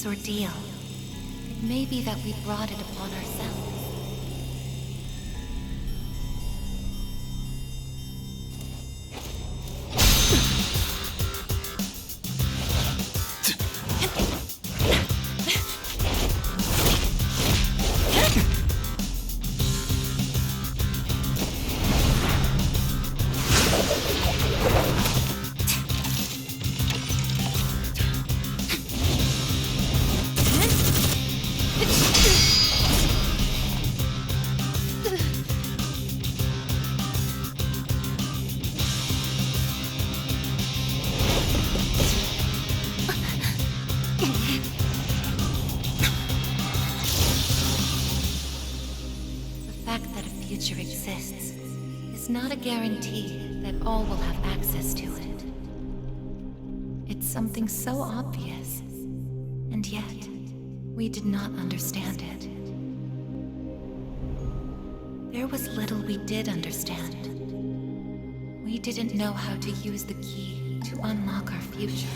this ordeal. It may be that we brought it upon ourselves. Exists is not a guarantee that all will have access to it. It's something so obvious, and yet we did not understand it. There was little we did understand. We didn't know how to use the key to unlock our future.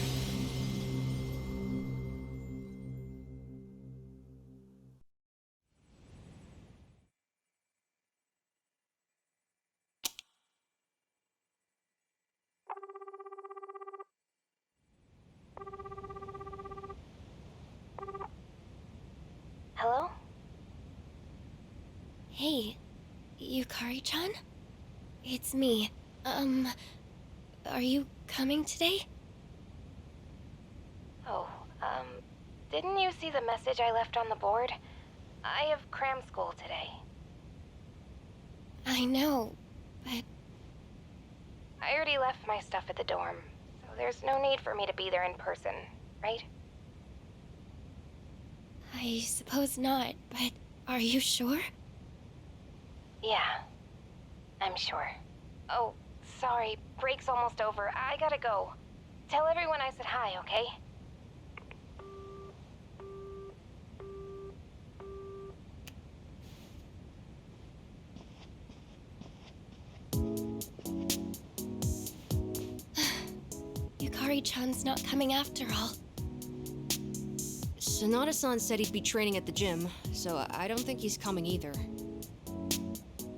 Hello? Hey, Yukari-chan? It's me. Are you coming today? Oh, didn't you see the message I left on the board? I have cram school today. I know, but... I already left my stuff at the dorm, so there's no need for me to be there in person, right? I suppose not, but are you sure? Yeah, I'm sure. Oh, sorry, break's almost over. I gotta go. Tell everyone I said hi, okay? Yukari-chan's not coming after all. Sonata-san said he'd be training at the gym, so I don't think he's coming either.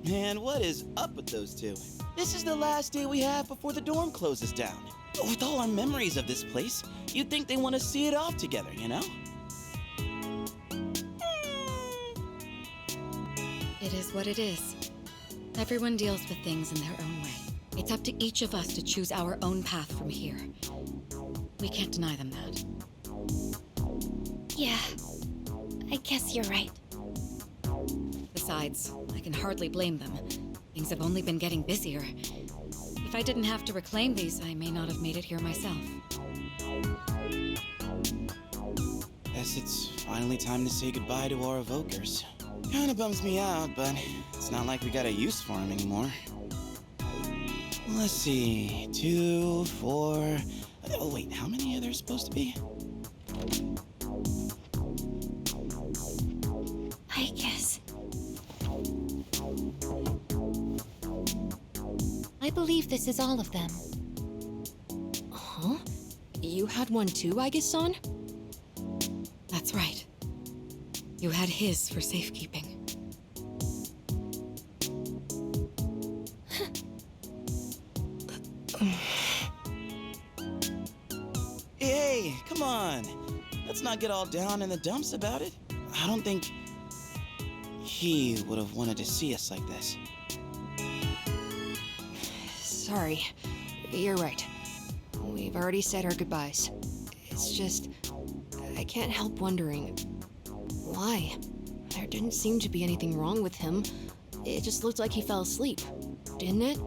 Man, what is up with those two? This is the last day we have before the dorm closes down. With all our memories of this place, you'd think they want to see it off together, you know? It is what it is. Everyone deals with things in their own way. It's up to each of us to choose our own path from here. We can't deny them that. Yeah, I guess you're right. Besides, I can hardly blame them. Things have only been getting busier. If I didn't have to reclaim these, I may not have made it here myself. Guess it's finally time to say goodbye to our evokers. Kinda bums me out, but it's not like we got a use for them anymore. Let's see, 2, 4... Oh wait, how many are there supposed to be? I guess. I believe this is all of them. Huh? You had one too, Aigis-san? That's right. You had his for safekeeping. Hey, come on! Let's not get all down in the dumps about it. I don't think he would have wanted to see us like this. Sorry. You're right. We've already said our goodbyes. It's just... I can't help wondering... why? There didn't seem to be anything wrong with him. It just looked like he fell asleep. Didn't it?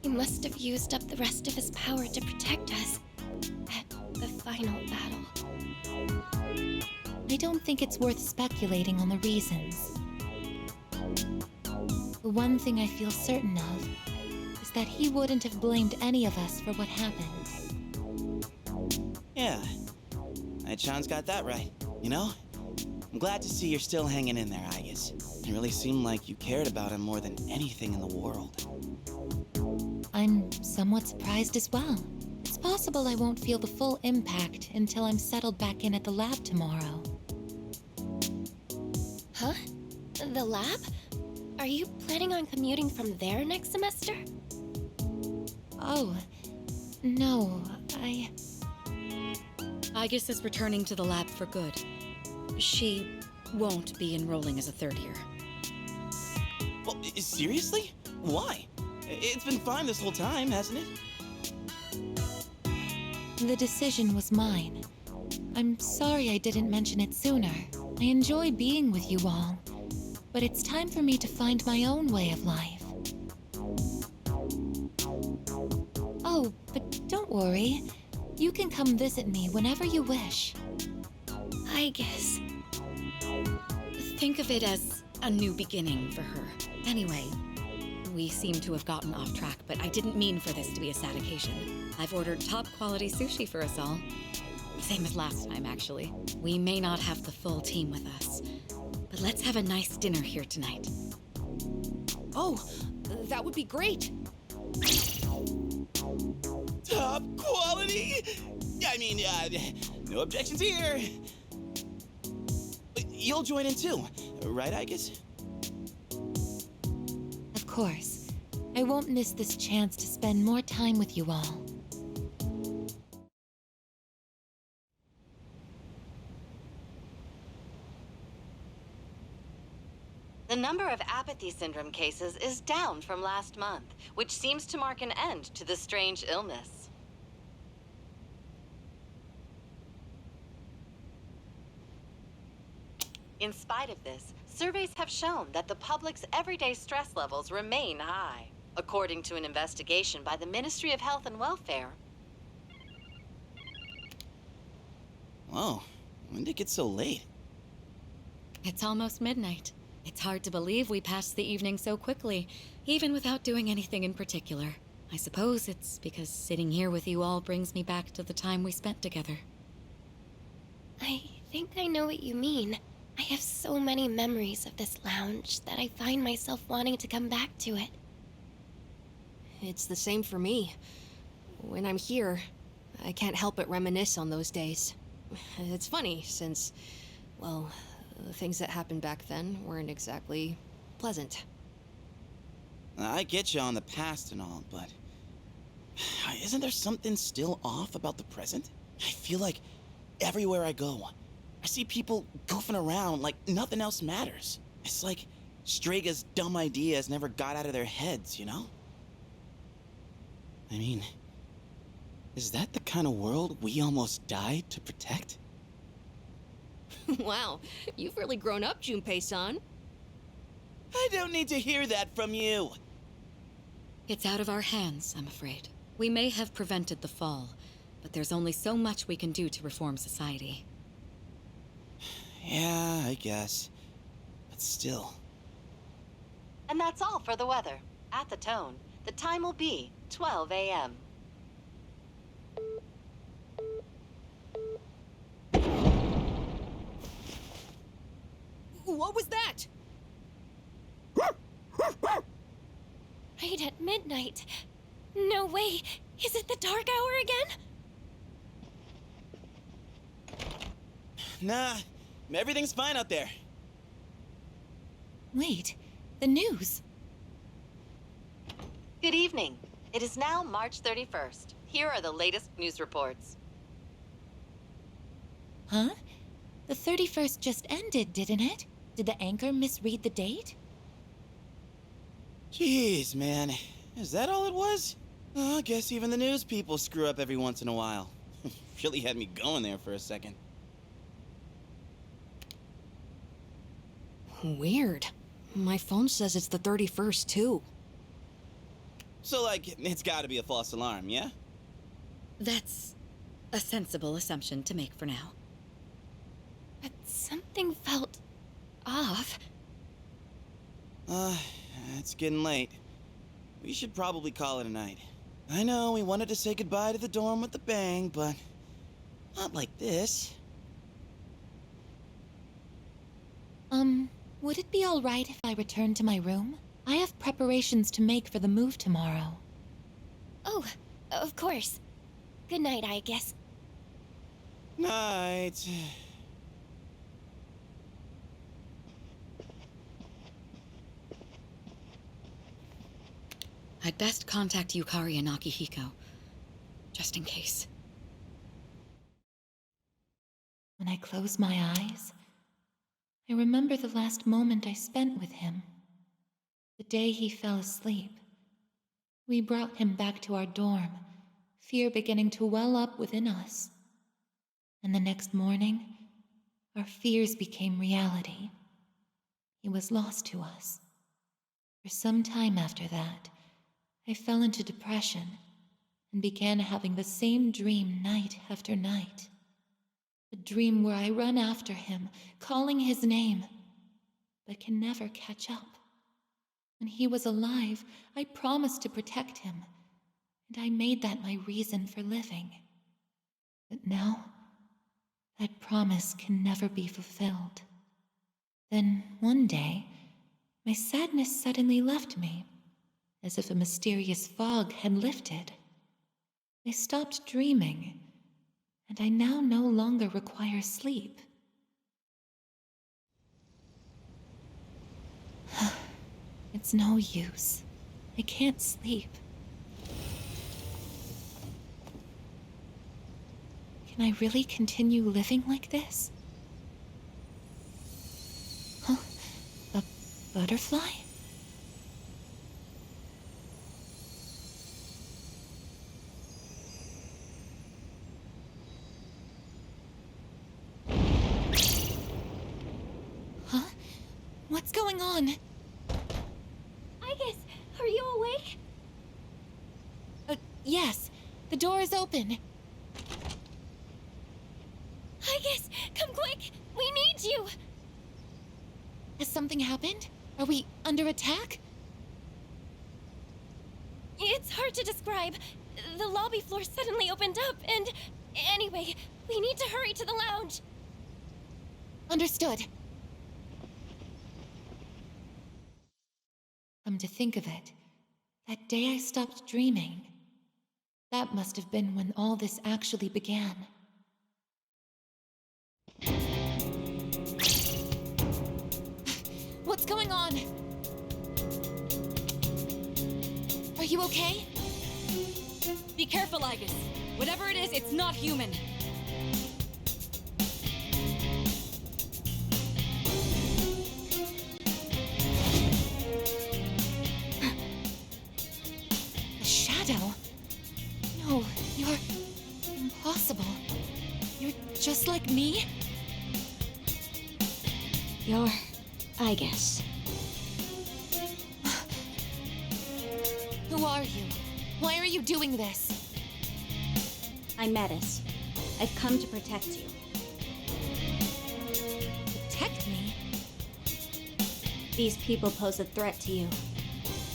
He must have used up the rest of his power to protect us. At the final battle. I don't think it's worth speculating on the reasons. The one thing I feel certain of is that he wouldn't have blamed any of us for what happened. Yeah. Night-chan's got that right, you know? I'm glad to see you're still hanging in there, Aigis. It really seemed like you cared about him more than anything in the world. I'm somewhat surprised as well. It's possible I won't feel the full impact until I'm settled back in at the lab tomorrow. Huh? The lab? Are you planning on commuting from there next semester? Oh, no, Aigis is returning to the lab for good. She won't be enrolling as a third year. Well, seriously? Why? It's been fine this whole time, hasn't it? The decision was mine. I'm sorry I didn't mention it sooner. I enjoy being with you all, but it's time for me to find my own way of life. Oh, but don't worry. You can come visit me whenever you wish. Aigis. Think of it as a new beginning for her. Anyway, we seem to have gotten off track, but I didn't mean for this to be a sad occasion. I've ordered top-quality sushi for us all. Same as last time, actually. We may not have the full team with us, but let's have a nice dinner here tonight. Oh, that would be great. Top quality? I mean, no objections here. You'll join in too, right, Aigis? Of course. I won't miss this chance to spend more time with you all. The number of apathy syndrome cases is down from last month, which seems to mark an end to the strange illness. In spite of this, surveys have shown that the public's everyday stress levels remain high, according to an investigation by the Ministry of Health and Welfare. Whoa, when did it get so late? It's almost midnight. It's hard to believe we passed the evening so quickly, even without doing anything in particular. I suppose it's because sitting here with you all brings me back to the time we spent together. I think I know what you mean. I have so many memories of this lounge that I find myself wanting to come back to it. It's the same for me. When I'm here, I can't help but reminisce on those days. It's funny, since, well, the things that happened back then weren't exactly pleasant. I get you on the past and all, but isn't there something still off about the present? I feel like everywhere I go, I see people goofing around like nothing else matters. It's like Strega's dumb ideas never got out of their heads, you know? I mean, is that the kind of world we almost died to protect? Wow, you've really grown up, Junpei-san. I don't need to hear that from you. It's out of our hands, I'm afraid. We may have prevented the fall, but there's only so much we can do to reform society. Yeah, I guess. But still. And that's all for the weather. At the tone, the time will be 12 a.m. What was that? Right at midnight. No way. Is it the dark hour again? Nah, everything's fine out there. Wait, the news. Good evening. It is now March 31st. Here are the latest news reports. Huh? The 31st just ended, didn't it? Did the anchor misread the date? Jeez, man. Is that all it was? Oh, I guess even the news people screw up every once in a while. Really had me going there for a second. Weird. My phone says it's the 31st, too. So, like, it's gotta be a false alarm, yeah? That's a sensible assumption to make for now. But something felt off. It's getting late. We should probably call it a night. I know we wanted to say goodbye to the dorm with a bang, but not like this. Would it be all right if I return to my room? I have preparations to make for the move tomorrow. Oh, of course. Good night, Aigis. Night. I'd best contact Yukari and Akihiko, just in case. When I close my eyes, I remember the last moment I spent with him. The day he fell asleep. We brought him back to our dorm, fear beginning to well up within us. And the next morning, our fears became reality. He was lost to us. For some time after that, I fell into depression and began having the same dream night after night. A dream where I run after him, calling his name, but can never catch up. When he was alive, I promised to protect him, and I made that my reason for living. But now, that promise can never be fulfilled. Then, one day, my sadness suddenly left me, as if a mysterious fog had lifted. I stopped dreaming, and I now no longer require sleep. It's no use. I can't sleep. Can I really continue living like this? Huh? A butterfly? Huh? What's going on? Aigis, are you awake? Yes. The door is open. Aigis, come quick! We need you! Has something happened? Are we under attack? It's hard to describe. The lobby floor suddenly opened up, and... Anyway, we need to hurry to the lounge. Understood. Come to think of it, that day I stopped dreaming. That must have been when all this actually began. What's going on? Are you okay? Be careful, Aigis. Whatever it is, it's not human. A shadow? No, you're... impossible. You're just like me? You're... Aigis. Who are you? Why are you doing this? I'm Metis. I've come to protect you. Protect me? These people pose a threat to you.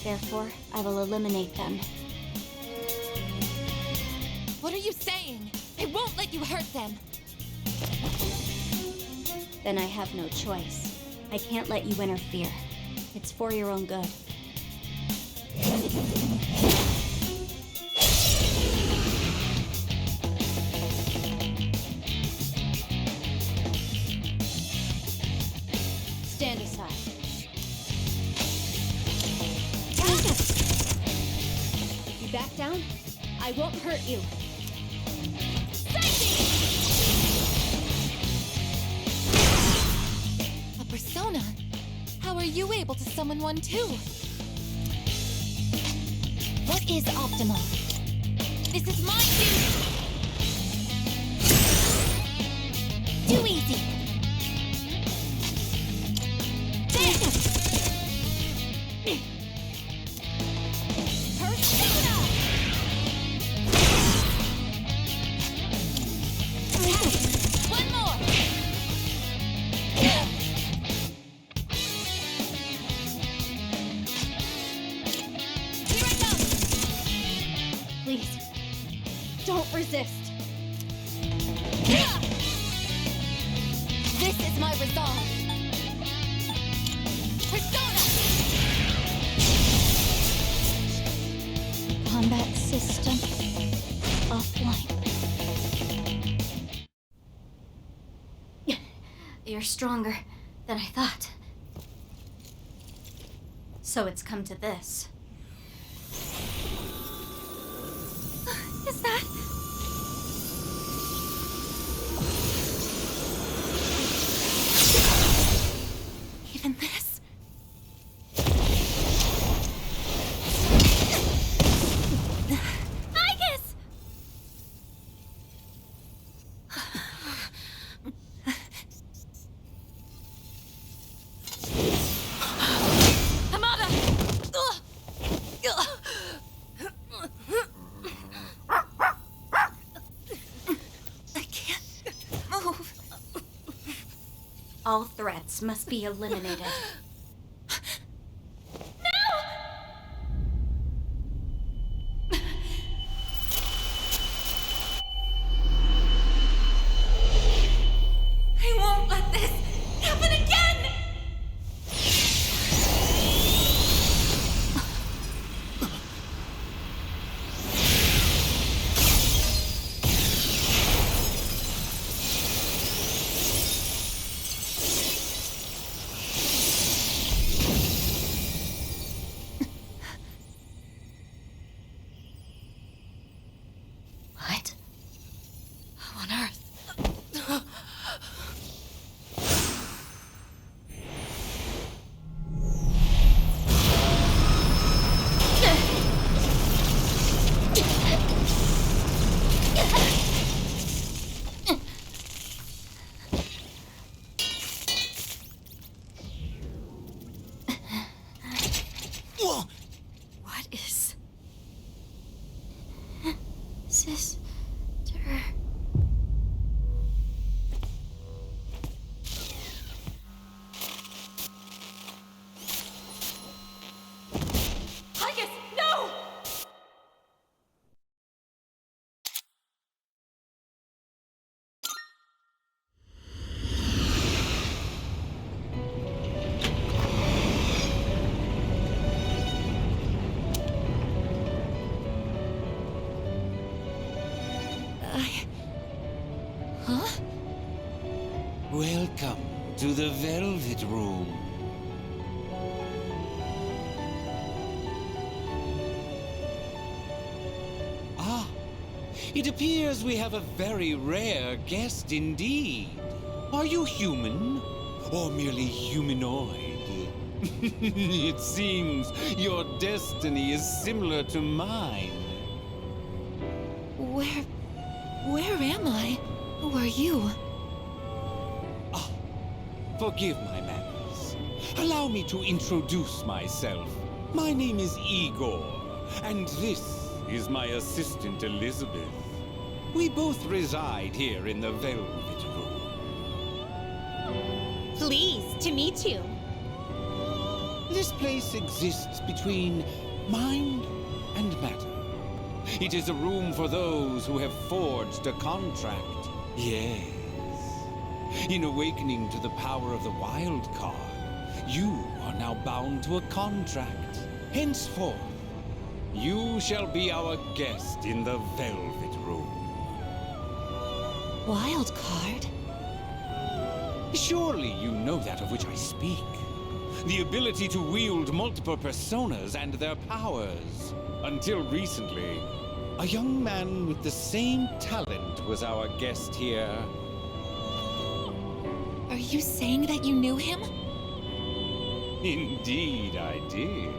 Therefore, I will eliminate them. What are you saying? I won't let you hurt them! Then I have no choice. I can't let you interfere. It's for your own good. Stand aside. If you back down, I won't hurt you. A persona? How are you able to summon one too? What is optimal? This is my duty! Too easy! Persona! One more! Here I come! Please, don't resist. This is my resolve! Persona! Combat system offline. you're stronger than I thought. So it's come to this. Is that... even this? Aigis! Hamada! I can't move. All threats must be eliminated. I won't let this happen again! What? How on earth? Whoa! What is... Sister. Aigis, no! Huh? Welcome to the Velvet Room. Ah, it appears we have a very rare guest indeed. Are you human? Or merely humanoid? It seems your destiny is similar to mine. Where am I? Who are you? Forgive my manners. Allow me to introduce myself. My name is Igor, and this is my assistant Elizabeth. We both reside here in the Velvet Room. Pleased to meet you. This place exists between mind and matter. It is a room for those who have forged a contract. Yes. In awakening to the power of the wild card, you are now bound to a contract. Henceforth, you shall be our guest in the Velvet Room. Wild card? Surely you know that of which I speak. The ability to wield multiple personas and their powers. Until recently, a young man with the same talent was our guest here. Are you saying that you knew him? Indeed, I did.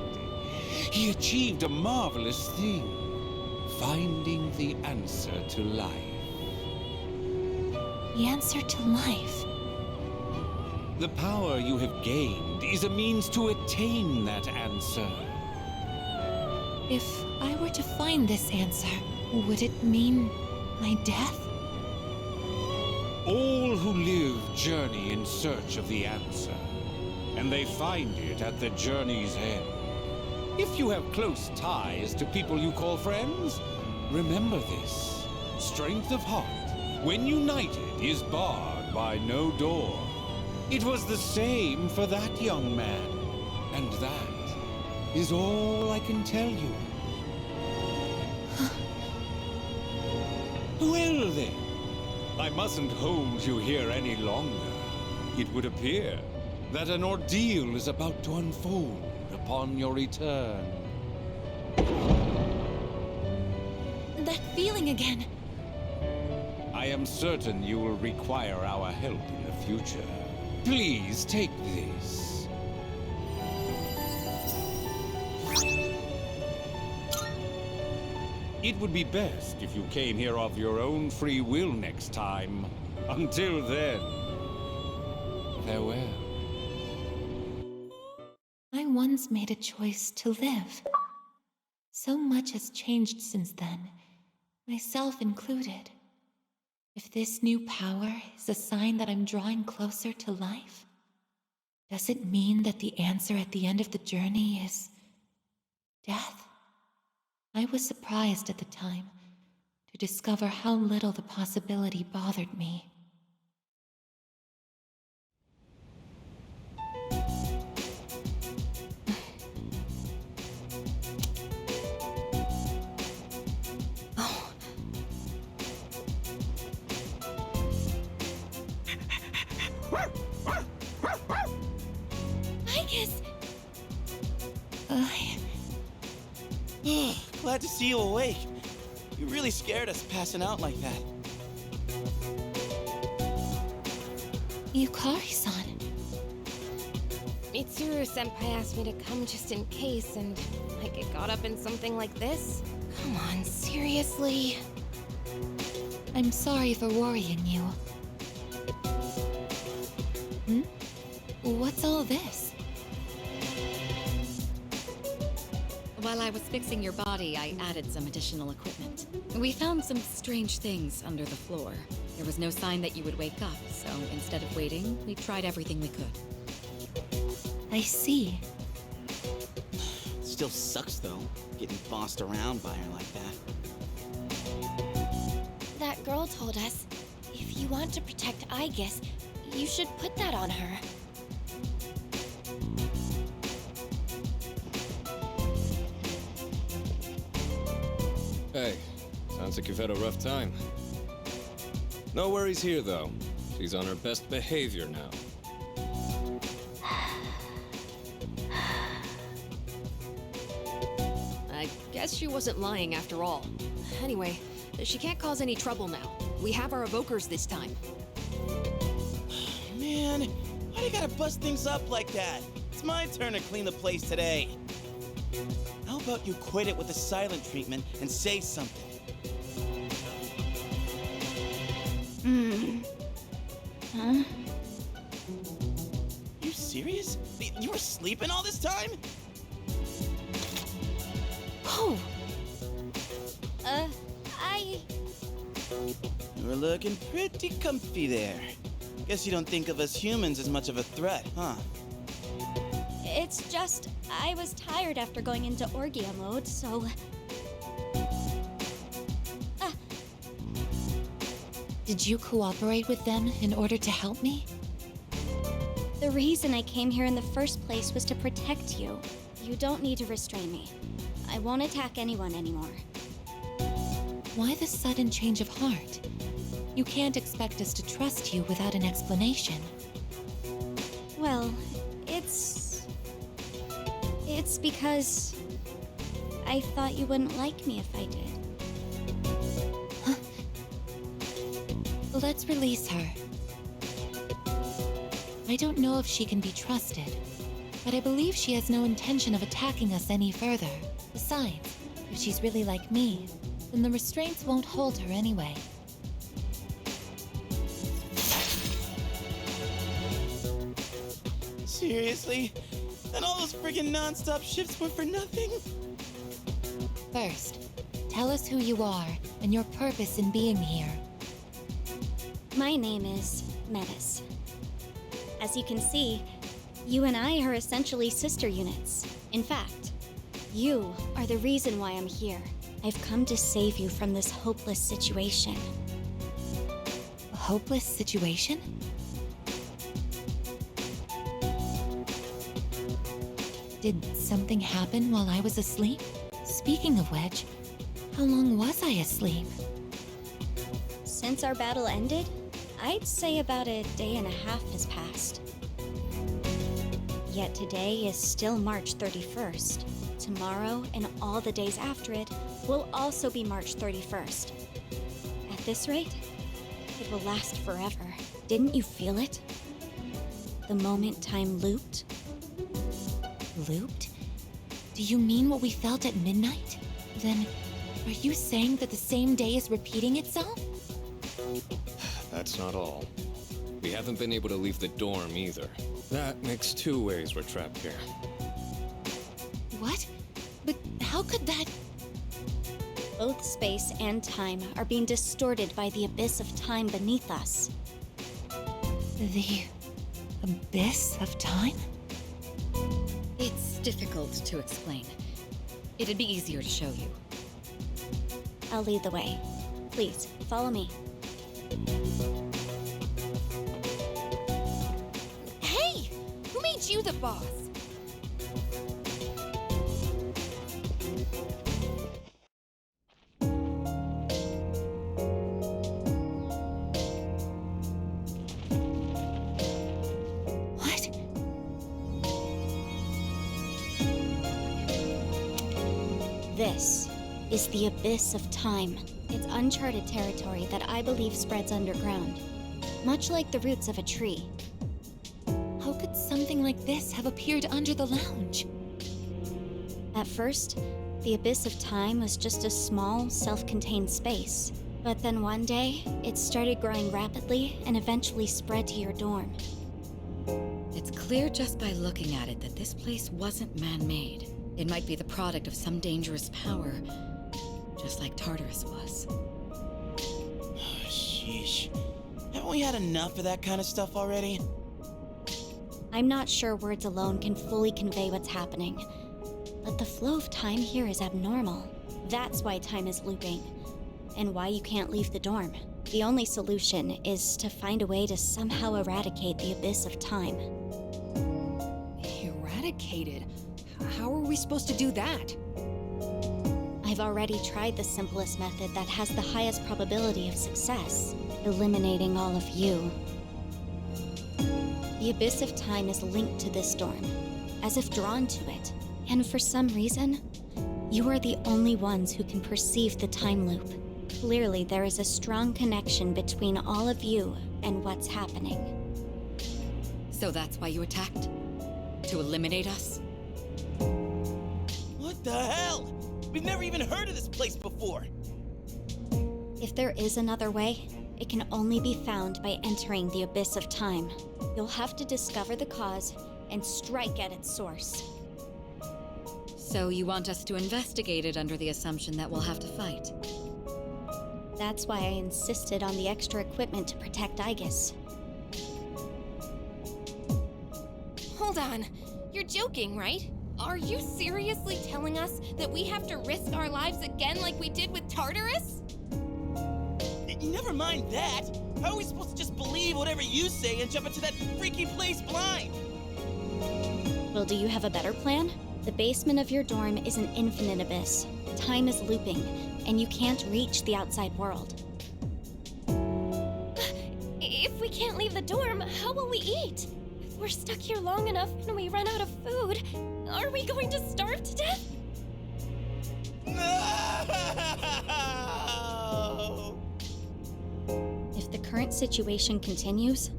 He achieved a marvelous thing, finding the answer to life. The answer to life? The power you have gained is a means to attain that answer. If I were to find this answer, would it mean my death? All who live journey in search of the answer, and they find it at the journey's end. If you have close ties to people you call friends, remember this. Strength of heart, when united, is barred by no door. It was the same for that young man, and that is all I can tell you. Well then, I mustn't hold you here any longer. It would appear that an ordeal is about to unfold upon your return. That feeling again. I am certain you will require our help in the future. Please take this. It would be best if you came here of your own free will next time. Until then, farewell. I once made a choice to live. So much has changed since then, myself included. If this new power is a sign that I'm drawing closer to life, does it mean that the answer at the end of the journey is death? I was surprised at the time to discover how little the possibility bothered me. Aigis! Glad to see you awake. You really scared us passing out like that. Yukari-san. Mitsuru-senpai asked me to come just in case, and I get caught up in something like this? Come on, seriously? I'm sorry for worrying you. What's all this? While I was fixing your body, I added some additional equipment. We found some strange things under the floor. There was no sign that you would wake up, so instead of waiting, we tried everything we could. I see. Still sucks though, getting bossed around by her like that. That girl told us, if you want to protect Aigis, you should put that on her. Hey, sounds like you've had a rough time. No worries here, though. She's on her best behavior now. I guess she wasn't lying after all. Anyway, she can't cause any trouble now. We have our evokers this time. Man, why do you gotta bust things up like that? It's my turn to clean the place today. How about you quit it with the silent treatment and say something? Huh? You serious? You were sleeping all this time? Oh! You were looking pretty comfy there. Guess you don't think of us humans as much of a threat, huh? It's just, I was tired after going into Orgia mode, so... Did you cooperate with them in order to help me? The reason I came here in the first place was to protect you. You don't need to restrain me. I won't attack anyone anymore. Why the sudden change of heart? You can't expect us to trust you without an explanation. Well, It's because... I thought you wouldn't like me if I did. Huh? Let's release her. I don't know if she can be trusted, but I believe she has no intention of attacking us any further. Besides, if she's really like me, then the restraints won't hold her anyway. Seriously? And all those friggin' non-stop shifts were for nothing? First, tell us who you are and your purpose in being here. My name is Metis. As you can see, you and I are essentially sister units. In fact, you are the reason why I'm here. I've come to save you from this hopeless situation. A hopeless situation? Did something happen while I was asleep? Speaking of which, how long was I asleep? Since our battle ended, I'd say about a day and a half has passed. Yet today is still March 31st. Tomorrow and all the days after it will also be March 31st. At this rate, it will last forever. Didn't you feel it? The moment time looped? Looped? Do you mean what we felt at midnight? Then, are you saying that the same day is repeating itself? That's not all. We haven't been able to leave the dorm either. That makes two ways we're trapped here. What? But how could that... Both space and time are being distorted by the abyss of time beneath us. The... abyss of time? It's difficult to explain. It'd be easier to show you. I'll lead the way. Please, follow me. Hey! Who made you the boss? What? This is the abyss of time. It's uncharted territory that I believe spreads underground, much like the roots of a tree. How could something like this have appeared under the lounge? At first, the abyss of time was just a small, self-contained space. But then one day, it started growing rapidly and eventually spread to your dorm. It's clear just by looking at it that this place wasn't man-made. It might be the product of some dangerous power, just like Tartarus was. Sheesh. Haven't we had enough of that kind of stuff already? I'm not sure words alone can fully convey what's happening, but the flow of time here is abnormal. That's why time is looping, and why you can't leave the dorm. The only solution is to find a way to somehow eradicate the abyss of time. Eradicated? How are we supposed to do that? I've already tried the simplest method that has the highest probability of success, eliminating all of you. The abyss of time is linked to this dorm, as if drawn to it. And for some reason, you are the only ones who can perceive the time loop. Clearly, there is a strong connection between all of you and what's happening. So that's why you attacked? To eliminate us? What the hell? We've never even heard of this place before. If there is another way, it can only be found by entering the abyss of time. You'll have to discover the cause and strike at its source. So you want us to investigate it under the assumption that we'll have to fight? That's why I insisted on the extra equipment to protect Aigis. Hold on. You're joking, right? Are you seriously telling us that we have to risk our lives again like we did with Tartarus? Never mind that. How are we supposed to just believe whatever you say and jump into that freaky place blind? Well, do you have a better plan? The basement of your dorm is an infinite abyss. Time is looping, and you can't reach the outside world. If we can't leave the dorm, how will we eat? If we're stuck here long enough and we run out of food, are we going to starve to death? No! If the current situation continues,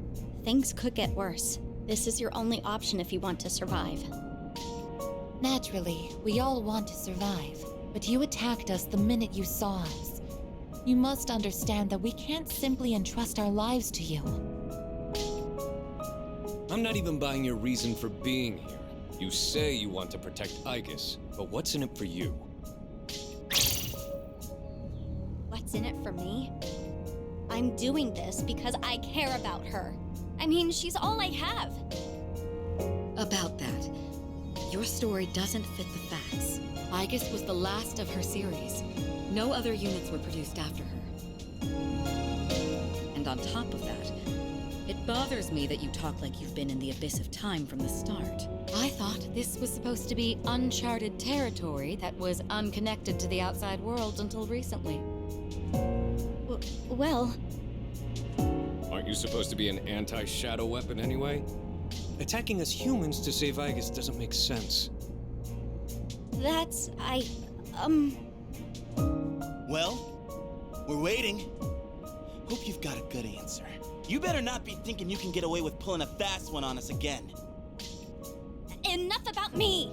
things could get worse. This is your only option if you want to survive. Naturally, we all want to survive, but you attacked us the minute you saw us. You must understand that we can't simply entrust our lives to you. I'm not even buying your reason for being here. You say you want to protect Aigis, but what's in it for you? What's in it for me? I'm doing this because I care about her. I mean, she's all I have. About that, your story doesn't fit the facts. Aigis was the last of her series. No other units were produced after her. And on top of that, it bothers me that you talk like you've been in the abyss of time from the start. I thought this was supposed to be uncharted territory that was unconnected to the outside world until recently. Well, Aren't Aren't you supposed to be an anti-shadow weapon anyway? Attacking us humans to save Aigis doesn't make sense. That's... Well, we're waiting. Hope you've got a good answer. You better not be thinking you can get away with pulling a fast one on us again. Enough about me!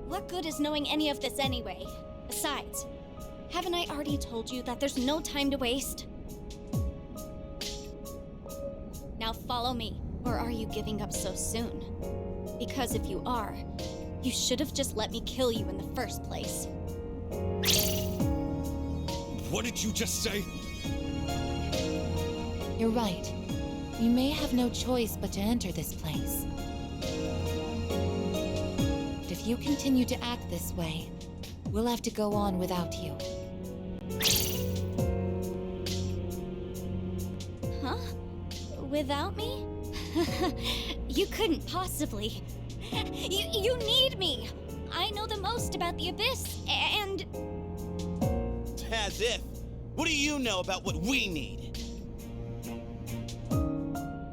What good is knowing any of this anyway? Besides, haven't I already told you that there's no time to waste? Now follow me, or are you giving up so soon? Because if you are, you should have just let me kill you in the first place. What did you just say? You're right. We may have no choice but to enter this place. But if you continue to act this way, we'll have to go on without you. Huh? Without me? You couldn't possibly. You need me! I know the most about the Abyss, and... As if. What do you know about what we need?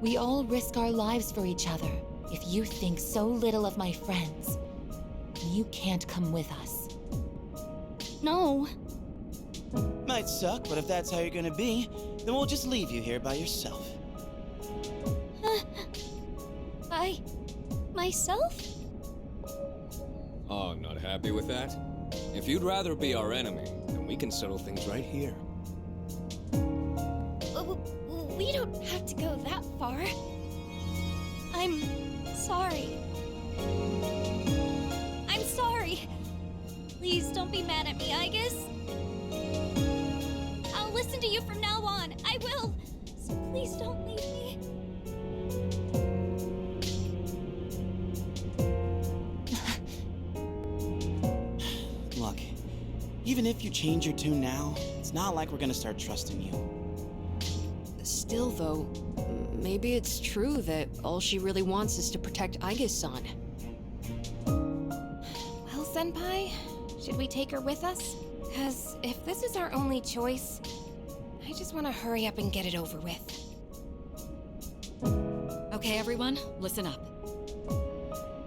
We all risk our lives for each other. If you think so little of my friends, you can't come with us. No. Might suck, but if that's how you're gonna be, then we'll just leave you here by yourself. By... myself? Oh, not happy with that? If you'd rather be our enemy, then we can settle things right here. We don't have to go that far. I'm sorry. I'm sorry. Please don't be mad at me, Aigis. I'll listen to you from now on. I will. So please don't leave me. Look, even if you change your tune now, it's not like we're gonna start trusting you. Still, though, maybe it's true that all she really wants is to protect Aigis-san. Well, Senpai, should we take her with us? Because if this is our only choice, I just want to hurry up and get it over with. Okay, everyone, listen up.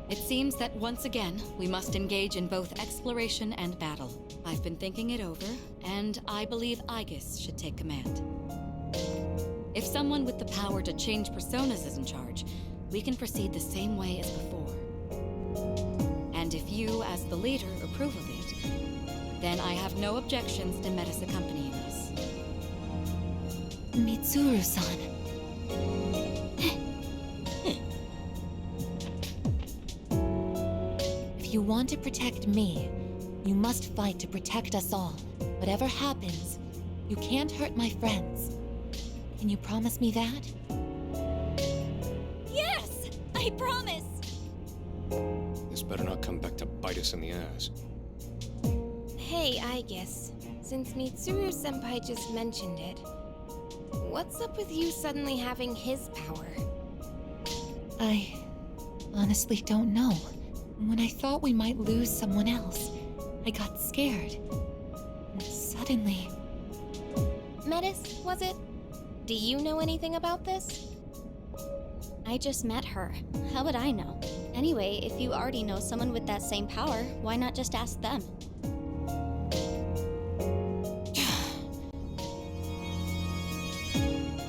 It seems that once again, we must engage in both exploration and battle. I've been thinking it over, and I believe Aigis should take command. If someone with the power to change personas is in charge, we can proceed the same way as before. And if you, as the leader, approve of it, then I have no objections to Metis accompanying us. Mitsuru-san. If you want to protect me, you must fight to protect us all. Whatever happens, you can't hurt my friends. Can you promise me that? Yes! I promise! This better not come back to bite us in the ass. Hey, Aigis. Since Mitsuru-senpai just mentioned it, what's up with you suddenly having his power? I honestly don't know. When I thought we might lose someone else, I got scared. And suddenly... Metis, was it? Do you know anything about this? I just met her. How would I know? Anyway, if you already know someone with that same power, why not just ask them?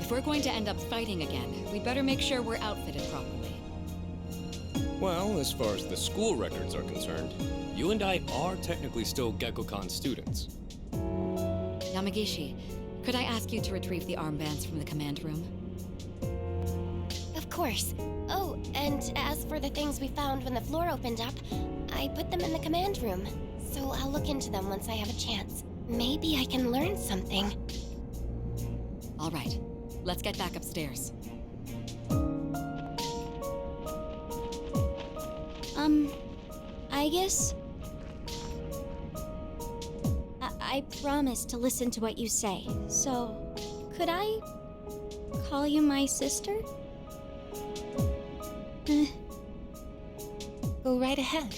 If we're going to end up fighting again, we'd better make sure we're outfitted properly. Well, as far as the school records are concerned, you and I are technically still Gekkokan students. Yamagishi, could I ask you to retrieve the armbands from the command room? Of course. Oh, and as for the things we found when the floor opened up, I put them in the command room. So I'll look into them once I have a chance. Maybe I can learn something. All right, let's get back upstairs. Aigis? I promise to listen to what you say, so could I call you my sister? Go right ahead.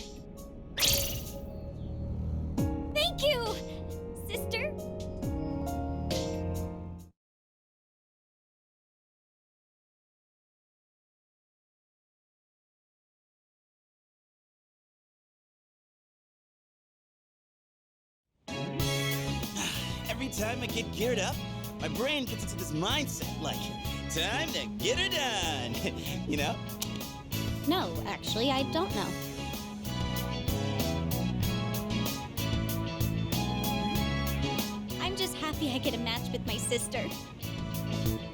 Thank you, sister! every time I get geared up, my brain gets into this mindset like, time to get her done. You know? No, actually, I don't know. I'm just happy I get a match with my sister.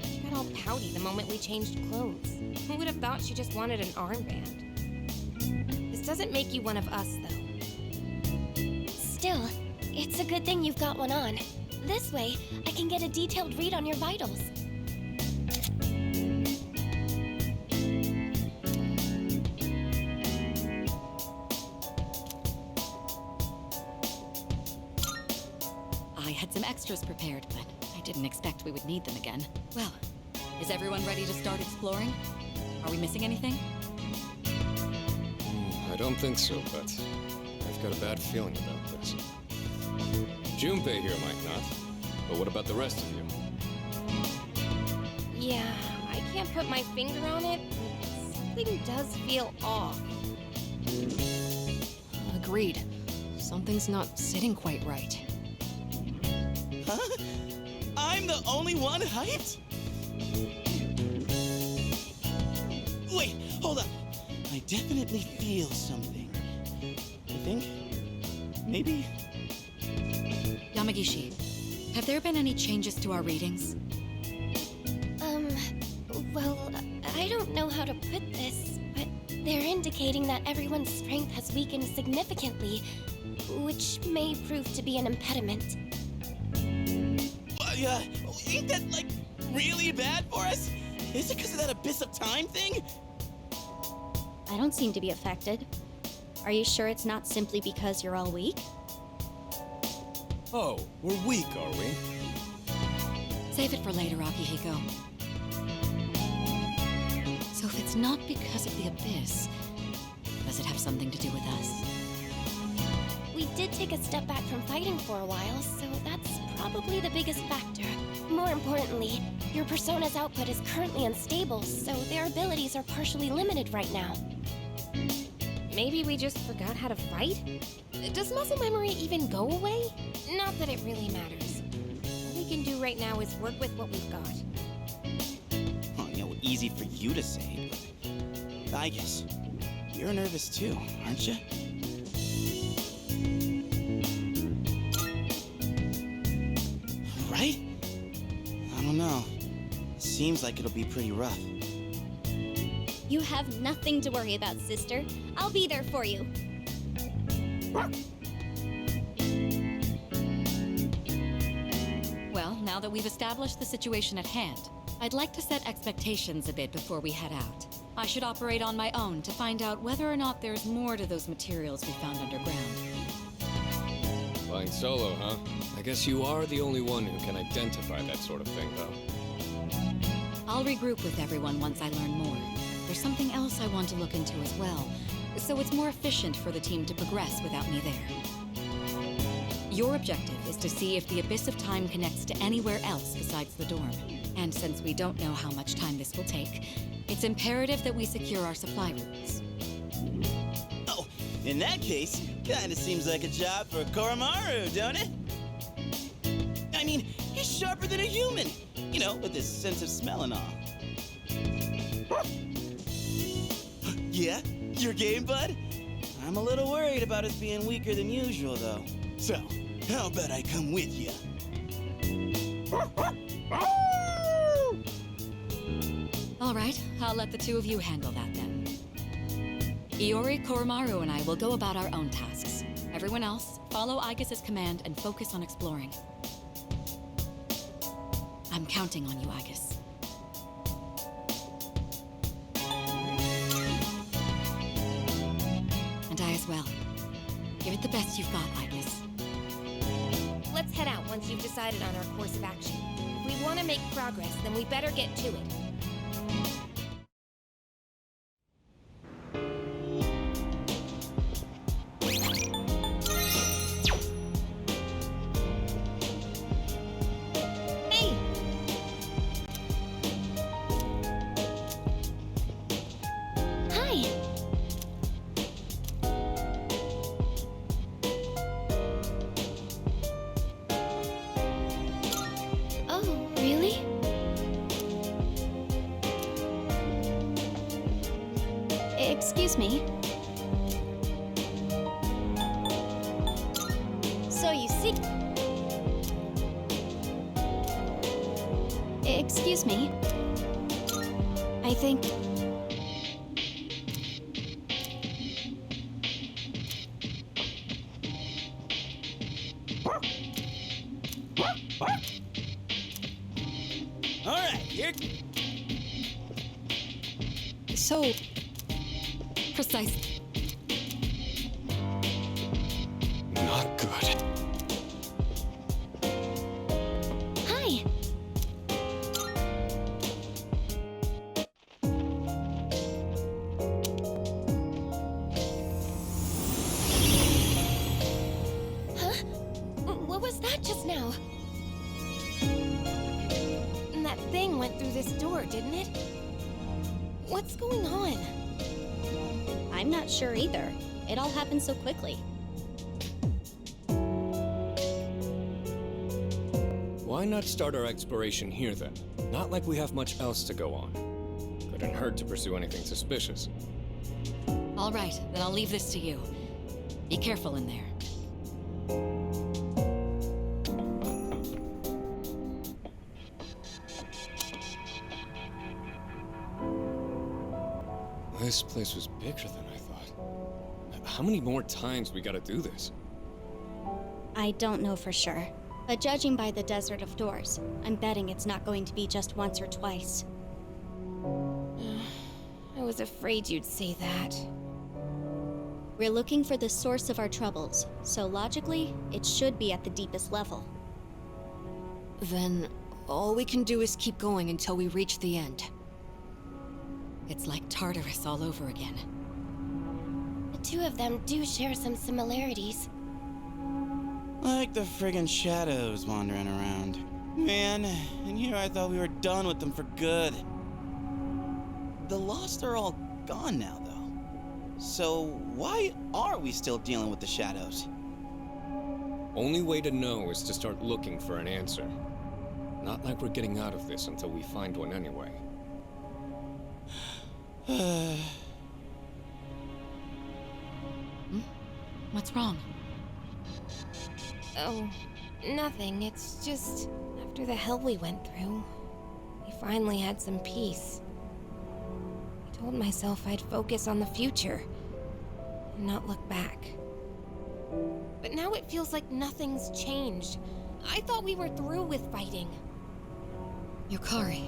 She got all pouty the moment we changed clothes. Who would have thought she just wanted an armband? This doesn't make you one of us, though. Still, it's a good thing you've got one on. This way, I can get a detailed read on your vitals. I had some extras prepared, but I didn't expect we would need them again. Well, is everyone ready to start exploring? Are we missing anything? I don't think so, but I've got a bad feeling about this. Junpei here might not, but what about the rest of you? Yeah, I can't put my finger on it, but something does feel off. Agreed. Something's not sitting quite right. Huh? I'm the only one hyped? Wait, hold up. I definitely feel something. I think maybe. Yamagishi, have there been any changes to our readings? Well, I don't know how to put this, but they're indicating that everyone's strength has weakened significantly, which may prove to be an impediment. Ain't that, like, really bad for us? Is it because of that Abyss of Time thing? I don't seem to be affected. Are you sure it's not simply because you're all weak? Oh, we're weak, are we? Save it for later, Akihiko. So if it's not because of the Abyss, does it have something to do with us? We did take a step back from fighting for a while, so that's probably the biggest factor. More importantly, your persona's output is currently unstable, so their abilities are partially limited right now. Maybe we just forgot how to fight? Does muscle memory even go away? Not that it really matters. All we can do right now is work with what we've got. Oh, easy for you to say, but Aigis, you're nervous too, aren't you? Right? I don't know. Seems like it'll be pretty rough. You have nothing to worry about, sister. I'll be there for you. Well, now that we've established the situation at hand, I'd like to set expectations a bit before we head out. I should operate on my own to find out whether or not there's more to those materials we found underground. Flying solo, huh? I guess you are the only one who can identify that sort of thing, though. I'll regroup with everyone once I learn more. There's something else I want to look into as well, so it's more efficient for the team to progress without me there. Your objective is to see if the Abyss of Time connects to anywhere else besides the dorm. And since we don't know how much time this will take, it's imperative that we secure our supply routes. Oh, in that case, kinda seems like a job for Koromaru, don't it? I mean, he's sharper than a human, with his sense of smell and all. Yeah? Your game, bud? I'm a little worried about us being weaker than usual, though. So, how about I come with ya? All right, I'll let the two of you handle that then. Iori, Koromaru, and I will go about our own tasks. Everyone else, follow Aigis' command and focus on exploring. I'm counting on you, Aigis. And I as well. Give it the best you've got, Aigis. Let's head out once you've decided on our course of action. If we want to make progress, then we better get to it. Excuse me. So you see... Excuse me. I think... All right, here. So... precise. Not good. Hi! Huh? What was that just now? That thing went through this door, didn't it? What's going on? I'm not sure either. It all happened so quickly. Why not start our exploration here then? Not like we have much else to go on. Couldn't hurt to pursue anything suspicious. All right, then I'll leave this to you. Be careful in there. This place was bigger than I thought. How many more times we gotta do this? I don't know for sure, but judging by the Desert of Doors, I'm betting it's not going to be just once or twice. I was afraid you'd say that. We're looking for the source of our troubles, so logically, it should be at the deepest level. Then, all we can do is keep going until we reach the end. It's like Tartarus all over again. The two of them do share some similarities. Like the friggin' shadows wandering around. Man, and here I thought we were done with them for good. The Lost are all gone now, though. So why are we still dealing with the shadows? Only way to know is to start looking for an answer. Not like we're getting out of this until we find one anyway. What's wrong? Oh, nothing. It's just after the hell we went through, we finally had some peace. I told myself I'd focus on the future and not look back. But now it feels like nothing's changed. I thought we were through with fighting. Yukari.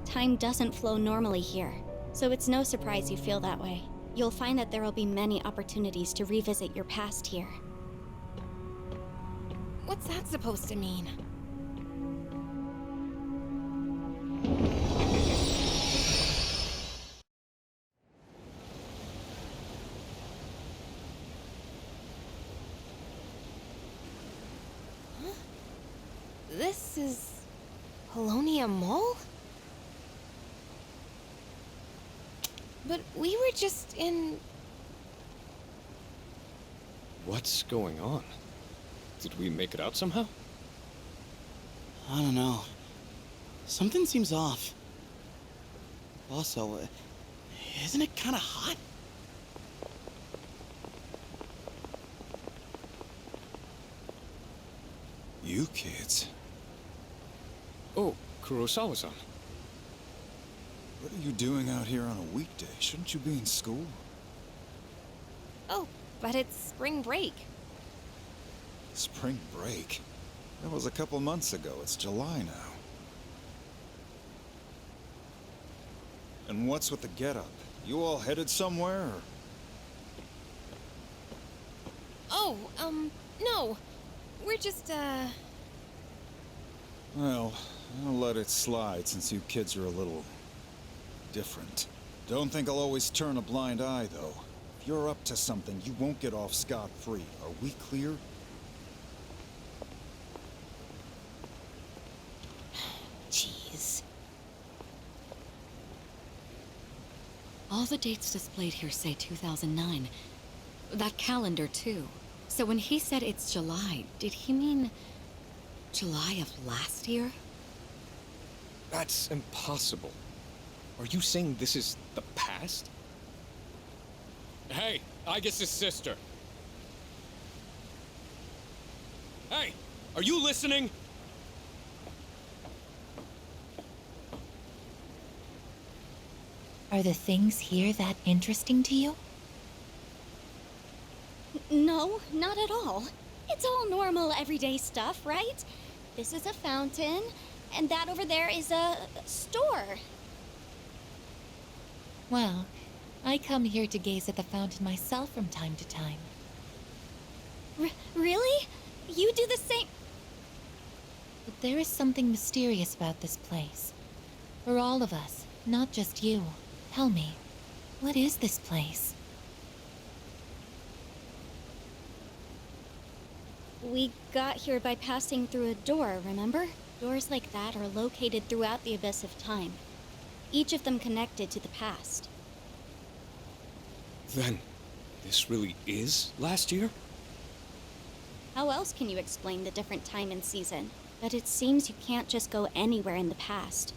Time doesn't flow normally here, so it's no surprise you feel that way. You'll find that there will be many opportunities to revisit your past here. What's that supposed to mean? Huh? This is Polonia Mall? But we were just in... What's going on? Did we make it out somehow? I don't know. Something seems off. Also, isn't it kind of hot? You kids. Oh, Kurosawa-san. What are you doing out here on a weekday? Shouldn't you be in school? Oh, but it's spring break. Spring break? That was a couple months ago. It's July now. And what's with the getup? You all headed somewhere, or...? Oh, no. We're just, Well, I'll let it slide since you kids are a little... different. Don't think I'll always turn a blind eye, though. If you're up to something, you won't get off scot-free. Are we clear? Jeez. All the dates displayed here say 2009. That calendar, too. So when he said it's July, did he mean July of last year? That's impossible. Are you saying this is the past? Hey, Aigis' sister. Hey, are you listening? Are the things here that interesting to you? No, not at all. It's all normal, everyday stuff, right? This is a fountain, and that over there is a store. Well, I come here to gaze at the fountain myself from time to time. Really? You do the same? But there is something mysterious about this place. For all of us, not just you. Tell me, what is this place? We got here by passing through a door, remember? Doors like that are located throughout the abyss of time. Each of them connected to the past. Then, this really is last year? How else can you explain the different time and season? But it seems you can't just go anywhere in the past.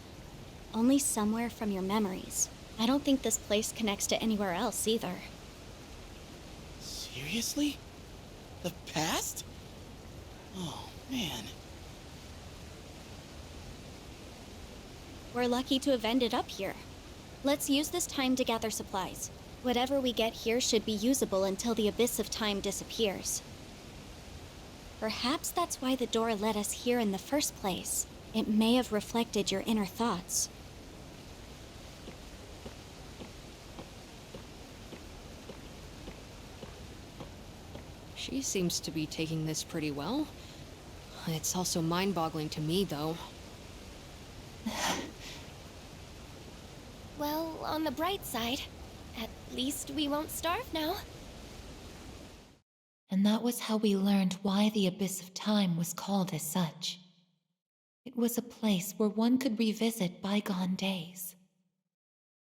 Only somewhere from your memories. I don't think this place connects to anywhere else either. Seriously? The past? Oh, man. We're lucky to have ended up here. Let's use this time to gather supplies. Whatever we get here should be usable until the abyss of time disappears. Perhaps that's why the door led us here in the first place. It may have reflected your inner thoughts. She seems to be taking this pretty well. It's also mind-boggling to me, though. Well, on the bright side, at least we won't starve now. And that was how we learned why the Abyss of Time was called as such. It was a place where one could revisit bygone days.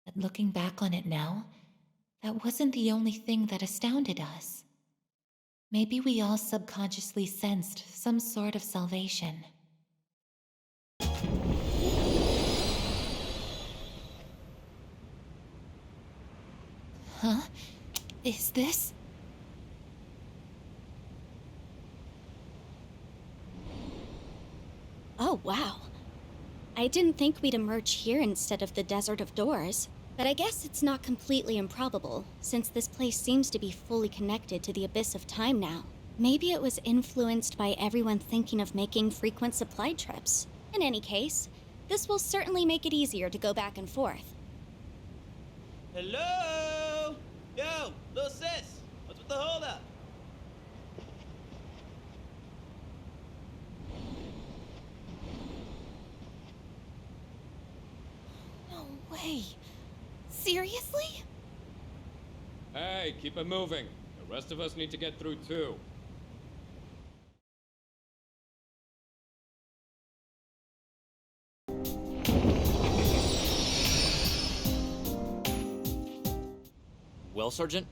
But looking back on it now, that wasn't the only thing that astounded us. Maybe we all subconsciously sensed some sort of salvation. Huh? Is this? Oh, wow. I didn't think we'd emerge here instead of the Desert of Doors. But I guess it's not completely improbable, since this place seems to be fully connected to the Abyss of Time now. Maybe it was influenced by everyone thinking of making frequent supply trips. In any case, this will certainly make it easier to go back and forth. Hello? Yo, little sis, what's with the holdup? No way. Seriously? Hey, keep it moving. The rest of us need to get through too. Well, Sergeant?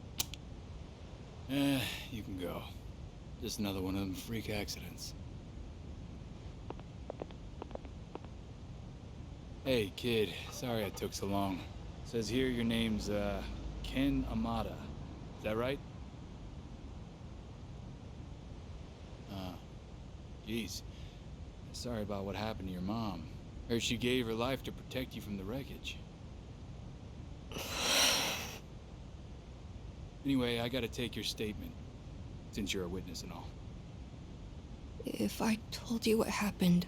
You can go. Just another one of them freak accidents. Hey, kid. Sorry I took so long. Says here your name's, Ken Amada. Is that right? Geez. Sorry about what happened to your mom. Heard she gave her life to protect you from the wreckage. Anyway, I gotta take your statement, since you're a witness and all. If I told you what happened,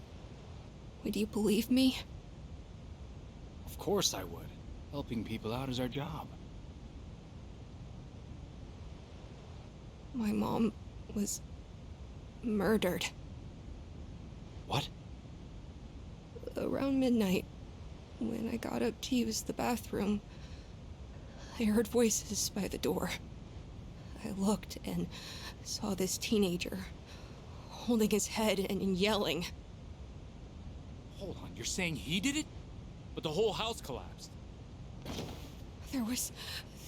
would you believe me? Of course I would. Helping people out is our job. My mom was murdered. What? Around midnight, when I got up to use the bathroom, I heard voices by the door. I looked and saw this teenager holding his head and yelling. Hold on, you're saying he did it? But the whole house collapsed. There was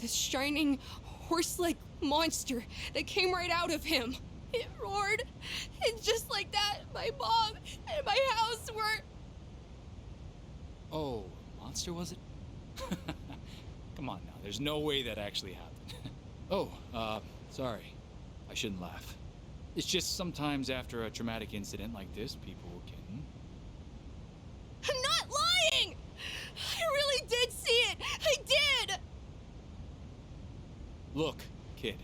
this shining, horse-like monster that came right out of him. It roared, and just like that, my mom and my house were... Oh, monster was it? Come on now, there's no way that actually happened. Oh, sorry. I shouldn't laugh. It's just sometimes after a traumatic incident like this, people can... I'm not lying! I really did see it! I did! Look, kid.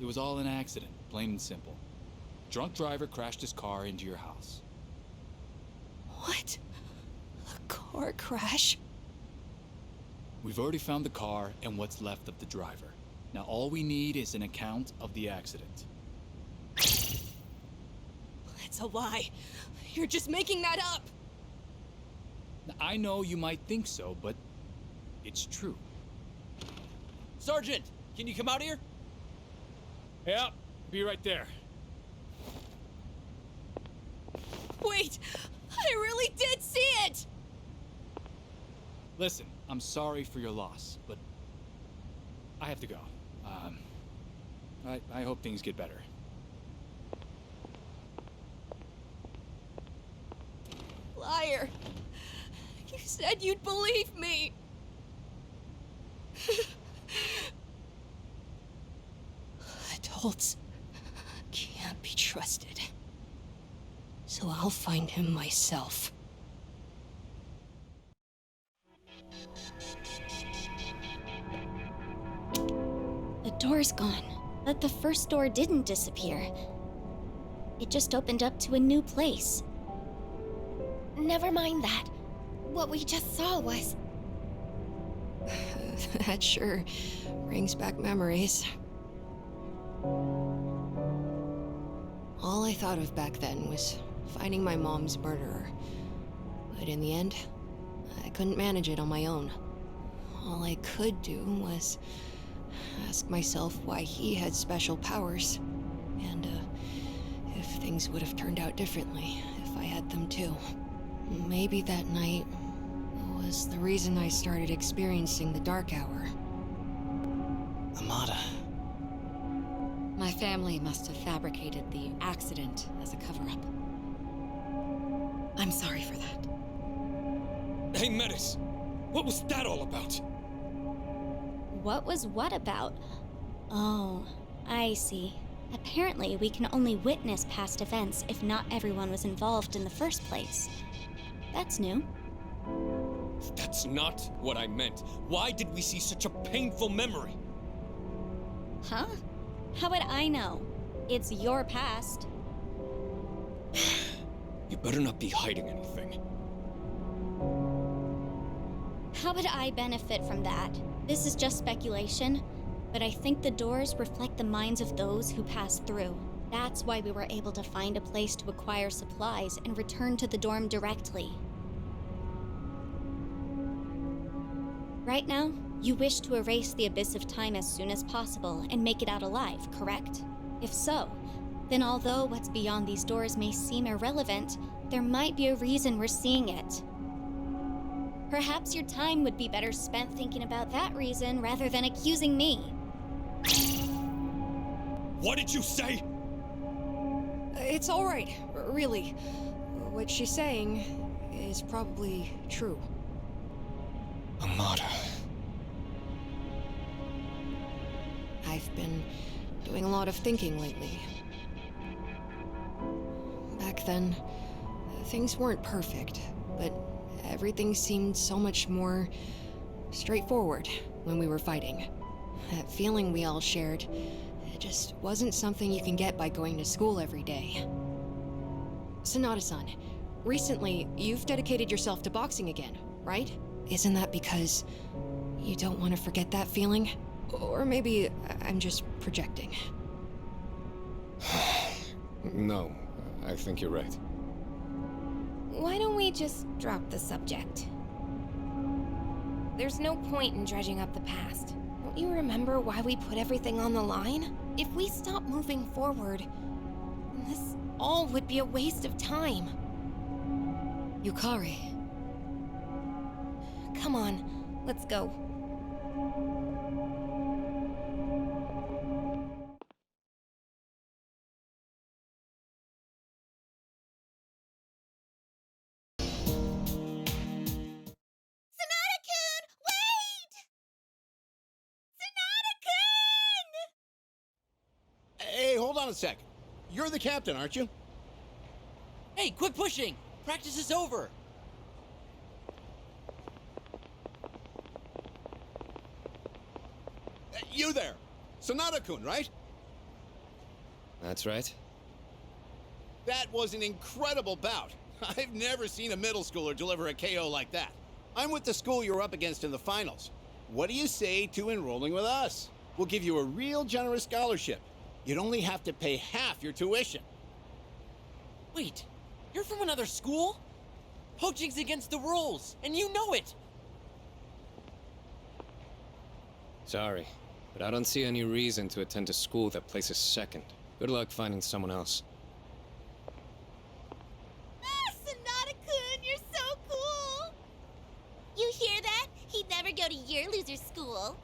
It was all an accident, plain and simple. Drunk driver crashed his car into your house. What? A car crash? We've already found the car and what's left of the driver. Now all we need is an account of the accident. It's a lie. You're just making that up. Now, I know you might think so, but it's true. Sergeant, can you come out here? Yeah, be right there. Wait! I really did see it! Listen, I'm sorry for your loss, but I have to go. I hope things get better. Liar! You said you'd believe me! Adults can't be trusted. So I'll find him myself. The door's gone, but the first door didn't disappear. It just opened up to a new place. Never mind that. What we just saw was... That sure brings back memories. All I thought of back then was finding my mom's murderer. But in the end, I couldn't manage it on my own. All I could do was ask myself why he had special powers, and if things would have turned out differently if I had them too. Maybe that night was the reason I started experiencing the dark hour. Amada. My family must have fabricated the accident as a cover-up. I'm sorry for that. Hey, Metis! What was that all about? What was what about? Oh, I see. Apparently, we can only witness past events if not everyone was involved in the first place. That's new. That's not what I meant. Why did we see such a painful memory? Huh? How would I know? It's your past. You better not be hiding anything. How would I benefit from that? This is just speculation, but I think the doors reflect the minds of those who pass through. That's why we were able to find a place to acquire supplies and return to the dorm directly. Right now, you wish to erase the abyss of time as soon as possible and make it out alive, correct? If so, then although what's beyond these doors may seem irrelevant, there might be a reason we're seeing it. Perhaps your time would be better spent thinking about that reason rather than accusing me. What did you say? It's all right, really. What she's saying is probably true. Amada. I've been doing a lot of thinking lately. Back then, things weren't perfect, but everything seemed so much more straightforward when we were fighting. That feeling we all shared, it just wasn't something you can get by going to school every day. Sanada-san, recently you've dedicated yourself to boxing again, right? Isn't that because you don't want to forget that feeling? Or maybe I'm just projecting. No, I think you're right. Why don't we just drop the subject? There's no point in dredging up the past. Don't you remember why we put everything on the line? If we stop moving forward, this all would be a waste of time. Yukari. Come on, let's go. Sanada-kun! Wait! Sanada-kun! hold on a sec. You're the captain, aren't you? Hey, quit pushing! Practice is over! You there! Sonata-kun, right? That's right. That was an incredible bout. I've never seen a middle schooler deliver a KO like that. I'm with the school you're up against in the finals. What do you say to enrolling with us? We'll give you a real generous scholarship. You'd only have to pay half your tuition. Wait, you're from another school? Poaching's against the rules, and you know it! Sorry, but I don't see any reason to attend a school that places second. Good luck finding someone else. Ah, Sonata-kun, you're so cool! You hear that? He'd never go to your loser school.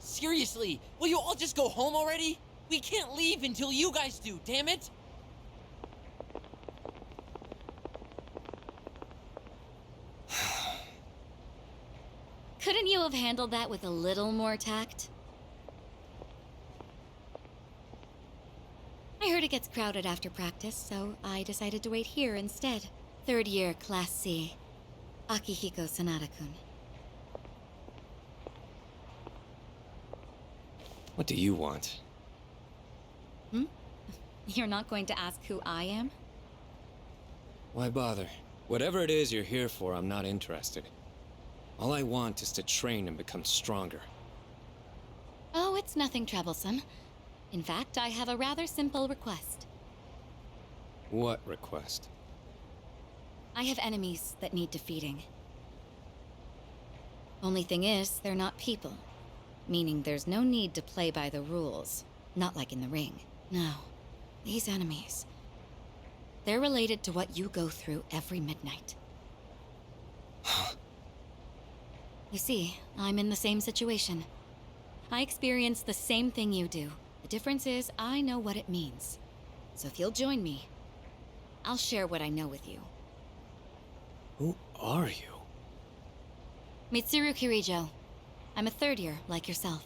Seriously, will you all just go home already? We can't leave until you guys do, damn it! Couldn't you have handled that with a little more tact? I heard it gets crowded after practice, so I decided to wait here instead. Third year, Class C. Akihiko Sonata-kun. What do you want? You're not going to ask who I am? Why bother? Whatever it is you're here for, I'm not interested. All I want is to train and become stronger. Oh, it's nothing troublesome. In fact, I have a rather simple request. What request? I have enemies that need defeating. Only thing is, they're not people. Meaning there's no need to play by the rules. Not like in the ring. No. These enemies... they're related to what you go through every midnight. You see, I'm in the same situation. I experience the same thing you do. The difference is, I know what it means. So if you'll join me, I'll share what I know with you. Who are you? Mitsuru Kirijo. I'm a third year, like yourself.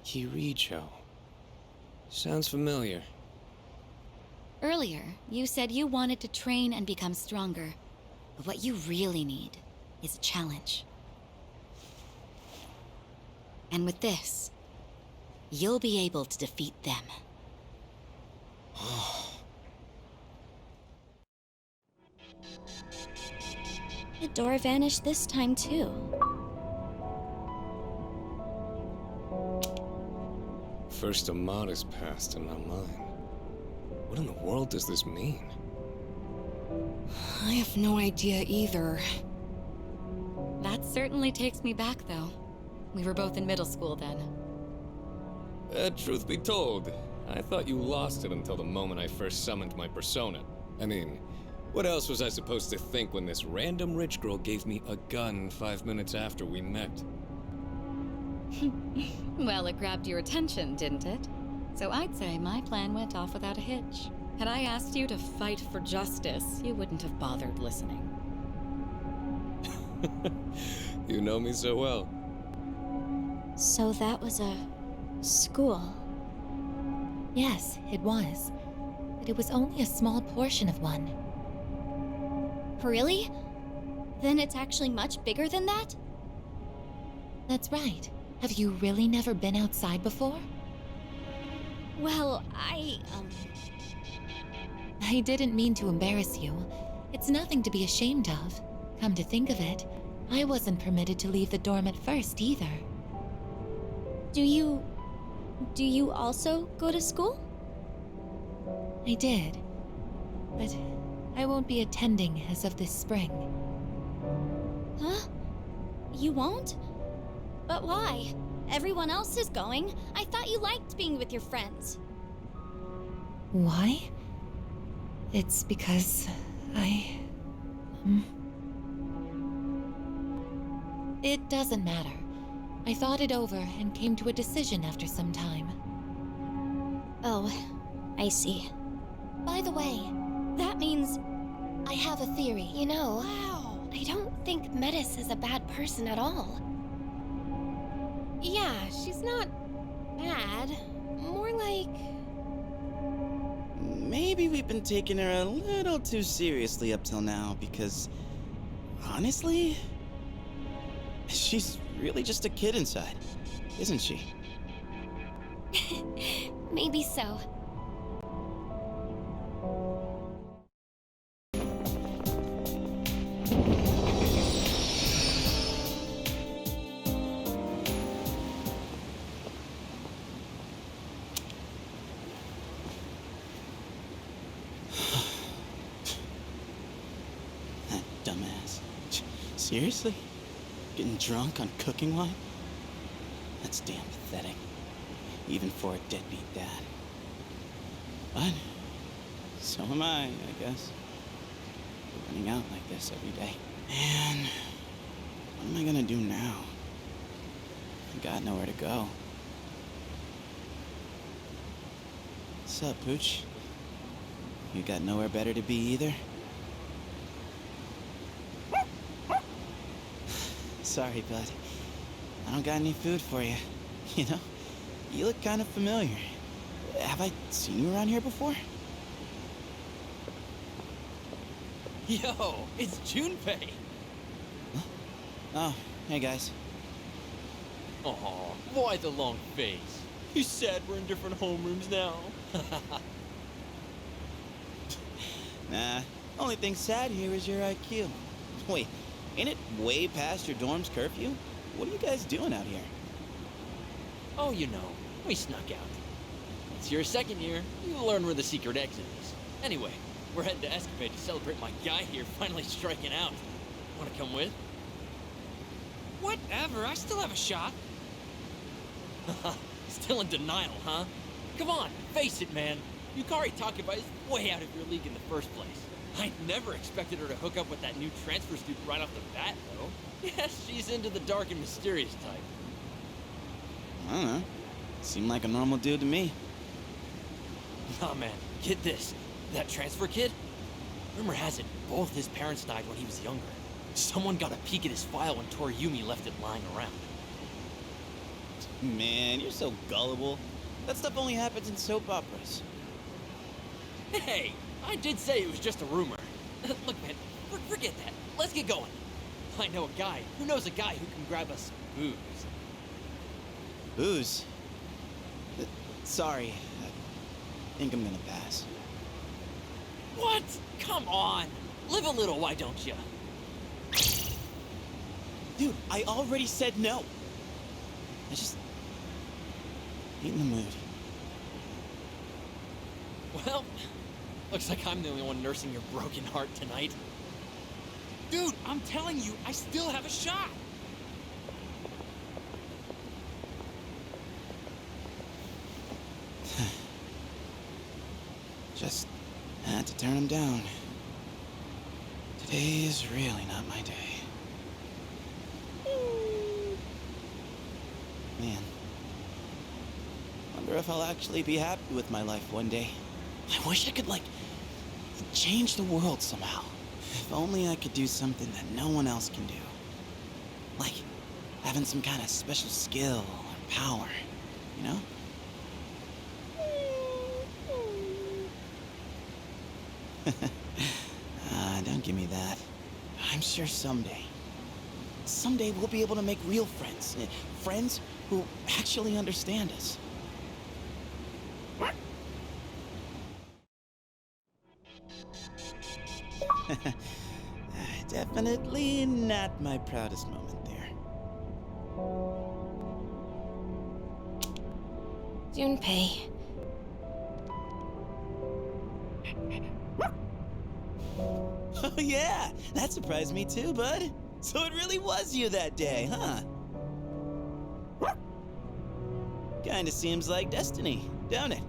Kirijo. Sounds familiar. Earlier, you said you wanted to train and become stronger. But what you really need is a challenge. And with this, you'll be able to defeat them. The door vanished this time, too. First Amada's past and not mine. What in the world does this mean? I have no idea either. That certainly takes me back, though. We were both in middle school then. Truth be told, I thought you lost it until the moment I first summoned my persona. I mean, what else was I supposed to think when this random rich girl gave me a gun 5 minutes after we met? Well, it grabbed your attention, didn't it? So I'd say my plan went off without a hitch. Had I asked you to fight for justice, you wouldn't have bothered listening. You know me so well. So that was a school. Yes, it was. But it was only a small portion of one. Really? Then it's actually much bigger than that? That's right. Have you really never been outside before? Well, I didn't mean to embarrass you. It's nothing to be ashamed of. Come to think of it, I wasn't permitted to leave the dorm at first either. Do you also go to school? I did. But I won't be attending as of this spring. Huh? You won't? But why? Everyone else is going. I thought you liked being with your friends. Why? It's because It doesn't matter. I thought it over and came to a decision after some time. Oh, I see. By the way, That means I have a theory. You know, I don't think Metis is a bad person at all. Yeah, she's not bad. More like... Maybe we've been taking her a little too seriously up till now, because... honestly... she's really just a kid inside, isn't she? Maybe so. That dumbass. Seriously? Getting drunk on cooking wine? That's damn pathetic. Even for a deadbeat dad. But so am I guess. We're running out like this every day. And what am I gonna do now? I got nowhere to go. What's up, Pooch? You got nowhere better to be either? Sorry, bud. I don't got any food for you. You know, you look kind of familiar. Have I seen you around here before? Yo, it's Junpei. Huh? Oh, hey guys. Aw, why the long face? You said we're in different homerooms now. Nah, only thing sad here is your IQ. Wait, ain't it way past your dorm's curfew? What are you guys doing out here? Oh, you know, we snuck out. It's your second year, you'll learn where the secret exit is. Anyway, we're heading to Escapade to celebrate my guy here finally striking out. Wanna come with? Whatever, I still have a shot. Still in denial, huh? Come on, face it, man. Yukari Takeba is way out of your league in the first place. I never expected her to hook up with that new transfer student right off the bat, though. Yes, she's into the dark and mysterious type. I don't know. Seemed like a normal dude to me. Nah, man, get this. That transfer kid? Rumor has it, both his parents died when he was younger. Someone got a peek at his file when Toriyumi left it lying around. Man, you're so gullible. That stuff only happens in soap operas. Hey, I did say it was just a rumor. Look, man, forget that. Let's get going. I know a guy who knows a guy who can grab us some booze. Booze? Sorry. I think I'm gonna pass. What? Come on. Live a little, why don't you? Dude, I already said no. I just ain't in the mood. Well, looks like I'm the only one nursing your broken heart tonight. Dude, I'm telling you, I still have a shot. Just had to turn him down. Today is really not my day. Man. Wonder if I'll actually be happy with my life one day. I wish I could, like, change the world somehow. If only I could do something that no one else can do. Like, having some kind of special skill or power, you know? Don't give me that. I'm sure someday we'll be able to make real friends. Friends who actually understand us. Definitely not my proudest moment there. Junpei. Oh yeah, that surprised me too, bud. So it really was you that day, huh? Kinda seems like destiny, don't it?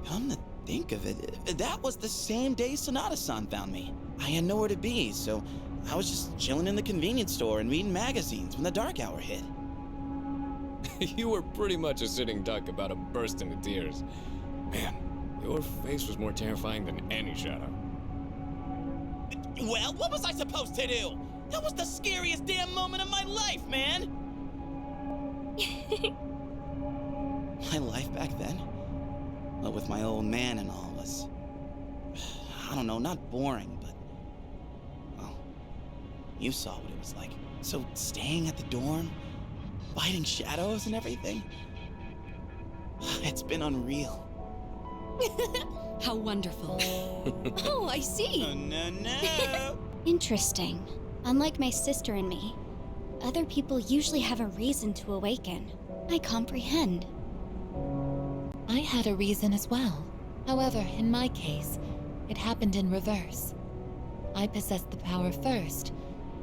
Come to think of it, that was the same day Sonata-san found me. I had nowhere to be, so I was just chilling in the convenience store and reading magazines when the dark hour hit. You were pretty much a sitting duck about to burst into tears. Man, your face was more terrifying than any shadow. Well, what was I supposed to do? That was the scariest damn moment of my life, man! My life back then, well, with my old man and all, was, I don't know, not boring, but, well, you saw what it was like. So staying at the dorm, fighting shadows and everything, it's been unreal. How wonderful. Oh, I see. Oh, no. Interesting. Unlike my sister and me, other people usually have a reason to awaken. I comprehend. I had a reason as well. However, in my case, it happened in reverse. I possessed the power first,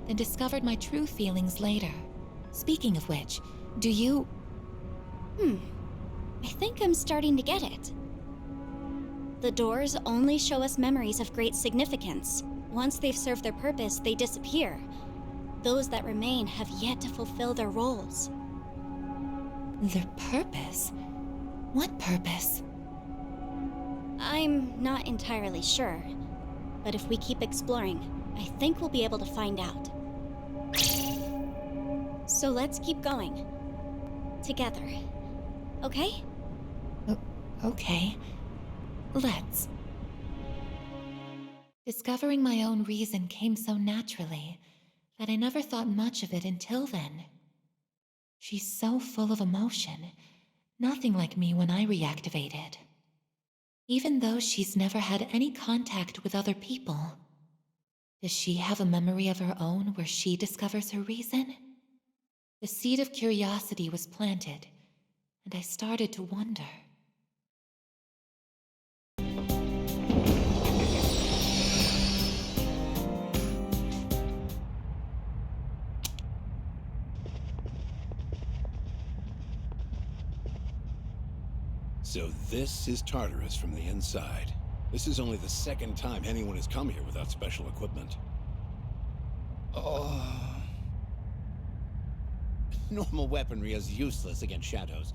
then discovered my true feelings later. Speaking of which, do you... I think I'm starting to get it. The doors only show us memories of great significance. Once they've served their purpose, they disappear. Those that remain have yet to fulfill their roles. Their purpose? What purpose? I'm not entirely sure, but if we keep exploring, I think we'll be able to find out. So let's keep going. Together. Okay? Okay. Let's. Discovering my own reason came so naturally that I never thought much of it until then. She's so full of emotion, nothing like me when I reactivated. Even though she's never had any contact with other people, does she have a memory of her own where she discovers her reason? The seed of curiosity was planted, and I started to wonder. So this is Tartarus from the inside. This is only the second time anyone has come here without special equipment. Normal weaponry is useless against shadows.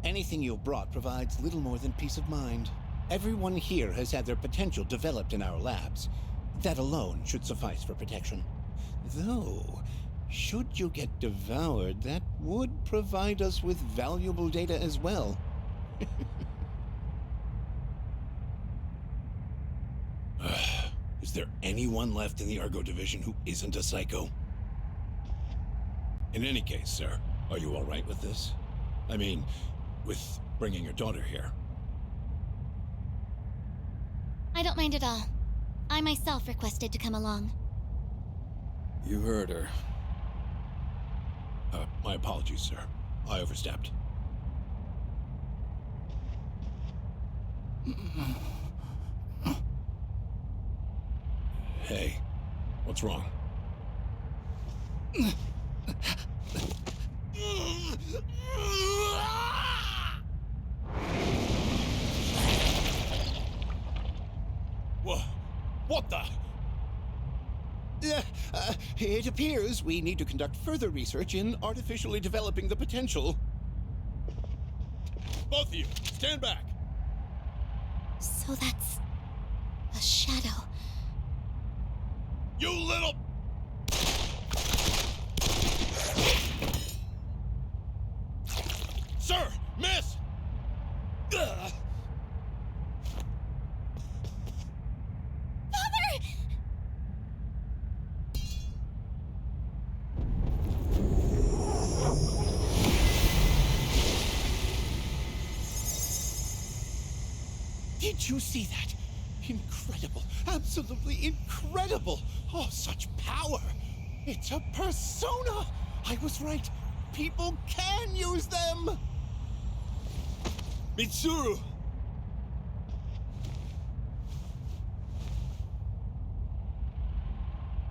Anything you brought provides little more than peace of mind. Everyone here has had their potential developed in our labs. That alone should suffice for protection. Though, should you get devoured, that would provide us with valuable data as well. Is there anyone left in the Argo Division who isn't a psycho? In any case, sir, are you all right with this? I mean, with bringing your daughter here. I don't mind at all. I myself requested to come along. You heard her. My apologies, sir. I overstepped. Hey, what's wrong? What the? It appears we need to conduct further research in artificially developing the potential. Both of you, stand back! So that's a shadow. You little... Sir! Miss! Ugh. Father! Did you see that? Incredible. Absolutely incredible. Oh, such power. It's a persona. I was right. People can use them. Mitsuru.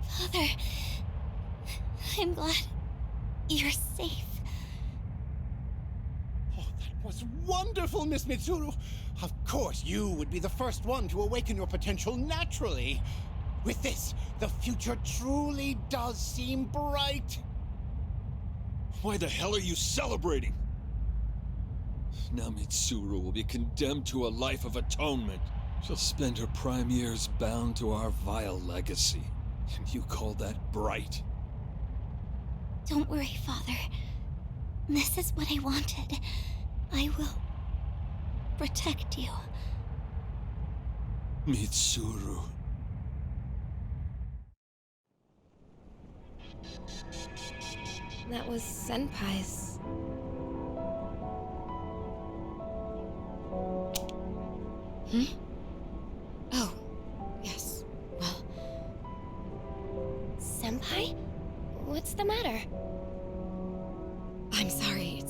Father, I'm glad you're safe. Oh, that was wonderful, Miss Mitsuru. Of course, you would be the first one to awaken your potential naturally. With this, the future truly does seem bright. Why the hell are you celebrating? Now Mitsuru will be condemned to a life of atonement. She'll spend her prime years bound to our vile legacy. And you call that bright? Don't worry, Father. This is what I wanted. I will protect you. Mitsuru. That was Senpai's. Oh, yes. Well... Senpai? What's the matter? I'm sorry,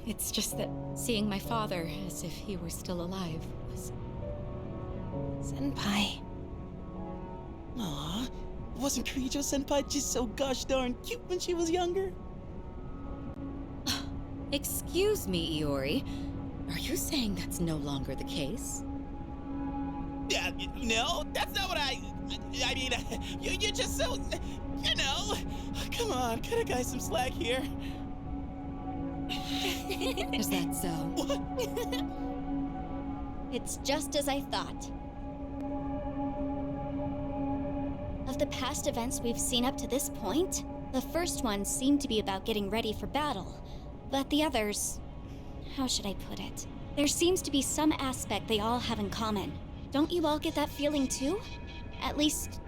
It's just that seeing my father as if he were still alive was... Senpai. Aw, wasn't Kirijo-senpai just so gosh darn cute when she was younger? Excuse me, Iori. Are you saying that's no longer the case? Yeah, no, that's not what I mean, you're just so, you know. Come on, cut a guy some slack here. Is that so? What? It's just as I thought. Of the past events we've seen up to this point, the first one seemed to be about getting ready for battle. But the others... how should I put it? There seems to be some aspect they all have in common. Don't you all get that feeling too? At least...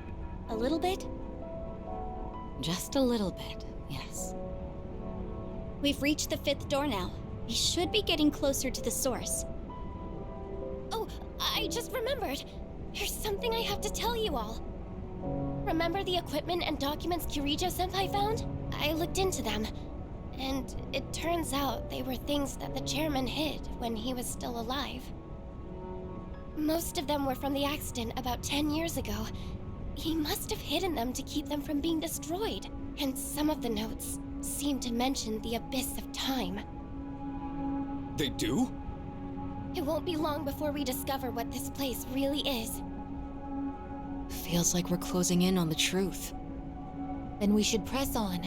a little bit? Just a little bit, yes. We've reached the 5th door now. We should be getting closer to the source. Oh, I just remembered. There's something I have to tell you all. Remember the equipment and documents Kirijo-senpai found? I looked into them, and it turns out they were things that the chairman hid when he was still alive. Most of them were from the accident about 10 years ago. He must have hidden them to keep them from being destroyed, and some of the notes seem to mention the abyss of time. They do? It won't be long before we discover what this place really is. Feels like we're closing in on the truth. Then we should press on.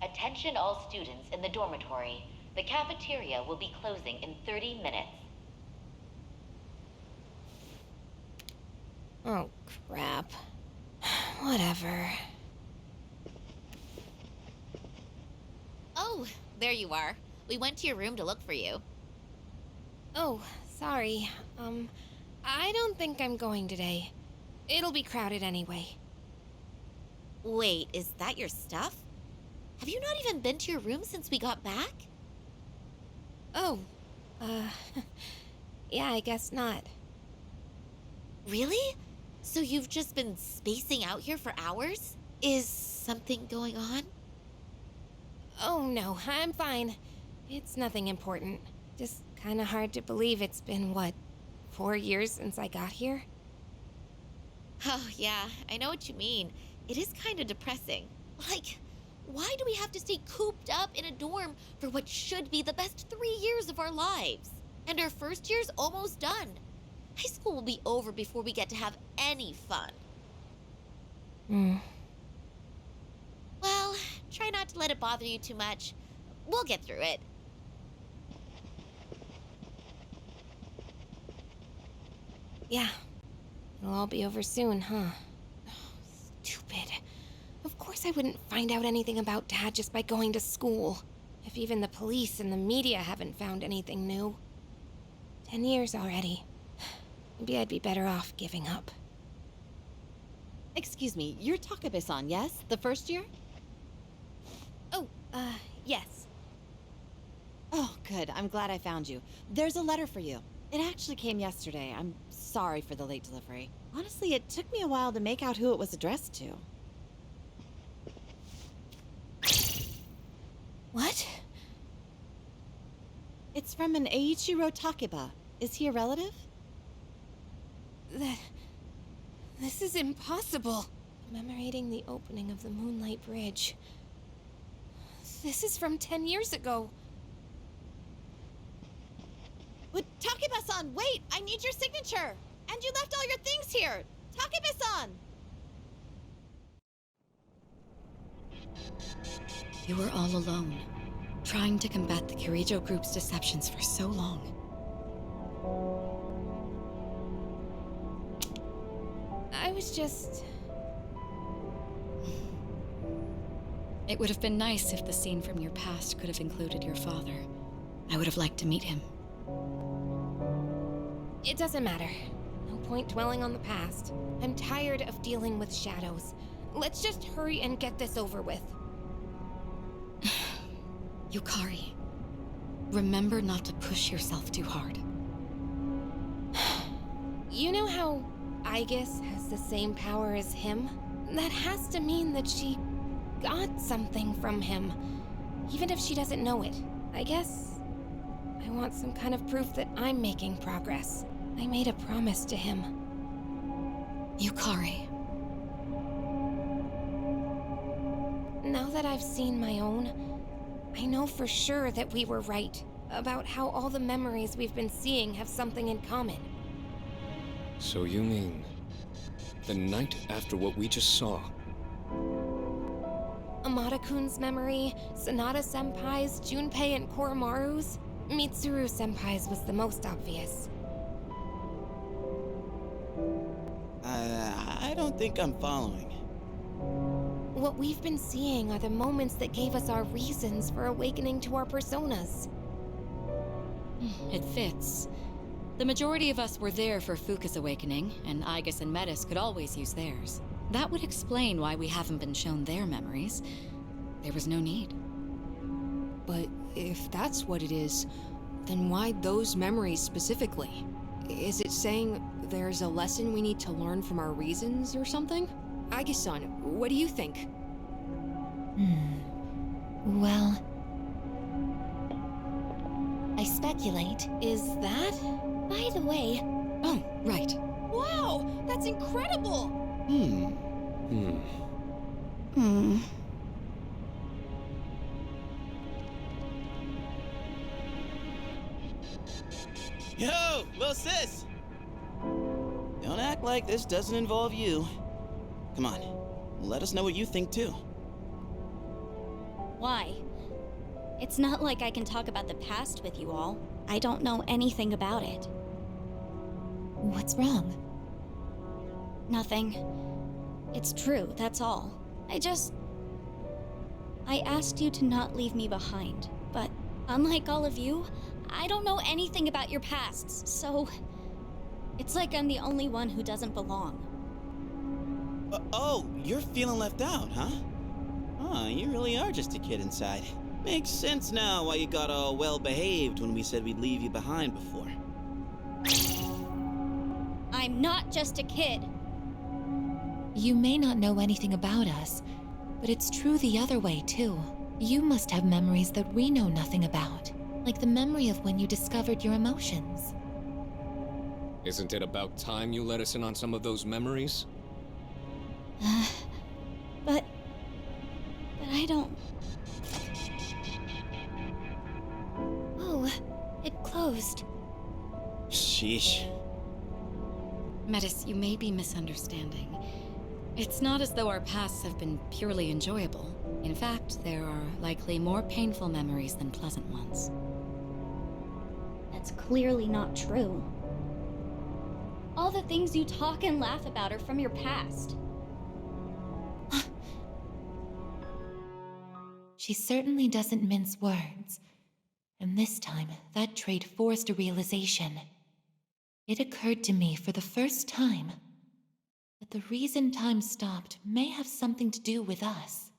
Attention all students in the dormitory. The cafeteria will be closing in 30 minutes. Oh, crap. Whatever. Oh, there you are. We went to your room to look for you. Oh, sorry. I don't think I'm going today. It'll be crowded anyway. Wait, is that your stuff? Have you not even been to your room since we got back? Oh, yeah, I guess not. Really? So you've just been spacing out here for hours? Is something going on? Oh no, I'm fine. It's nothing important. Just kinda hard to believe it's been, what, 4 years since I got here? Oh yeah, I know what you mean. It is kinda depressing. Like, why do we have to stay cooped up in a dorm for what should be the best 3 years of our lives? And our first year's almost done. High school will be over before we get to have any fun. Well, try not to let it bother you too much. We'll get through it. Yeah. It'll all be over soon, huh? Stupid. Of course I wouldn't find out anything about Dad just by going to school. If even the police and the media haven't found anything new. 10 years already. Maybe I'd be better off giving up. Excuse me, you're Takabe-san, yes? The first year? Oh, yes. Oh, good. I'm glad I found you. There's a letter for you. It actually came yesterday. I'm sorry for the late delivery. Honestly, it took me a while to make out who it was addressed to. What? It's from an Eiichiro Takeba. Is he a relative? This is impossible. Commemorating the opening of the Moonlight Bridge. This is from 10 years ago. But Takeba-san, wait! I need your signature! And you left all your things here! Takeba-san! You were all alone, trying to combat the Kirijo group's deceptions for so long. I was just... It would have been nice if the scene from your past could have included your father. I would have liked to meet him. It doesn't matter. No point dwelling on the past. I'm tired of dealing with shadows. Let's just hurry and get this over with. Yukari, remember not to push yourself too hard. You know how Aigis has the same power as him? That has to mean that she got something from him, even if she doesn't know it. I guess I want some kind of proof that I'm making progress. I made a promise to him. Yukari. Now that I've seen my own, I know for sure that we were right about how all the memories we've been seeing have something in common. So you mean the night after what we just saw? Amada-kun's memory, Sanada-senpai's, Junpei and Koromaru's. Mitsuru-senpai's was the most obvious. I don't think I'm following. What we've been seeing are the moments that gave us our reasons for awakening to our personas. It fits. The majority of us were there for Fuka's awakening, and Aigis and Metis could always use theirs. That would explain why we haven't been shown their memories. There was no need. But if that's what it is, then why those memories specifically? Is it saying there's a lesson we need to learn from our reasons or something? Aigis-san, what do you think? Well... I speculate. Is that? By the way... Oh, right. Wow, that's incredible! Yo, little sis! Don't act like this doesn't involve you. Come on, let us know what you think too. Why? It's not like I can talk about the past with you all. I don't know anything about it. What's wrong? Nothing. It's true, that's all. I asked you to not leave me behind, but unlike all of you, I don't know anything about your pasts, so... It's like I'm the only one who doesn't belong. Oh, you're feeling left out, huh? Oh, you really are just a kid inside. Makes sense now why you got all well-behaved when we said we'd leave you behind before. I'm not just a kid. You may not know anything about us, but it's true the other way, too. You must have memories that we know nothing about, like the memory of when you discovered your emotions. Isn't it about time you let us in on some of those memories? But I don't... Oh, it closed. Sheesh. Metis, you may be misunderstanding. It's not as though our pasts have been purely enjoyable. In fact, there are likely more painful memories than pleasant ones. That's clearly not true. All the things you talk and laugh about are from your past. She certainly doesn't mince words. And this time, that trait forced a realization. It occurred to me for the first time that the reason time stopped may have something to do with us.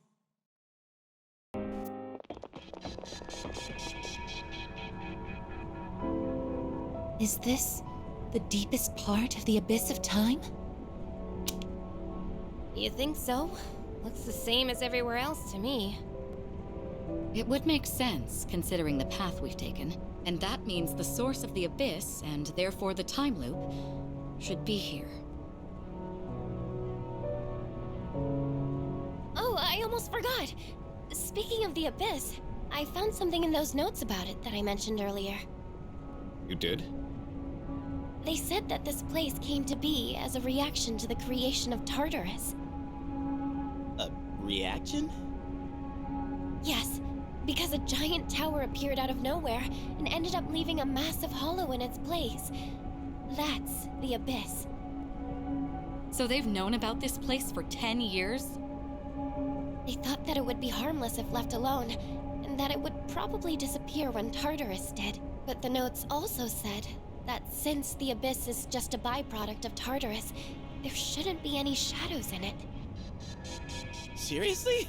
Is this the deepest part of the abyss of time? You think so? Looks the same as everywhere else to me. It would make sense, considering the path we've taken. And that means the source of the abyss, and therefore the time loop, should be here. Oh, I almost forgot! Speaking of the abyss, I found something in those notes about it that I mentioned earlier. You did? They said that this place came to be as a reaction to the creation of Tartarus. A reaction? Yes. Because a giant tower appeared out of nowhere and ended up leaving a massive hollow in its place. That's the Abyss. So they've known about this place for 10 years? They thought that it would be harmless if left alone, and that it would probably disappear when Tartarus did. But the notes also said that since the Abyss is just a byproduct of Tartarus, there shouldn't be any shadows in it. Seriously?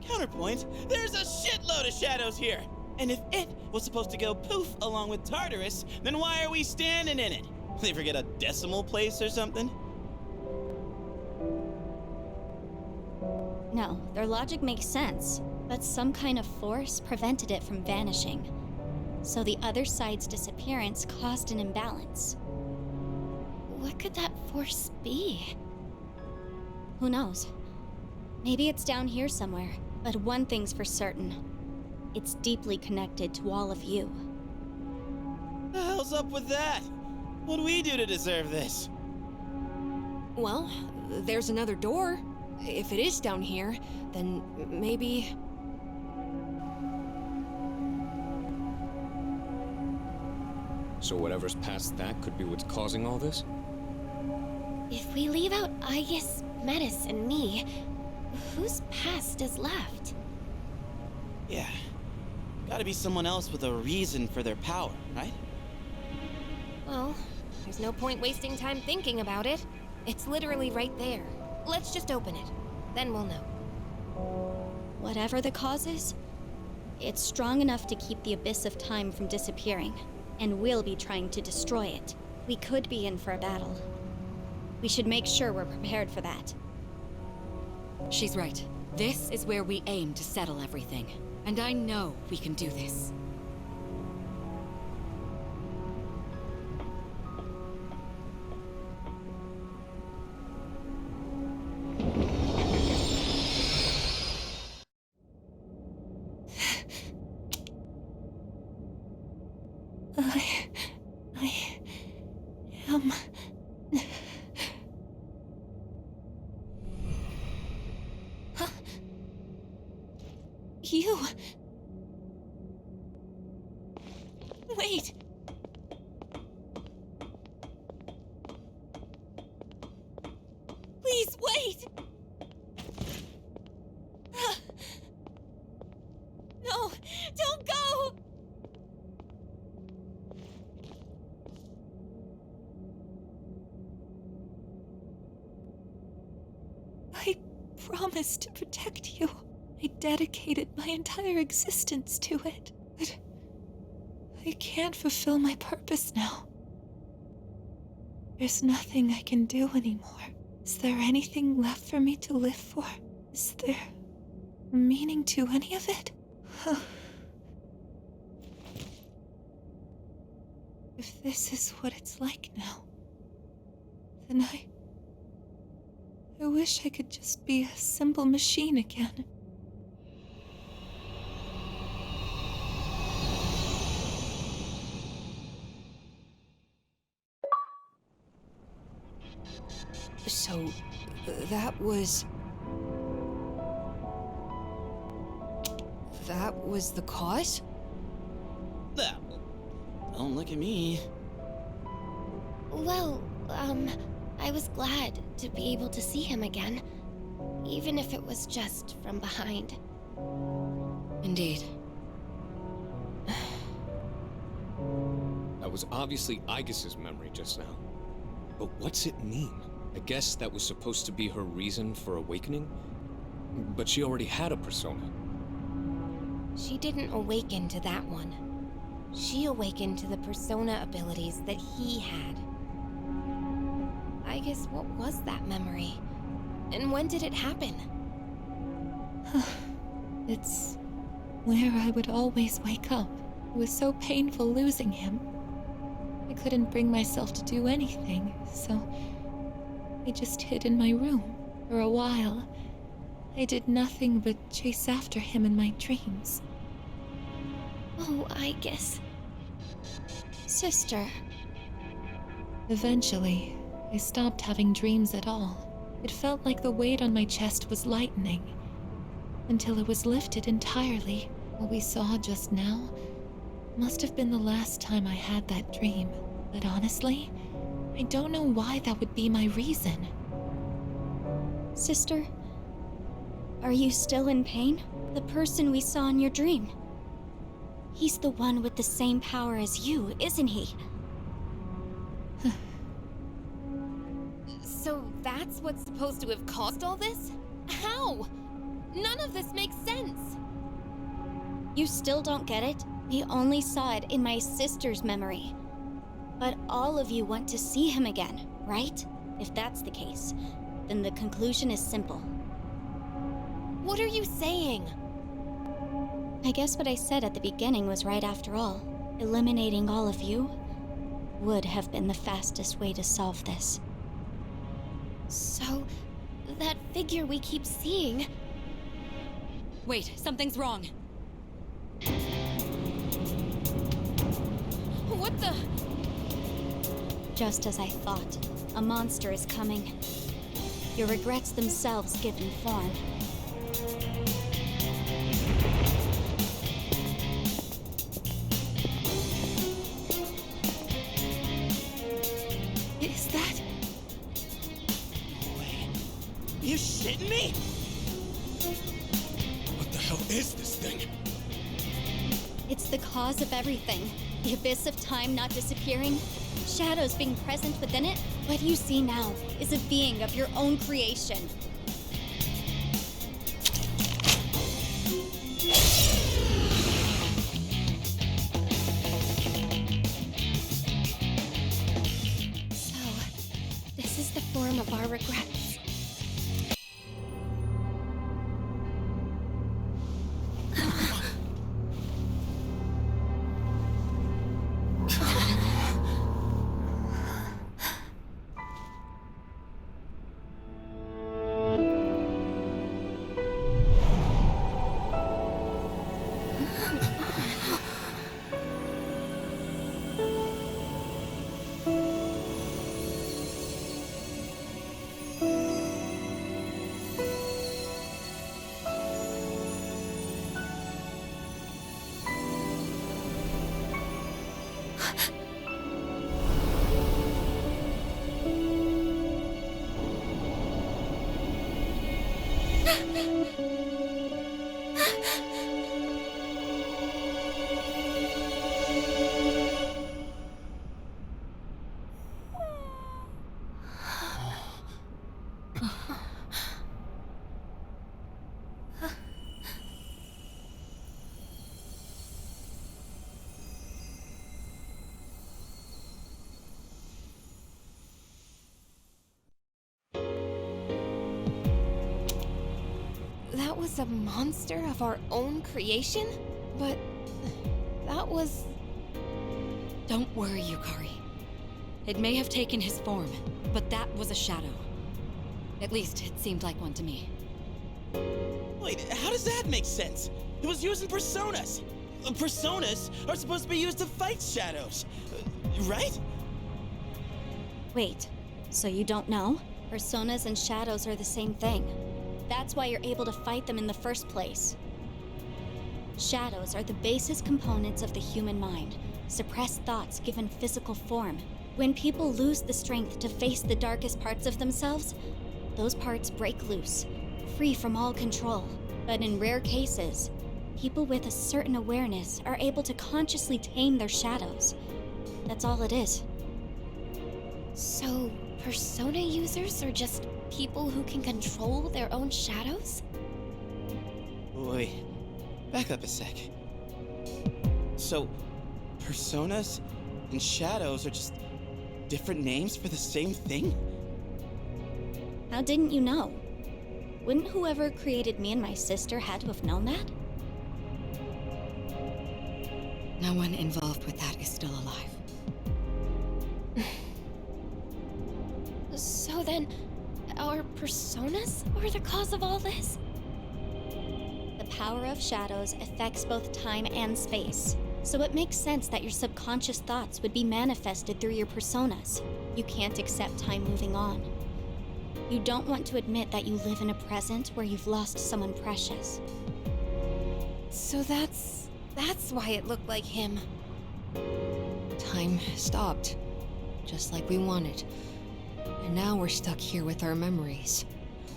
Counterpoint, there's a shitload of shadows here! And if it was supposed to go poof along with Tartarus, then why are we standing in it? They forget a decimal place or something? No, their logic makes sense, but some kind of force prevented it from vanishing. So the other side's disappearance caused an imbalance. What could that force be? Who knows? Maybe it's down here somewhere, but one thing's for certain. It's deeply connected to all of you. The hell's up with that? What do we do to deserve this? Well, there's another door. If it is down here, then maybe... So whatever's past that could be what's causing all this? If we leave out Aigis, Metis, and me, whose past is left? Yeah. Gotta be someone else with a reason for their power, right? Well, there's no point wasting time thinking about it. It's literally right there. Let's just open it. Then we'll know. Whatever the cause is, it's strong enough to keep the Abyss of Time from disappearing, and we'll be trying to destroy it. We could be in for a battle. We should make sure we're prepared for that. She's right. This is where we aim to settle everything. And I know we can do this. I am... Huh? You... Wait! Please, wait! No! Don't go! I promised to protect you. I dedicated my entire existence to it. But I can't fulfill my purpose now. There's nothing I can do anymore. Is there anything left for me to live for? Is there meaning to any of it? If this is what it's like now, then I wish I could just be a simple machine again. So, that was the cause? Don't look at me. Well, I was glad to be able to see him again. Even if it was just from behind. Indeed. That was obviously Aigis' memory just now. But what's it mean? I guess that was supposed to be her reason for awakening? But she already had a persona. She didn't awaken to that one. She awakened to the persona abilities that he had. I guess what was that memory? And when did it happen? It's where I would always wake up. It was so painful losing him. I couldn't bring myself to do anything, so I just hid in my room for a while. I did nothing but chase after him in my dreams. Oh, Aigis. Sister. Eventually, I stopped having dreams at all. It felt like the weight on my chest was lightening, until it was lifted entirely. What we saw just now must have been the last time I had that dream. But honestly, I don't know why that would be my reason. Sister, are you still in pain? The person we saw in your dream. He's the one with the same power as you, isn't he? So that's what's supposed to have caused all this? How? None of this makes sense. You still don't get it? We only saw it in my sister's memory. But all of you want to see him again, right? If that's the case, then the conclusion is simple. What are you saying? I guess what I said at the beginning was right after all. Eliminating all of you would have been the fastest way to solve this. So, that figure we keep seeing... Wait, something's wrong. What the... Just as I thought, a monster is coming. Your regrets themselves given form. Is that... No way. You shitting me? What the hell is this thing? It's the cause of everything. The abyss of time not disappearing, shadows being present within it. What you see now is a being of your own creation. So, this is the form of our regrets. That was a monster of our own creation? But that was... Don't worry, Yukari. It may have taken his form, but that was a shadow. At least, it seemed like one to me. Wait, how does that make sense? It was using personas. Personas are supposed to be used to fight shadows, right? Wait, so you don't know? Personas and shadows are the same thing. That's why you're able to fight them in the first place. Shadows are the basis components of the human mind, suppressed thoughts given physical form. When people lose the strength to face the darkest parts of themselves, those parts break loose, free from all control. But in rare cases, people with a certain awareness are able to consciously tame their shadows. That's all it is. So, persona users are just people who can control their own shadows? Wait, back up a sec. So, personas and shadows are just different names for the same thing? How didn't you know? Wouldn't whoever created me and my sister had to have known that? No one involved with that is still alive. So then, our personas are the cause of all this? The power of shadows affects both time and space. So it makes sense that your subconscious thoughts would be manifested through your personas. You can't accept time moving on. You don't want to admit that you live in a present where you've lost someone precious. So that's why it looked like him. Time stopped, just like we wanted. And now we're stuck here with our memories.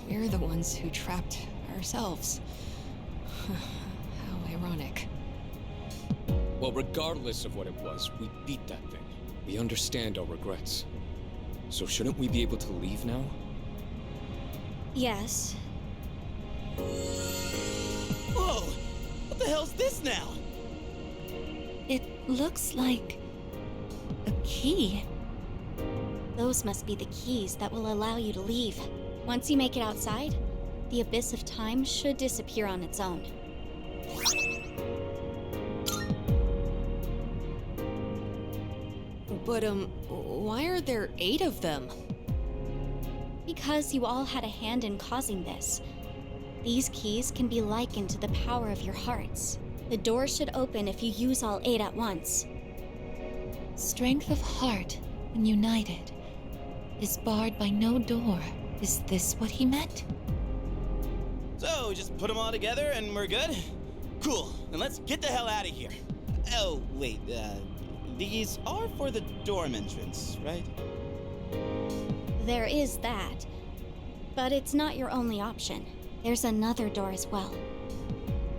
We're the ones who trapped ourselves. How ironic. Well, regardless of what it was, we beat that thing. We understand our regrets. So shouldn't we be able to leave now? Yes. Whoa! What the hell's this now? It looks like a key. Those must be the keys that will allow you to leave. Once you make it outside, the abyss of time should disappear on its own. But, why are there 8 of them? Because you all had a hand in causing this. These keys can be likened to the power of your hearts. The door should open if you use all 8 at once. Strength of heart when united is barred by no door. Is this what he meant? So, just put them all together and we're good? Cool, then let's get the hell out of here. Oh, wait, these are for the dorm entrance, right? There is that. But it's not your only option. There's another door as well.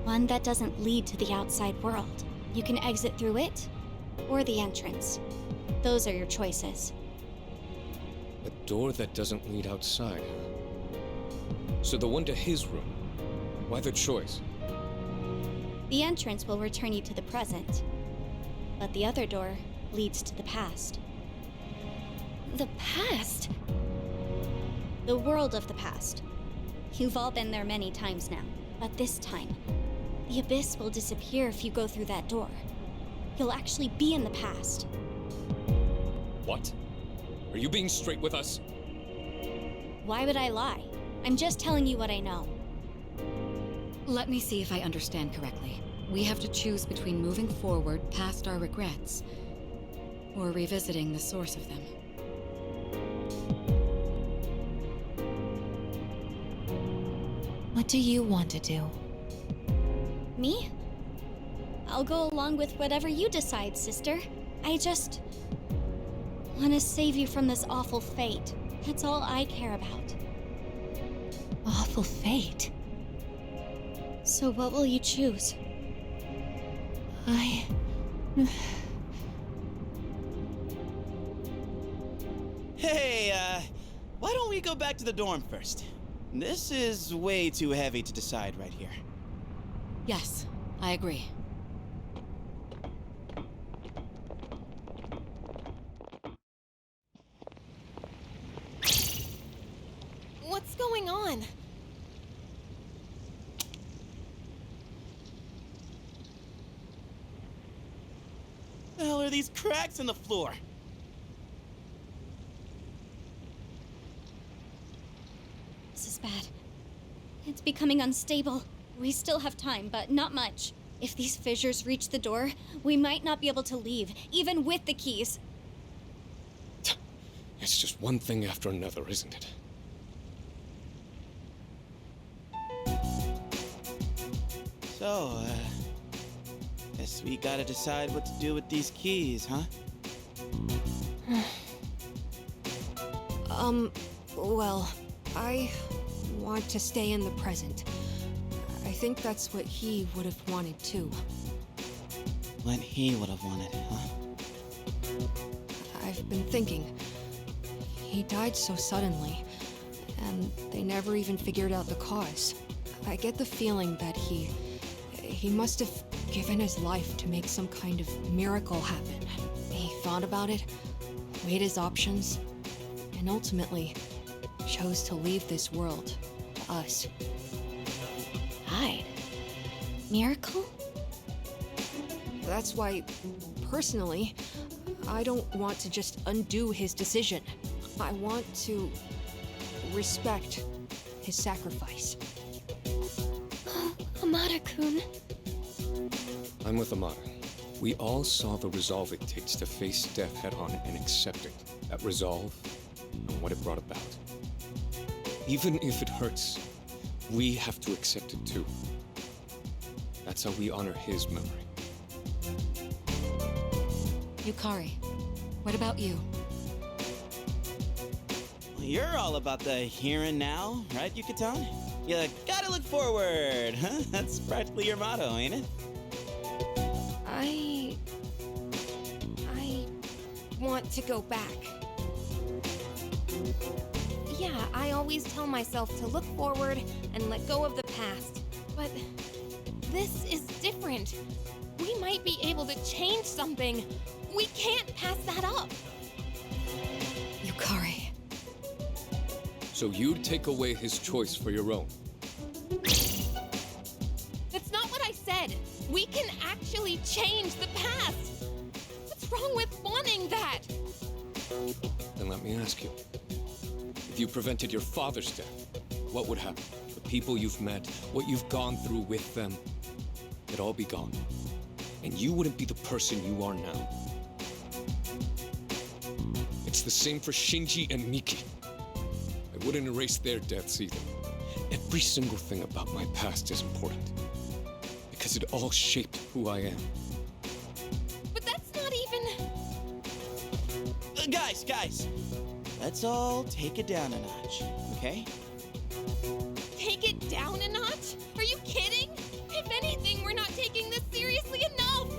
One that doesn't lead to the outside world. You can exit through it, or the entrance. Those are your choices. A door that doesn't lead outside, huh? So the one to his room. Why the choice? The entrance will return you to the present, but the other door leads to the past. The past? The world of the past. You've all been there many times now, but this time, the abyss will disappear if you go through that door. You'll actually be in the past. What? Are you being straight with us? Why would I lie? I'm just telling you what I know. Let me see if I understand correctly. We have to choose between moving forward past our regrets, or revisiting the source of them. What do you want to do? Me? I'll go along with whatever you decide, sister. I just want to save you from this awful fate. That's all I care about. Awful fate? So what will you choose? Hey, why don't we go back to the dorm first? This is way too heavy to decide right here. Yes, I agree. What's going on? The hell are these cracks in the floor? This is bad. It's becoming unstable. We still have time, but not much. If these fissures reach the door, we might not be able to leave, even with the keys. It's just one thing after another, isn't it? So, guess we gotta decide what to do with these keys, huh? Well, I want to stay in the present. I think that's what he would have wanted too. What he would have wanted, huh? I've been thinking. He died so suddenly, and they never even figured out the cause. I get the feeling that he must have given his life to make some kind of miracle happen. He thought about it, weighed his options, and ultimately chose to leave this world to us. Died? Miracle? That's why, personally, I don't want to just undo his decision. I want to respect his sacrifice. Amada-kun. I'm with Amada. We all saw the resolve it takes to face death head-on and accept it. That resolve and what it brought about. Even if it hurts, we have to accept it too. That's how we honor his memory. Yukari, what about you? Well, you're all about the here and now, right, Yucatan? You gotta look forward, huh? That's practically your motto, ain't it? I want to go back. Yeah, I always tell myself to look forward and let go of the past. But this is different. We might be able to change something. We can't pass that up. Yukari. So you'd take away his choice for your own? That's not what I said. We can actually change the past. What's wrong with wanting that? Then let me ask you. If you prevented your father's death, what would happen? The people you've met, what you've gone through with them, it'd all be gone. And you wouldn't be the person you are now. It's the same for Shinji and Miki. I wouldn't erase their deaths either. Every single thing about my past is important. Because it all shaped who I am. But that's not even... Guys! Let's all take it down a notch, okay? Take it down a notch? Are you kidding? If anything, we're not taking this seriously enough.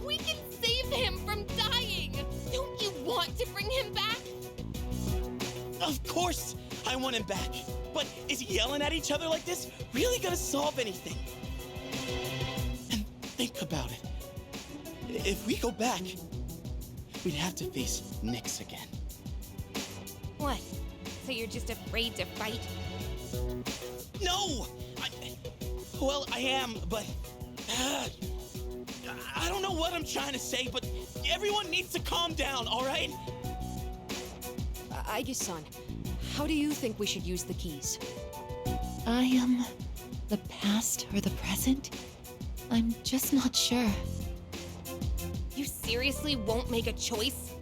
We can save him from dying. Don't you want to bring him back? Of course I want him back. But is yelling at each other like this really gonna solve anything? And think about it. If we go back, we'd have to face Nyx again. What? So you're just afraid to fight? No! Well, I am, but... I don't know what I'm trying to say, but everyone needs to calm down, all right? Aigis-san, how do you think we should use the keys? The past or the present? I'm just not sure. You seriously won't make a choice?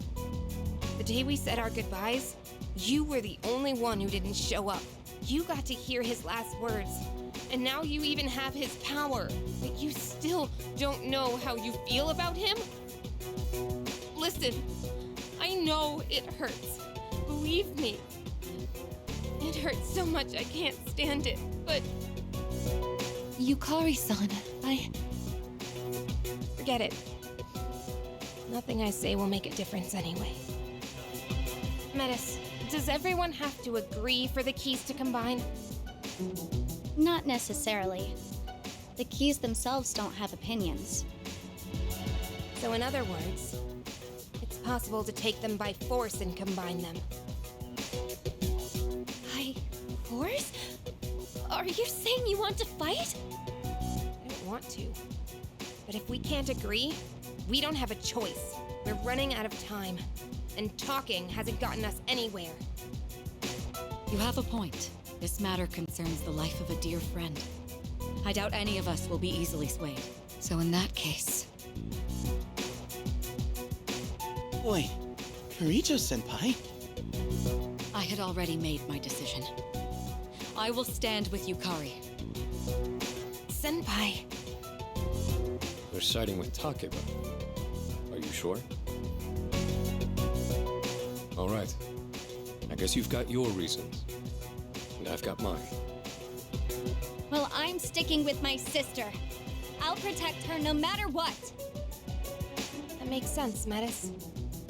The day we said our goodbyes, you were the only one who didn't show up. You got to hear his last words. And now you even have his power. But you still don't know how you feel about him? Listen, I know it hurts. Believe me. It hurts so much I can't stand it, but... Yukari-san, Forget it. Nothing I say will make a difference anyway. Metis, does everyone have to agree for the keys to combine? Not necessarily. The keys themselves don't have opinions. So in other words, it's possible to take them by force and combine them. By force? Are you saying you want to fight? I don't want to. But if we can't agree, we don't have a choice. We're running out of time. And talking hasn't gotten us anywhere. You have a point. This matter concerns the life of a dear friend. I doubt any of us will be easily swayed. So in that case... Wait, Kirijo-senpai? I had already made my decision. I will stand with Yukari. Senpai. They're siding with Takeba. Are you sure? All right. I guess you've got your reasons. And I've got mine. Well, I'm sticking with my sister. I'll protect her no matter what. That makes sense, Metis.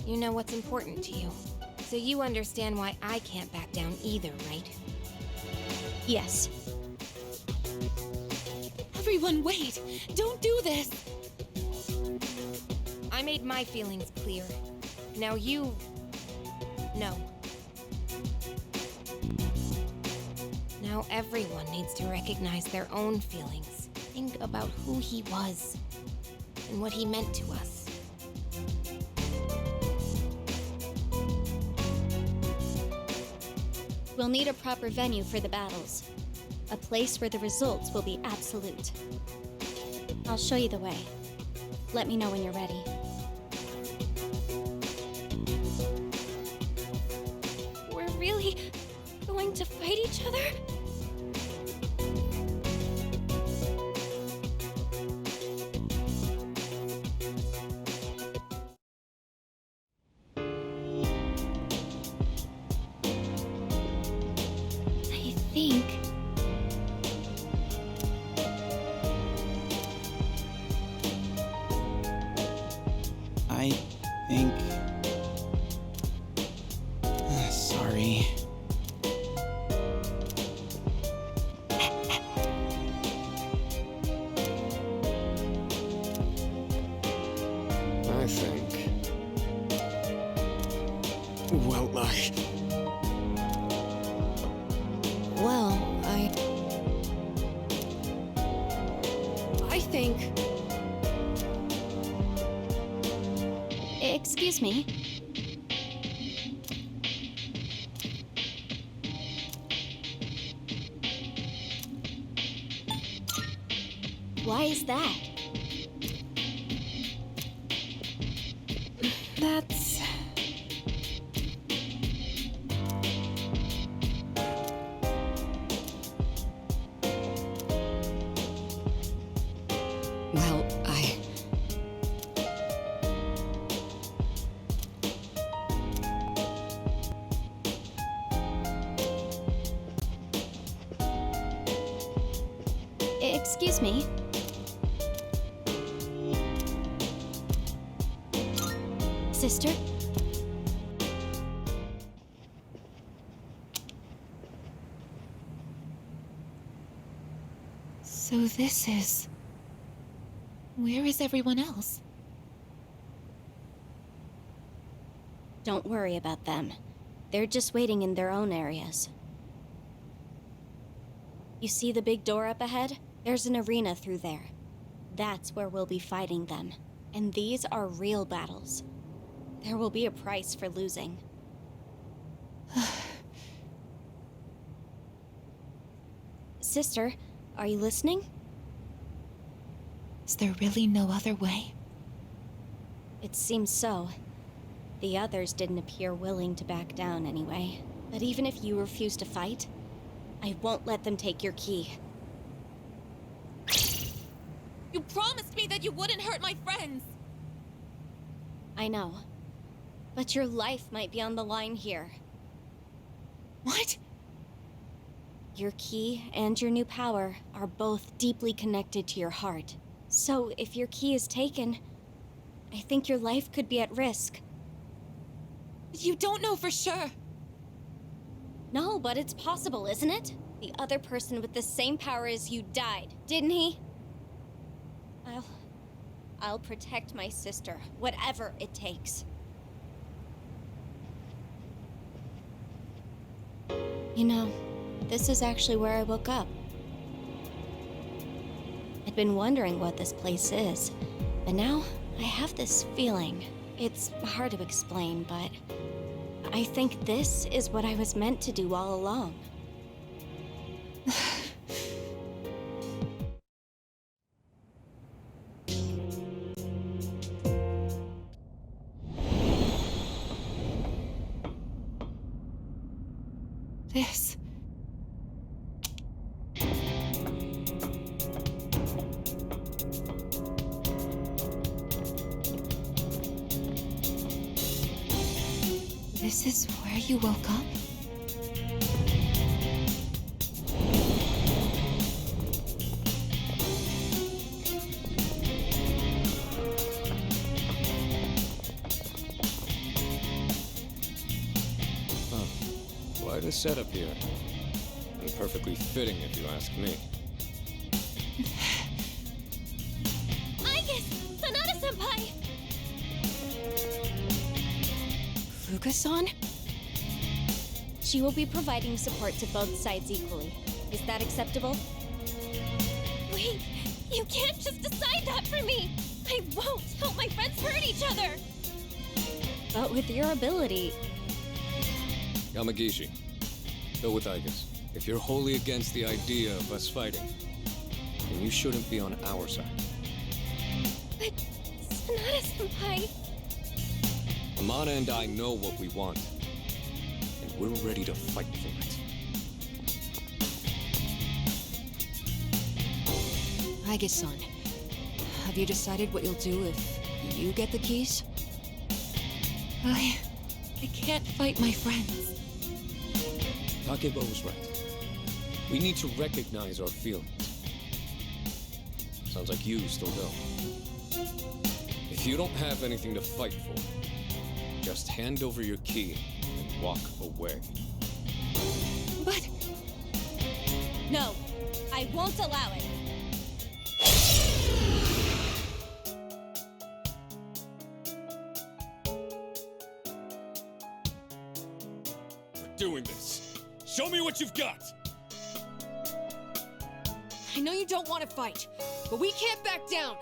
You know what's important to you. So you understand why I can't back down either, right? Yes. Everyone, wait! Don't do this! I made my feelings clear. Now you... No. Now everyone needs to recognize their own feelings. Think about who he was and what he meant to us. We'll need a proper venue for the battles. A place where the results will be absolute. I'll show you the way. Let me know when you're ready. We're really going to fight each other? think... I think... Sorry. I think... Well, I think... Excuse me. Why is that? That's... Well, Excuse me. Sister? So this is... Where is everyone else? Don't worry about them. They're just waiting in their own areas. You see the big door up ahead? There's an arena through there. That's where we'll be fighting them. And these are real battles. There will be a price for losing. Sister, are you listening? Is there really no other way? It seems so. The others didn't appear willing to back down anyway. But even if you refuse to fight, I won't let them take your key. You promised me that you wouldn't hurt my friends! I know. But your life might be on the line here. What? Your key and your new power are both deeply connected to your heart. So if your key is taken, I think your life could be at risk. You don't know for sure. No, but it's possible, isn't it? The other person with the same power as you died, didn't he? I'll protect my sister, whatever it takes. You know, this is actually where I woke up. I'd been wondering what this place is, but now I have this feeling. It's hard to explain, but I think this is what I was meant to do all along. This... This is where you woke up? Quite a setup here. And perfectly fitting, if you ask me. Aigis! Sanada-senpai! Fuka-san? She will be providing support to both sides equally. Is that acceptable? Wait, you can't just decide that for me! I won't help my friends hurt each other! But with your ability... Yamagishi, go with Aigis. If you're wholly against the idea of us fighting, then you shouldn't be on our side. But Sanada-senpai... Amana and I know what we want, and we're ready to fight for it. Aigis-san, have you decided what you'll do if you get the keys? I can't fight my friends. Takeba was right. We need to recognize our feelings. Sounds like you still don't. If you don't have anything to fight for, just hand over your key and walk away. But... No, I won't allow it. We're doing this. Show me what you've got! I know you don't want to fight, but we can't back down.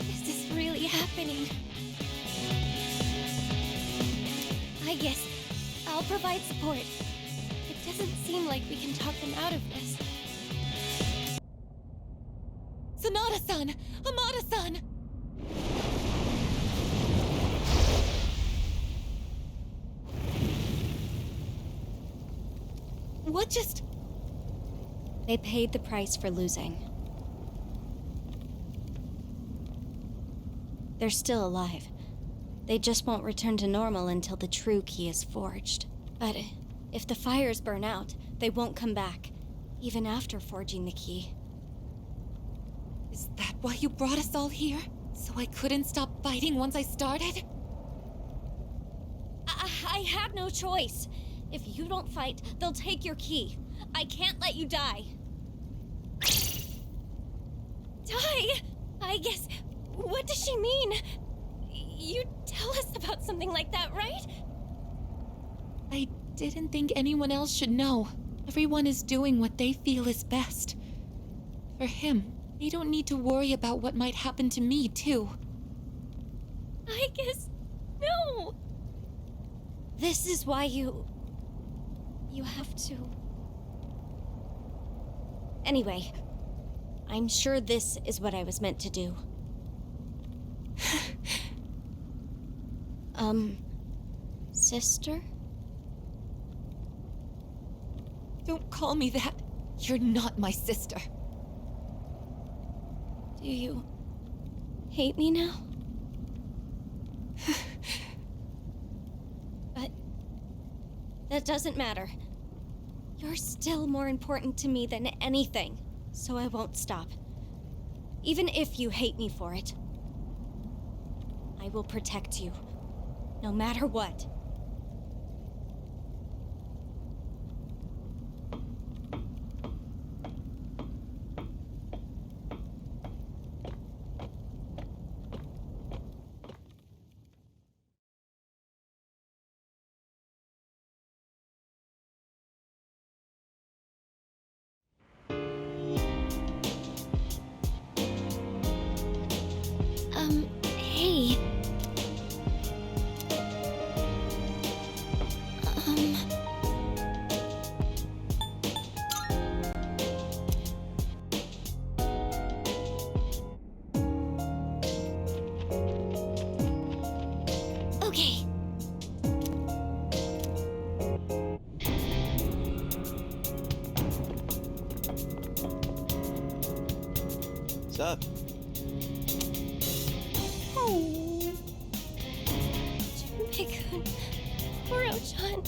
Is this really happening? I guess I'll provide support. It doesn't seem like we can talk them out of this. Sonata-san! Amada-san! What just... They paid the price for losing. They're still alive. They just won't return to normal until the true key is forged. But if the fires burn out, they won't come back, even after forging the key. Is that why you brought us all here? So I couldn't stop fighting once I started? I had no choice. If you don't fight, they'll take your key. I can't let you die. Die? I guess... What does she mean? You'd tell us about something like that, right? I didn't think anyone else should know. Everyone is doing what they feel is best. For him, they don't need to worry about what might happen to me, too. I guess... No! This is why you have to... Anyway, I'm sure this is what I was meant to do. Sister? Don't call me that. You're not my sister. Do you hate me now? But that doesn't matter. You're still more important to me than anything, so I won't stop. Even if you hate me for it. I will protect you, no matter what. Hey. Okay. What's up? Junpei-kun. Koro-chan.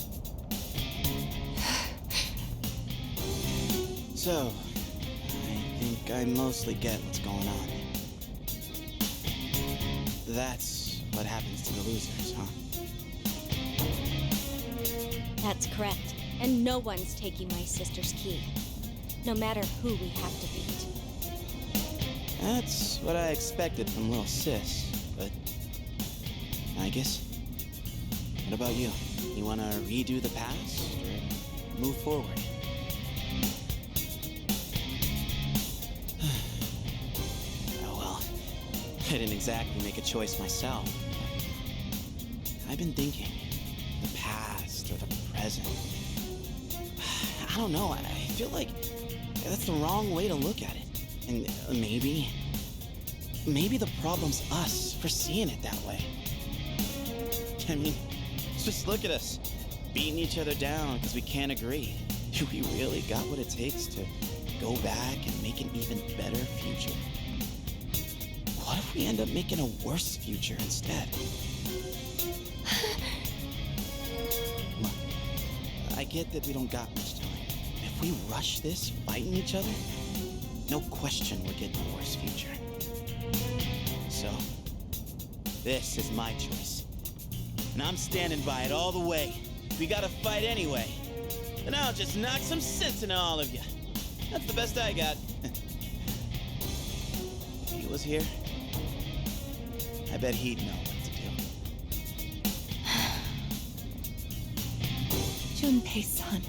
So, I think I mostly get what's going on. That's what happens to the losers, huh? That's correct. And no one's taking my sister's key. No matter who we have to beat. That's what I expected from little sis, but... Aigis, what about you? You wanna redo the past, or move forward? Oh well, I didn't exactly make a choice myself. I've been thinking, the past or the present. I don't know, I feel like that's the wrong way to look at it. And maybe the problem's us for seeing it that way. I mean, just look at us, beating each other down because we can't agree. Do we really got what it takes to go back and make an even better future? What if we end up making a worse future instead? Look, I get that we don't got much time. And if we rush this, fighting each other, no question we're getting a worse future. So, this is my choice. And I'm standing by it all the way. If we gotta fight anyway, then I'll just knock some sense into all of you. That's the best I got. If he was here, I bet he'd know what to do. Junpei-san.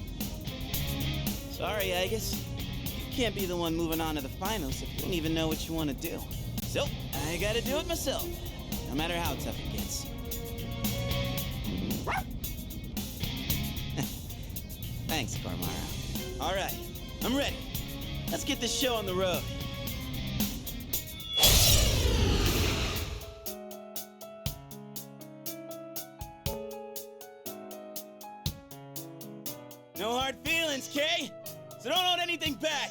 Sorry, Aigis. You can't be the one moving on to the finals if you don't even know what you want to do. So, I gotta do it myself, no matter how tough it gets. Thanks, Carmara. All right, I'm ready. Let's get this show on the road. No hard feelings, Kay. So don't hold anything back.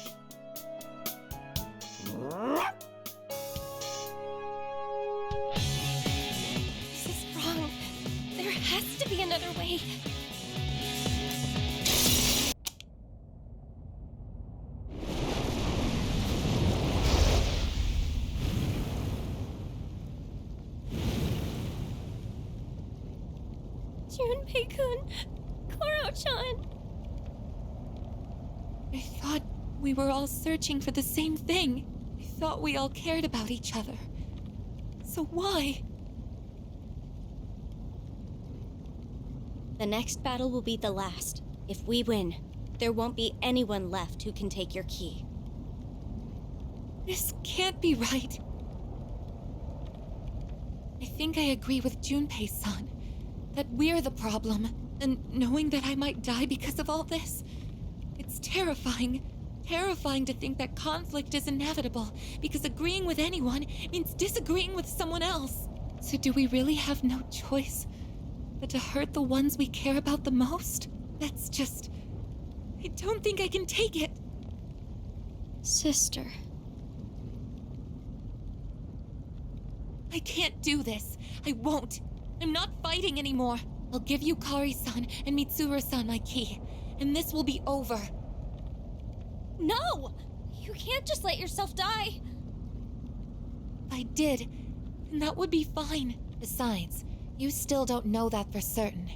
This is wrong. There has to be another way. Junpei-kun, Koro-chan. I thought we were all searching for the same thing. I thought we all cared about each other. So why? The next battle will be the last. If we win, there won't be anyone left who can take your key. This can't be right. I think I agree with Junpei-san. That we're the problem. And knowing that I might die because of all this. It's terrifying. Terrifying to think that conflict is inevitable. Because agreeing with anyone means disagreeing with someone else. So do we really have no choice but to hurt the ones we care about the most? That's just... I don't think I can take it. Sister. I can't do this. I won't. I'm not fighting anymore. I'll give you Kari-san and Mitsuru-san my key, and this will be over. No! You can't just let yourself die. If I did, then that would be fine. Besides, you still don't know that for certain.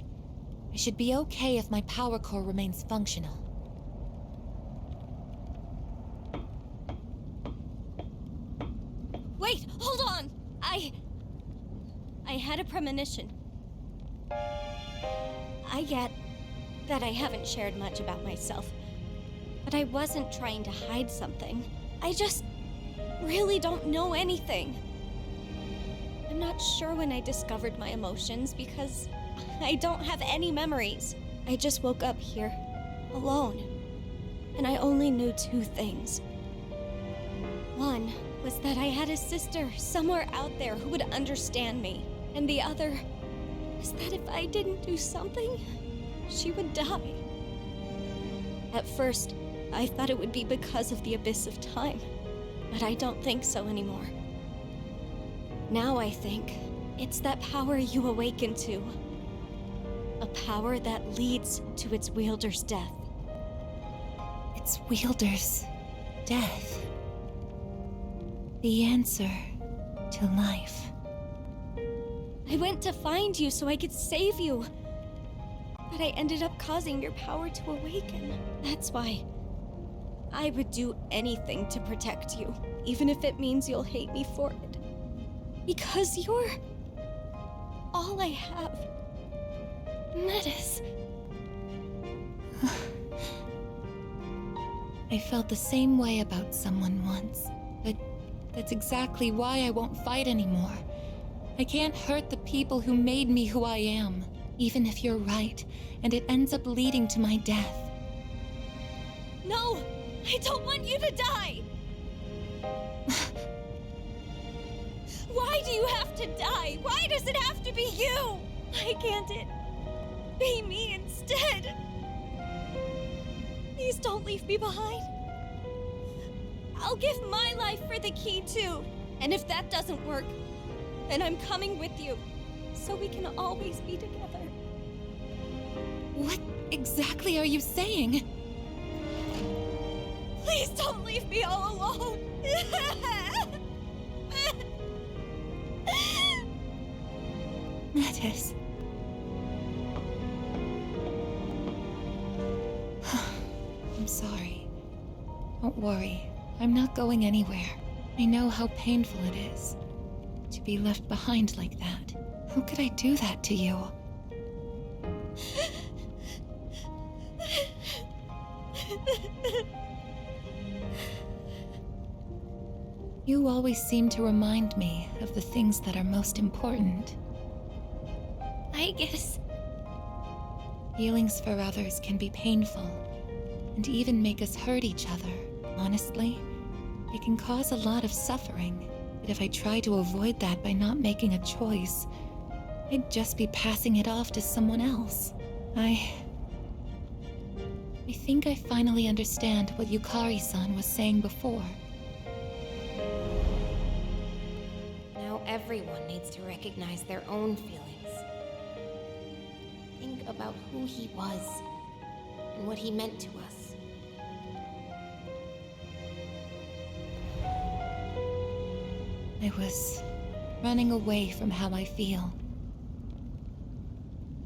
I should be okay if my power core remains functional. Wait, hold on! I had a premonition. I get that I haven't shared much about myself, but I wasn't trying to hide something. I just really don't know anything. I'm not sure when I discovered my emotions because I don't have any memories. I just woke up here, alone, and I only knew two things. One was that I had a sister somewhere out there who would understand me. And the other is that if I didn't do something, she would die. At first, I thought it would be because of the abyss of time, but I don't think so anymore. Now I think it's that power you awaken to. A power that leads to its wielder's death. Its wielder's death. The answer to life. I went to find you so I could save you. But I ended up causing your power to awaken. That's why I would do anything to protect you, even if it means you'll hate me for it. Because you're all I have. Metis. I felt the same way about someone once, but that's exactly why I won't fight anymore. I can't hurt the people who made me who I am, even if you're right, and it ends up leading to my death. No! I don't want you to die! Why do you have to die? Why does it have to be you? Why can't it be me instead? Please don't leave me behind. I'll give my life for the key too. And if that doesn't work, then I'm coming with you, so we can always be together. What exactly are you saying? Please don't leave me all alone. Metis. I'm sorry. Don't worry. I'm not going anywhere. I know how painful it is to be left behind like that. How could I do that to you? You always seem to remind me of the things that are most important. Aigis. Feelings for others can be painful, and even make us hurt each other. Honestly, it can cause a lot of suffering. But if I try to avoid that by not making a choice, I'd just be passing it off to someone else. I think I finally understand what Yukari-san was saying before. Now everyone needs to recognize their own feelings. Think about who he was and what he meant to us. I was running away from how I feel.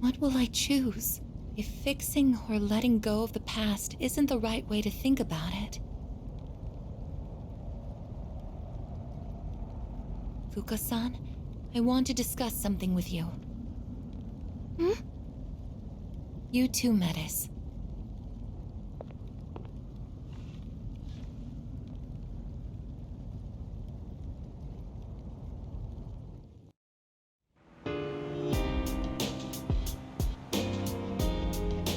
What will I choose? If fixing or letting go of the past isn't the right way to think about it. Fuka-san, I want to discuss something with you. You too, Metis.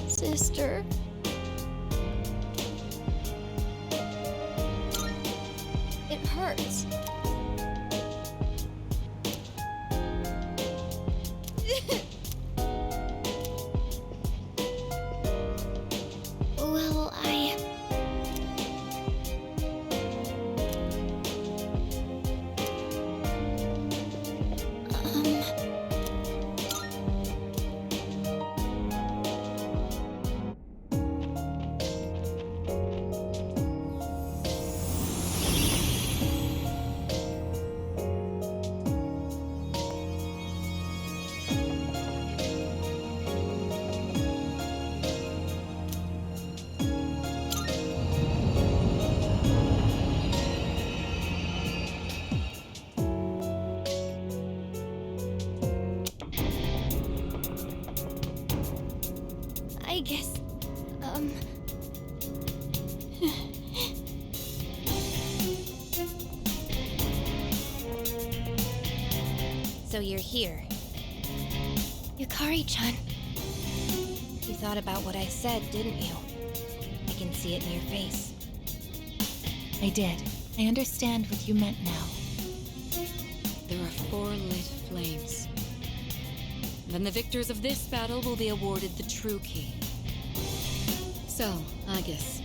Sister. It hurts. Well, I guess, So you're here. Yukari-chan. You thought about what I said, didn't you? I can see it in your face. I did. I understand what you meant now. There are 4 lit flames. Then the victors of this battle will be awarded the true key. So, Aigis,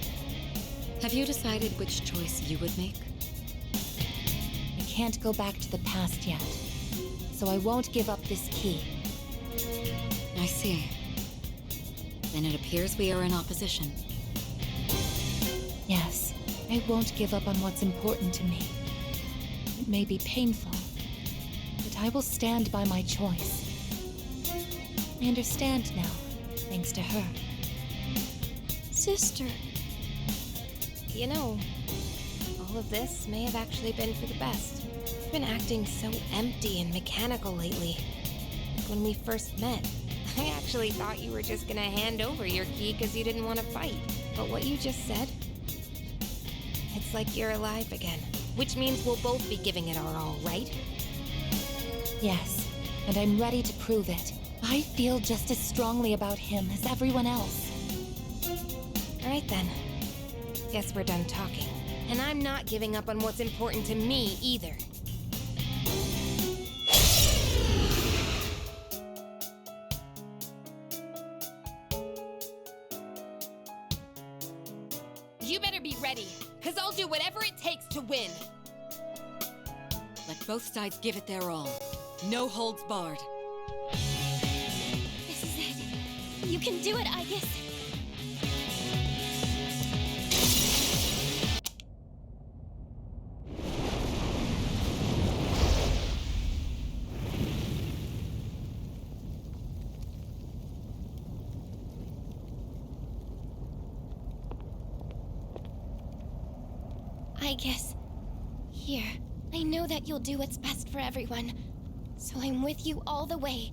have you decided which choice you would make? I can't go back to the past yet, so I won't give up this key. I see. Then it appears we are in opposition. Yes, I won't give up on what's important to me. It may be painful, but I will stand by my choice. I understand now, thanks to her. Sister. You know, all of this may have actually been for the best. You've been acting so empty and mechanical lately. Like when we first met, I actually thought you were just gonna hand over your key because you didn't want to fight. But what you just said, it's like you're alive again. Which means we'll both be giving it our all, right? Yes, and I'm ready to prove it. I feel just as strongly about him as everyone else. Alright then. Guess we're done talking. And I'm not giving up on what's important to me either. You better be ready, because I'll do whatever it takes to win. Let both sides give it their all. No holds barred. This is it. You can do it, Aigis. Aigis, here. I know that you'll do what's best for everyone, so I'm with you all the way.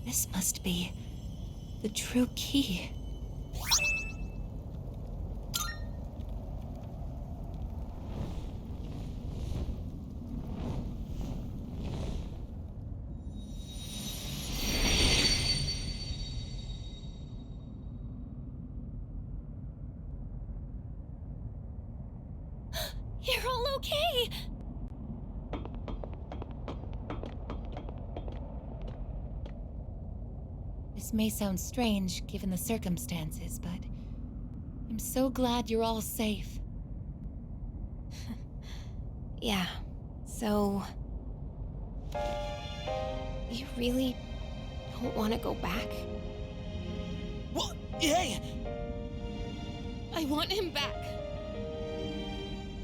This must be the true key. You're all okay! This may sound strange given the circumstances, but I'm so glad you're all safe. Yeah, so... You really don't want to go back? What? Hey! I want him back.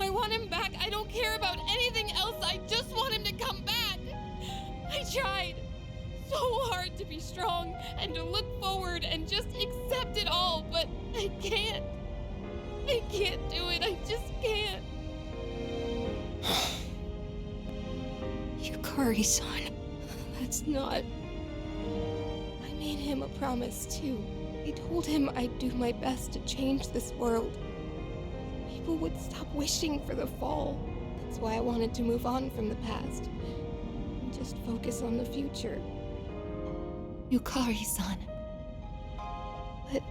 I want him back. I don't care about anything else. I just want him to come back. I tried so hard to be strong and to look forward and just accept it all, but I can't. I can't do it. I just can't. Yukari-san. That's not... I made him a promise, too. I told him I'd do my best to change this world. People would stop wishing for the fall. That's why I wanted to move on from the past. And just focus on the future. Yukari-san. But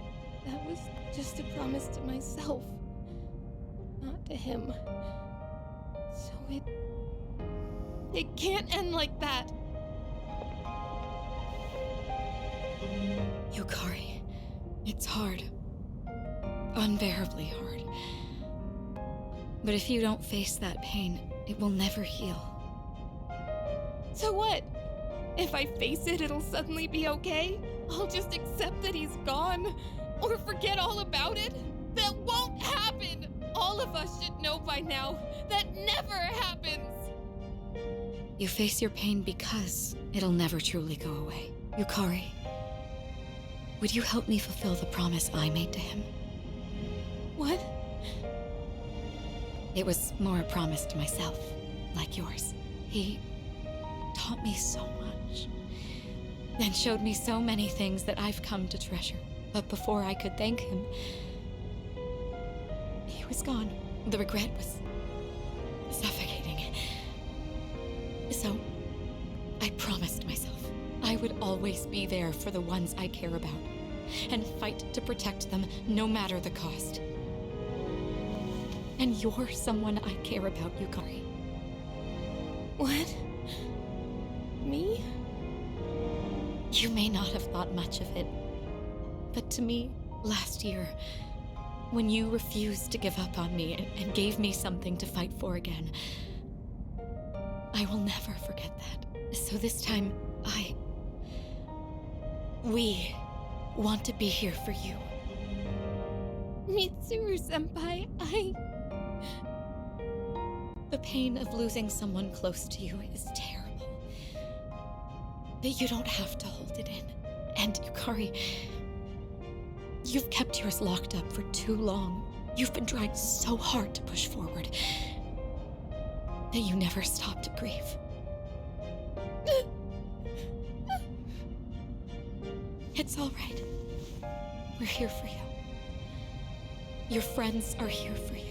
that was just a promise to myself. Not to him. So it can't end like that. Yukari, it's hard. Unbearably hard. But if you don't face that pain, it will never heal. So what? If I face it, it'll suddenly be okay? I'll just accept that he's gone? Or forget all about it? That won't happen! All of us should know by now. That never happens! You face your pain because it'll never truly go away. Yukari, would you help me fulfill the promise I made to him? What? It was more a promise to myself, like yours. He taught me so much, and showed me so many things that I've come to treasure. But before I could thank him, he was gone. The regret was suffocating. So, I promised myself I would always be there for the ones I care about, and fight to protect them no matter the cost. And you're someone I care about, Yukari. What? Me? You may not have thought much of it, but to me, last year, when you refused to give up on me and gave me something to fight for again, I will never forget that. So this time, we want to be here for you. Mitsuru-senpai, The pain of losing someone close to you is terrible. But you don't have to hold it in. And Yukari, you've kept yours locked up for too long. You've been trying so hard to push forward that you never stop to grieve. It's all right. We're here for you. Your friends are here for you.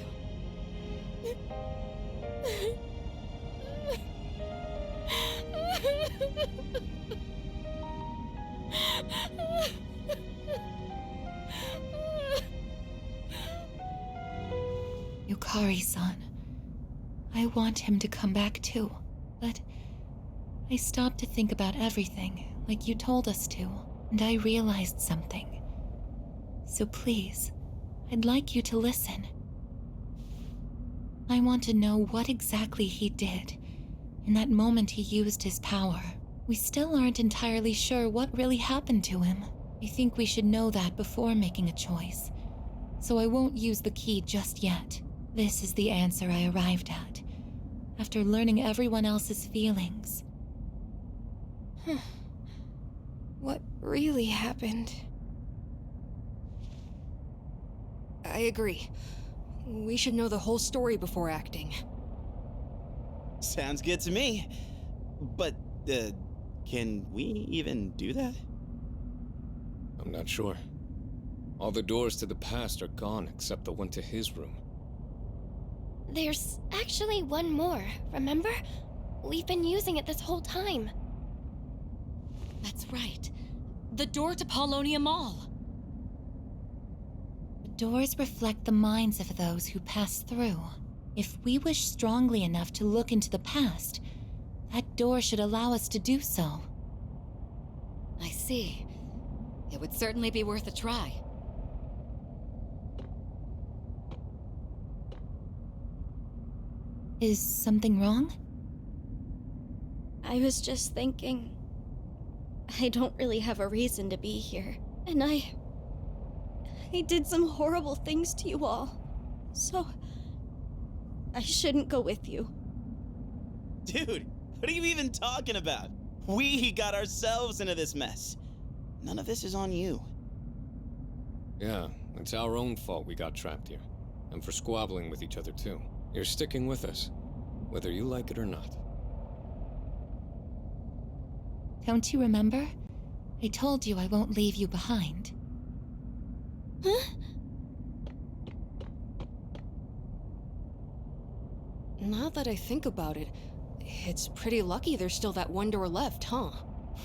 Yukari-san, I want him to come back too, but I stopped to think about everything, like you told us to, and I realized something. So please, I'd like you to listen. I want to know what exactly he did. In that moment he used his power. We still aren't entirely sure what really happened to him. I think we should know that before making a choice. So I won't use the key just yet. This is the answer I arrived at, after learning everyone else's feelings. What really happened? I agree. We should know the whole story before acting. Sounds good to me. But, can we even do that? I'm not sure. All the doors to the past are gone except the one to his room. There's actually one more, remember? We've been using it this whole time. That's right. The door to Paulonia Mall. The doors reflect the minds of those who pass through. If we wish strongly enough to look into the past, that door should allow us to do so. I see. It would certainly be worth a try. Is something wrong? I was just thinking... I don't really have a reason to be here. And I did some horrible things to you all. So... I shouldn't go with you. Dude, what are you even talking about? We got ourselves into this mess. None of this is on you. Yeah, it's our own fault we got trapped here. And for squabbling with each other too. You're sticking with us, whether you like it or not. Don't you remember? I told you I won't leave you behind. Huh? Now that I think about it, it's pretty lucky there's still that one door left, huh?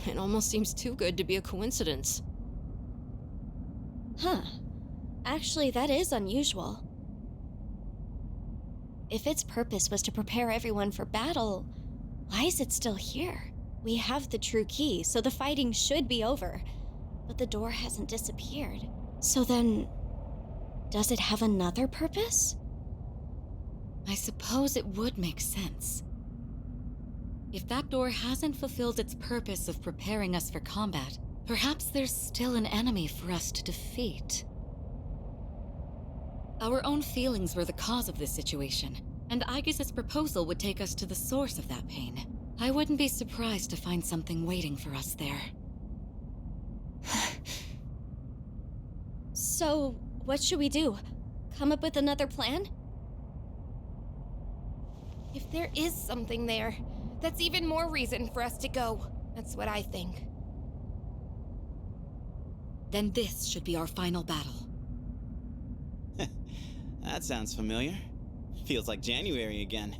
It almost seems too good to be a coincidence. Huh. Actually, that is unusual. If its purpose was to prepare everyone for battle, why is it still here? We have the true key, so the fighting should be over. But the door hasn't disappeared. So then, does it have another purpose? I suppose it would make sense. If that door hasn't fulfilled its purpose of preparing us for combat, perhaps there's still an enemy for us to defeat. Our own feelings were the cause of this situation, and Aigis' proposal would take us to the source of that pain. I wouldn't be surprised to find something waiting for us there. So, what should we do? Come up with another plan? If there is something there, that's even more reason for us to go. That's what I think. Then this should be our final battle. That sounds familiar. Feels like January again.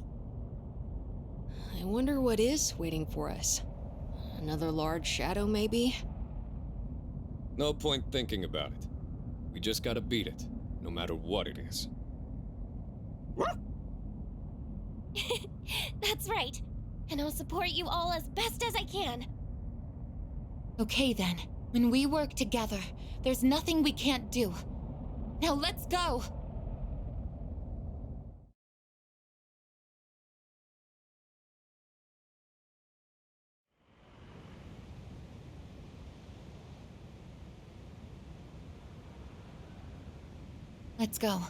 I wonder what is waiting for us. Another large shadow, maybe? No point thinking about it. We just gotta beat it, no matter what it is. That's right. And I'll support you all as best as I can. Okay then. When we work together, there's nothing we can't do. Now let's go! Let's go.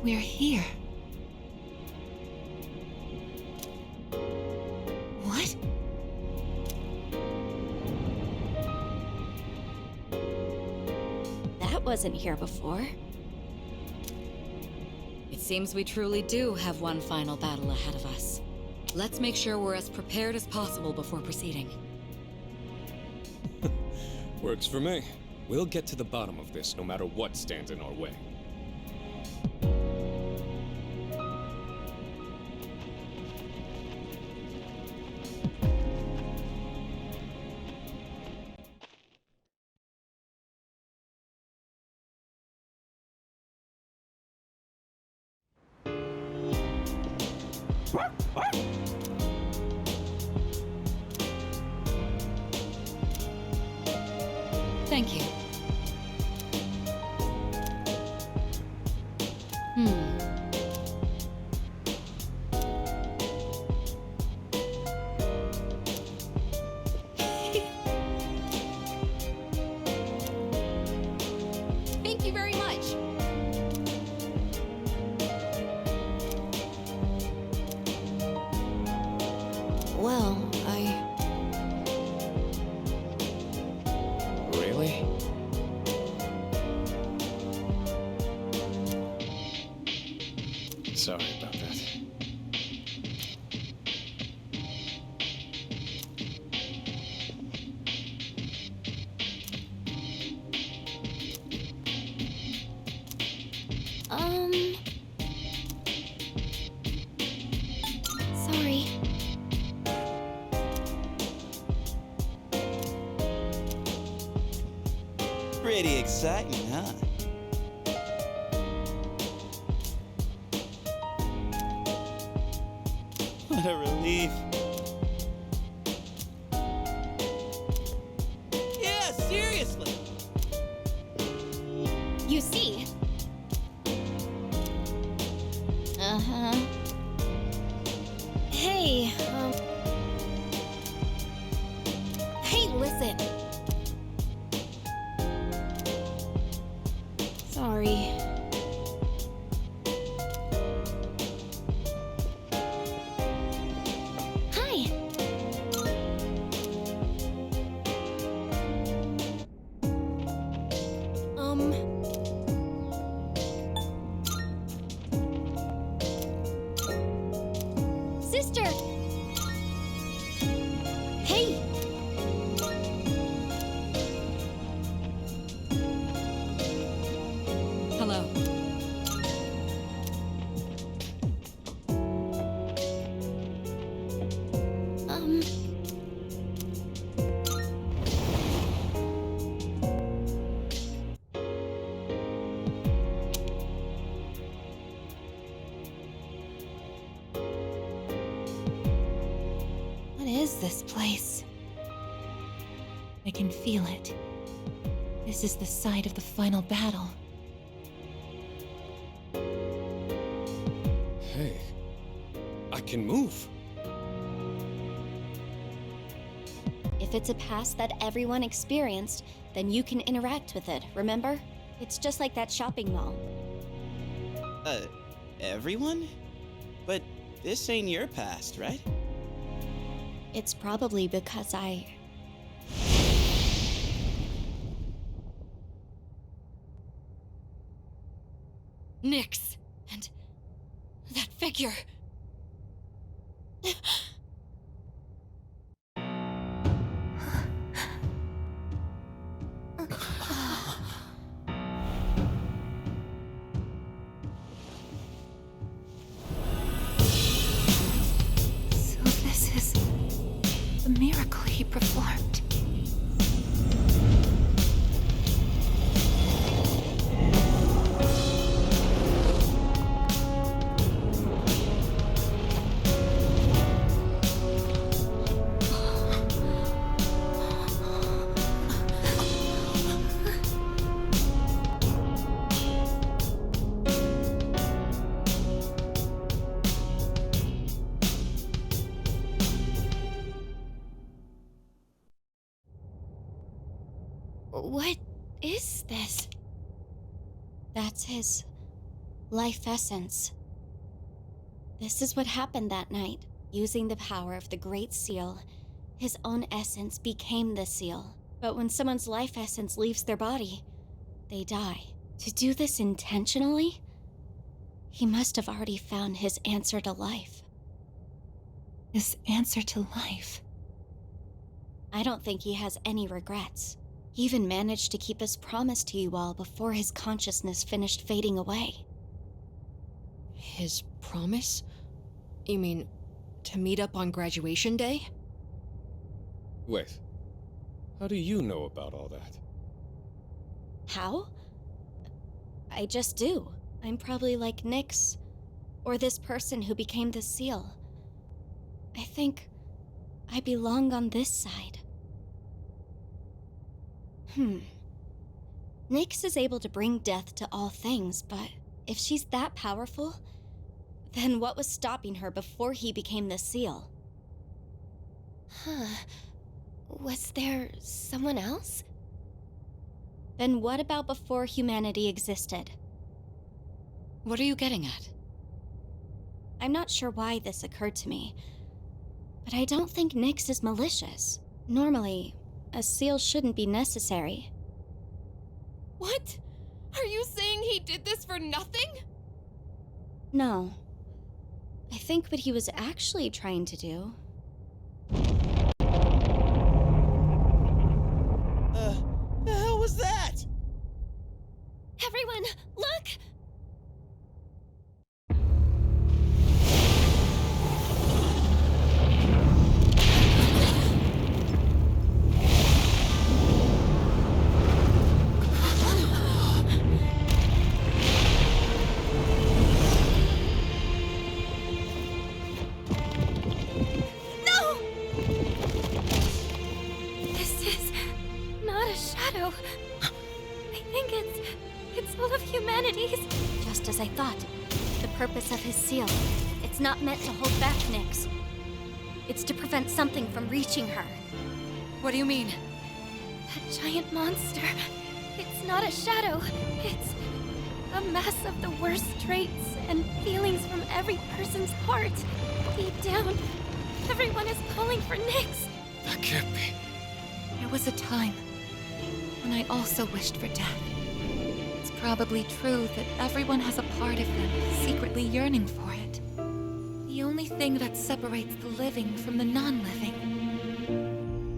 We're here. What? That wasn't here before. It seems we truly do have one final battle ahead of us. Let's make sure we're as prepared as possible before proceeding. Works for me. We'll get to the bottom of this no matter what stands in our way. Thank you. Thank you very much. Well, Really? Sorry about that. Sorry. Pretty exciting, huh? What a relief. Yeah, seriously. You see? Uh-huh. Hey, Hey, listen. Sorry. Hi. Sister! Hey! Hello. What is this place? I can feel it. This is the site of the final battle. Hey, I can move. If it's a past that everyone experienced, then you can interact with it, remember? It's just like that shopping mall. Everyone? But this ain't your past, right? It's probably because I... Nyx! And that figure! So this is the miracle he performed. What is this? That's his life essence. This is what happened that night. Using the power of the Great Seal, his own essence became the seal. But when someone's life essence leaves their body, they die. To do this intentionally, he must have already found his answer to life. His answer to life. I don't think he has any regrets. He even managed to keep his promise to you all before his consciousness finished fading away. His promise? You mean, to meet up on graduation day? Wait, how do you know about all that? How? I just do. I'm probably like Nyx, or this person who became the seal. I think I belong on this side. Nyx is able to bring death to all things, but if she's that powerful, then what was stopping her before he became the seal? Huh. Was there someone else? Then what about before humanity existed? What are you getting at? I'm not sure why this occurred to me, but I don't think Nyx is malicious. Normally, a seal shouldn't be necessary. What? Are you saying he did this for nothing? No. I think what he was actually trying to do... The hell was that? Everyone, look! Just as I thought. The purpose of his seal. It's not meant to hold back Nyx. It's to prevent something from reaching her. What do you mean? That giant monster. It's not a shadow. It's a mass of the worst traits and feelings from every person's heart. Deep down, everyone is calling for Nyx. That can't be. There was a time when I also wished for death. It's probably true that everyone has a part of them secretly yearning for it. The only thing that separates the living from the non-living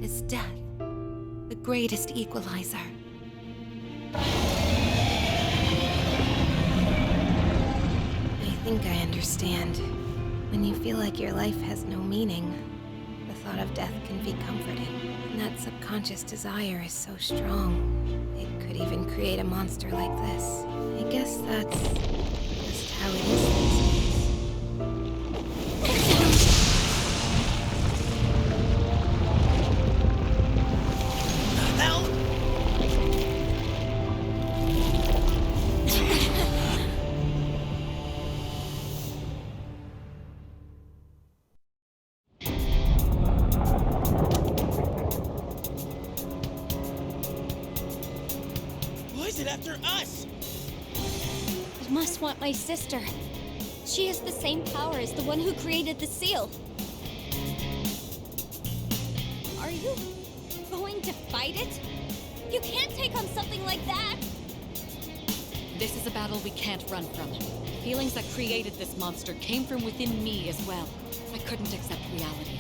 is death, the greatest equalizer. I think I understand. When you feel like your life has no meaning, the thought of death can be comforting. And that subconscious desire is so strong. It could even create a monster like this. I guess that's just how it is these days. Hell! Why is it after us? It must want my sister. She has the same power as the one who created the seal. Are you going to fight it? You can't take on something like that! This is a battle we can't run from. The feelings that created this monster came from within me as well. I couldn't accept reality.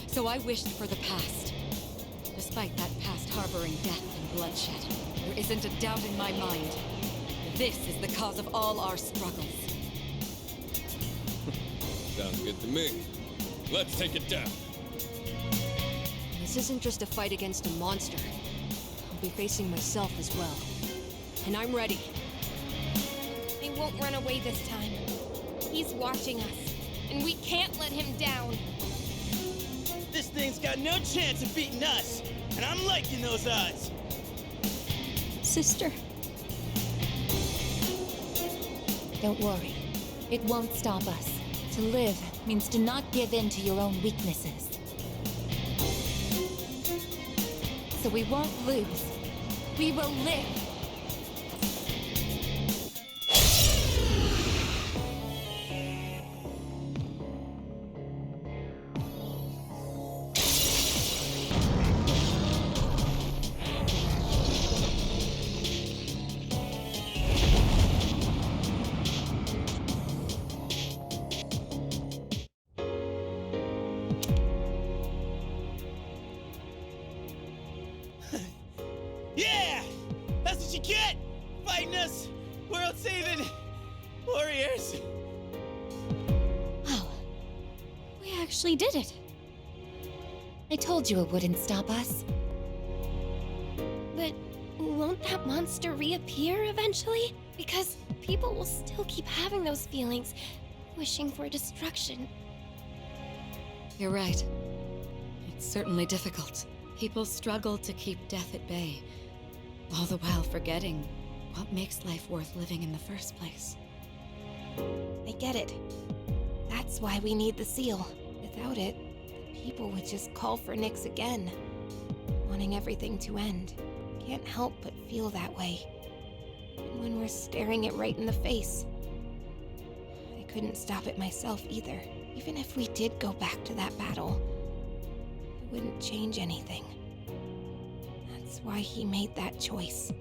So I wished for the past. Despite that past harboring death and bloodshed, there isn't a doubt in my mind. This is the cause of all our struggles. Sounds good to me. Let's take it down. This isn't just a fight against a monster. I'll be facing myself as well. And I'm ready. He won't run away this time. He's watching us, and we can't let him down. This thing's got no chance of beating us, and I'm liking those odds. Sister. Don't worry. It won't stop us. To live means to not give in to your own weaknesses. So we won't lose. We will live. Yeah! That's what you get! Fighting us! World-saving warriors! Wow. We actually did it. I told you it wouldn't stop us. But won't that monster reappear eventually? Because people will still keep having those feelings, wishing for destruction. You're right. It's certainly difficult. People struggle to keep death at bay, all the while forgetting what makes life worth living in the first place. I get it. That's why we need the seal. Without it, the people would just call for Nyx again, wanting everything to end. Can't help but feel that way. Even when we're staring it right in the face. I couldn't stop it myself either. Even if we did go back to that battle, it wouldn't change anything. That's why he made that choice.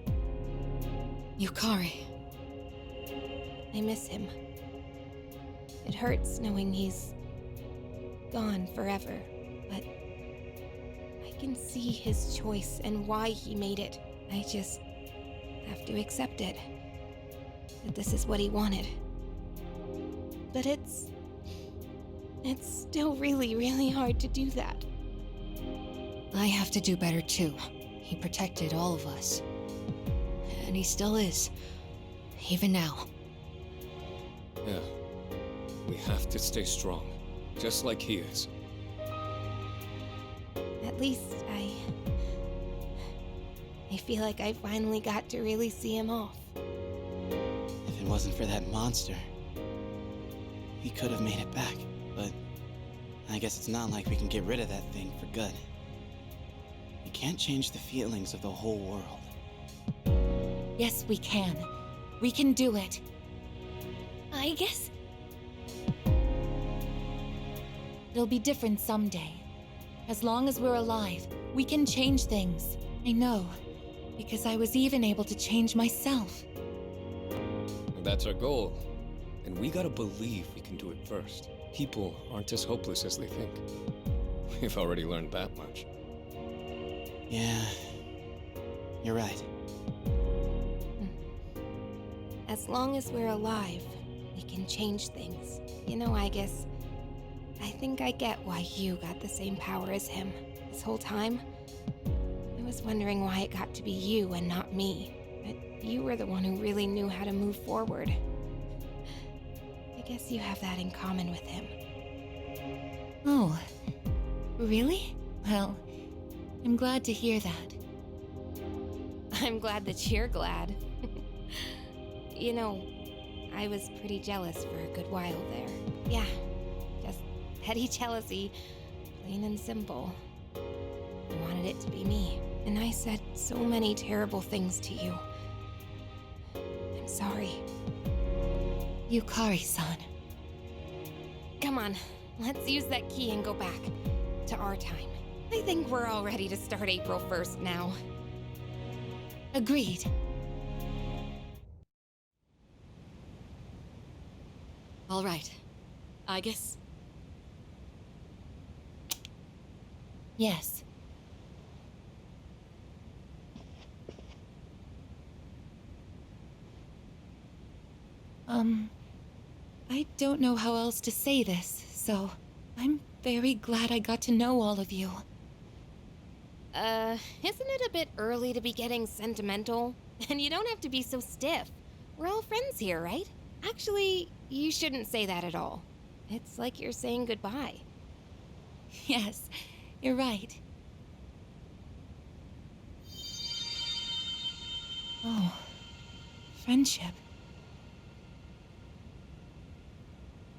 Yukari. I miss him. It hurts knowing he's gone forever, but I can see his choice and why he made it. I just have to accept it. That this is what he wanted. But it's still really, really hard to do that. I have to do better too. He protected all of us. And he still is. Even now. Yeah. We have to stay strong. Just like he is. At least I feel like I finally got to really see him off. If it wasn't for that monster, we could have made it back. But I guess it's not like we can get rid of that thing for good. We can't change the feelings of the whole world. Yes, we can. We can do it. I guess It'll be different someday. As long as we're alive, we can change things. I know, because I was even able to change myself. That's our goal. And we gotta believe we can do it first. People aren't as hopeless as they think. We've already learned that much. Yeah, you're right. as long as we're alive, we can change things. You know, Aigis, I think I get why you got the same power as him. This whole time, I was wondering why it got to be you and not me. But you were the one who really knew how to move forward. I guess you have that in common with him. Oh, really? Well, I'm glad to hear that. I'm glad that you're glad. You know, I was pretty jealous for a good while there. Yeah, just petty jealousy, plain and simple. I wanted it to be me, and I said so many terrible things to you. I'm sorry. Yukari-san. Come on, let's use that key and go back to our time. I think we're all ready to start April 1st now. Agreed. All right. Aigis? Yes. I don't know how else to say this, so I'm very glad I got to know all of you. Isn't it a bit early to be getting sentimental? And you don't have to be so stiff. We're all friends here, right? Actually, you shouldn't say that at all. It's like you're saying goodbye. Yes, you're right. Oh, friendship.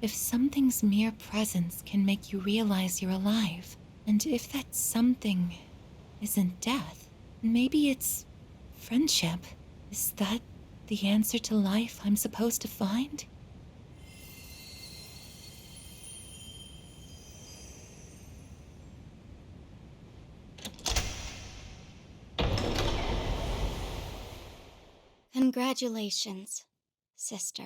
If something's mere presence can make you realize you're alive, and if that something isn't death, maybe it's friendship. Is that the answer to life I'm supposed to find? Congratulations, sister.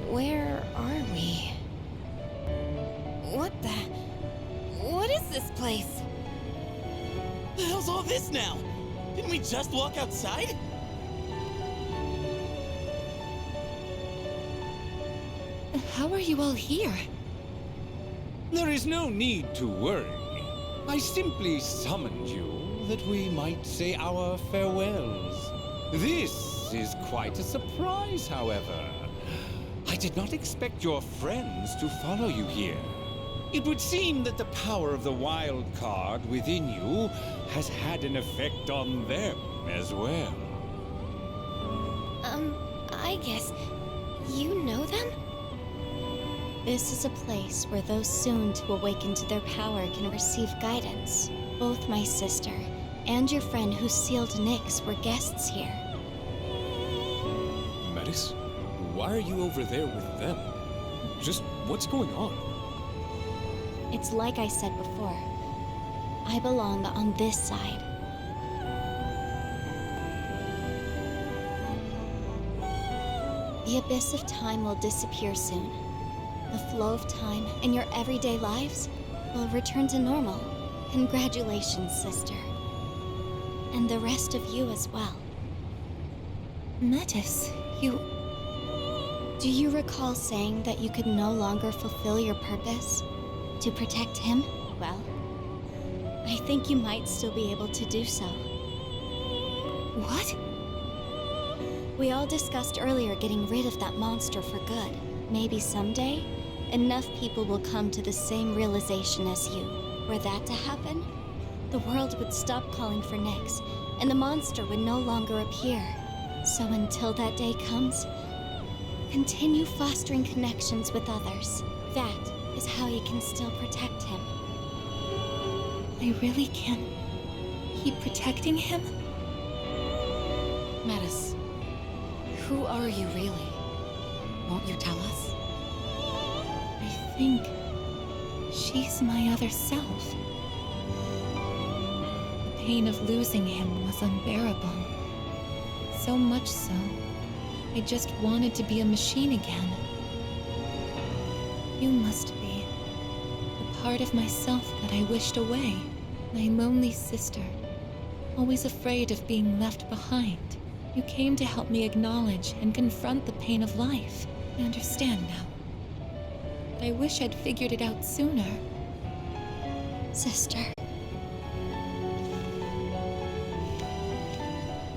Where are we? What is this place? The hell's all this now? Didn't we just walk outside? How are you all here? There is no need to worry. I simply summoned you that we might say our farewells. This is quite a surprise, however. I did not expect your friends to follow you here. It would seem that the power of the wild card within you has had an effect on them as well. I guess you know them? This is a place where those soon to awaken to their power can receive guidance. Both my sister and your friend who sealed Nyx were guests here. Metis, why are you over there with them? Just what's going on? It's like I said before. I belong on this side. The abyss of time will disappear soon. The flow of time in your everyday lives will return to normal. Congratulations, sister. And the rest of you as well. Metis, you... Do you recall saying that you could no longer fulfill your purpose? To protect him? Well, I think you might still be able to do so. What? We all discussed earlier getting rid of that monster for good. Maybe someday, enough people will come to the same realization as you. Were that to happen, the world would stop calling for Nyx, and the monster would no longer appear. So until that day comes, continue fostering connections with others. That is how you can still protect him. I really can keep protecting him? Metis, who are you really? Won't you tell us? I think she's my other self. The pain of losing him was unbearable. So much so, I just wanted to be a machine again. You must be the part of myself that I wished away. My lonely sister, always afraid of being left behind. You came to help me acknowledge and confront the pain of life. I understand now. But I wish I'd figured it out sooner. Sister.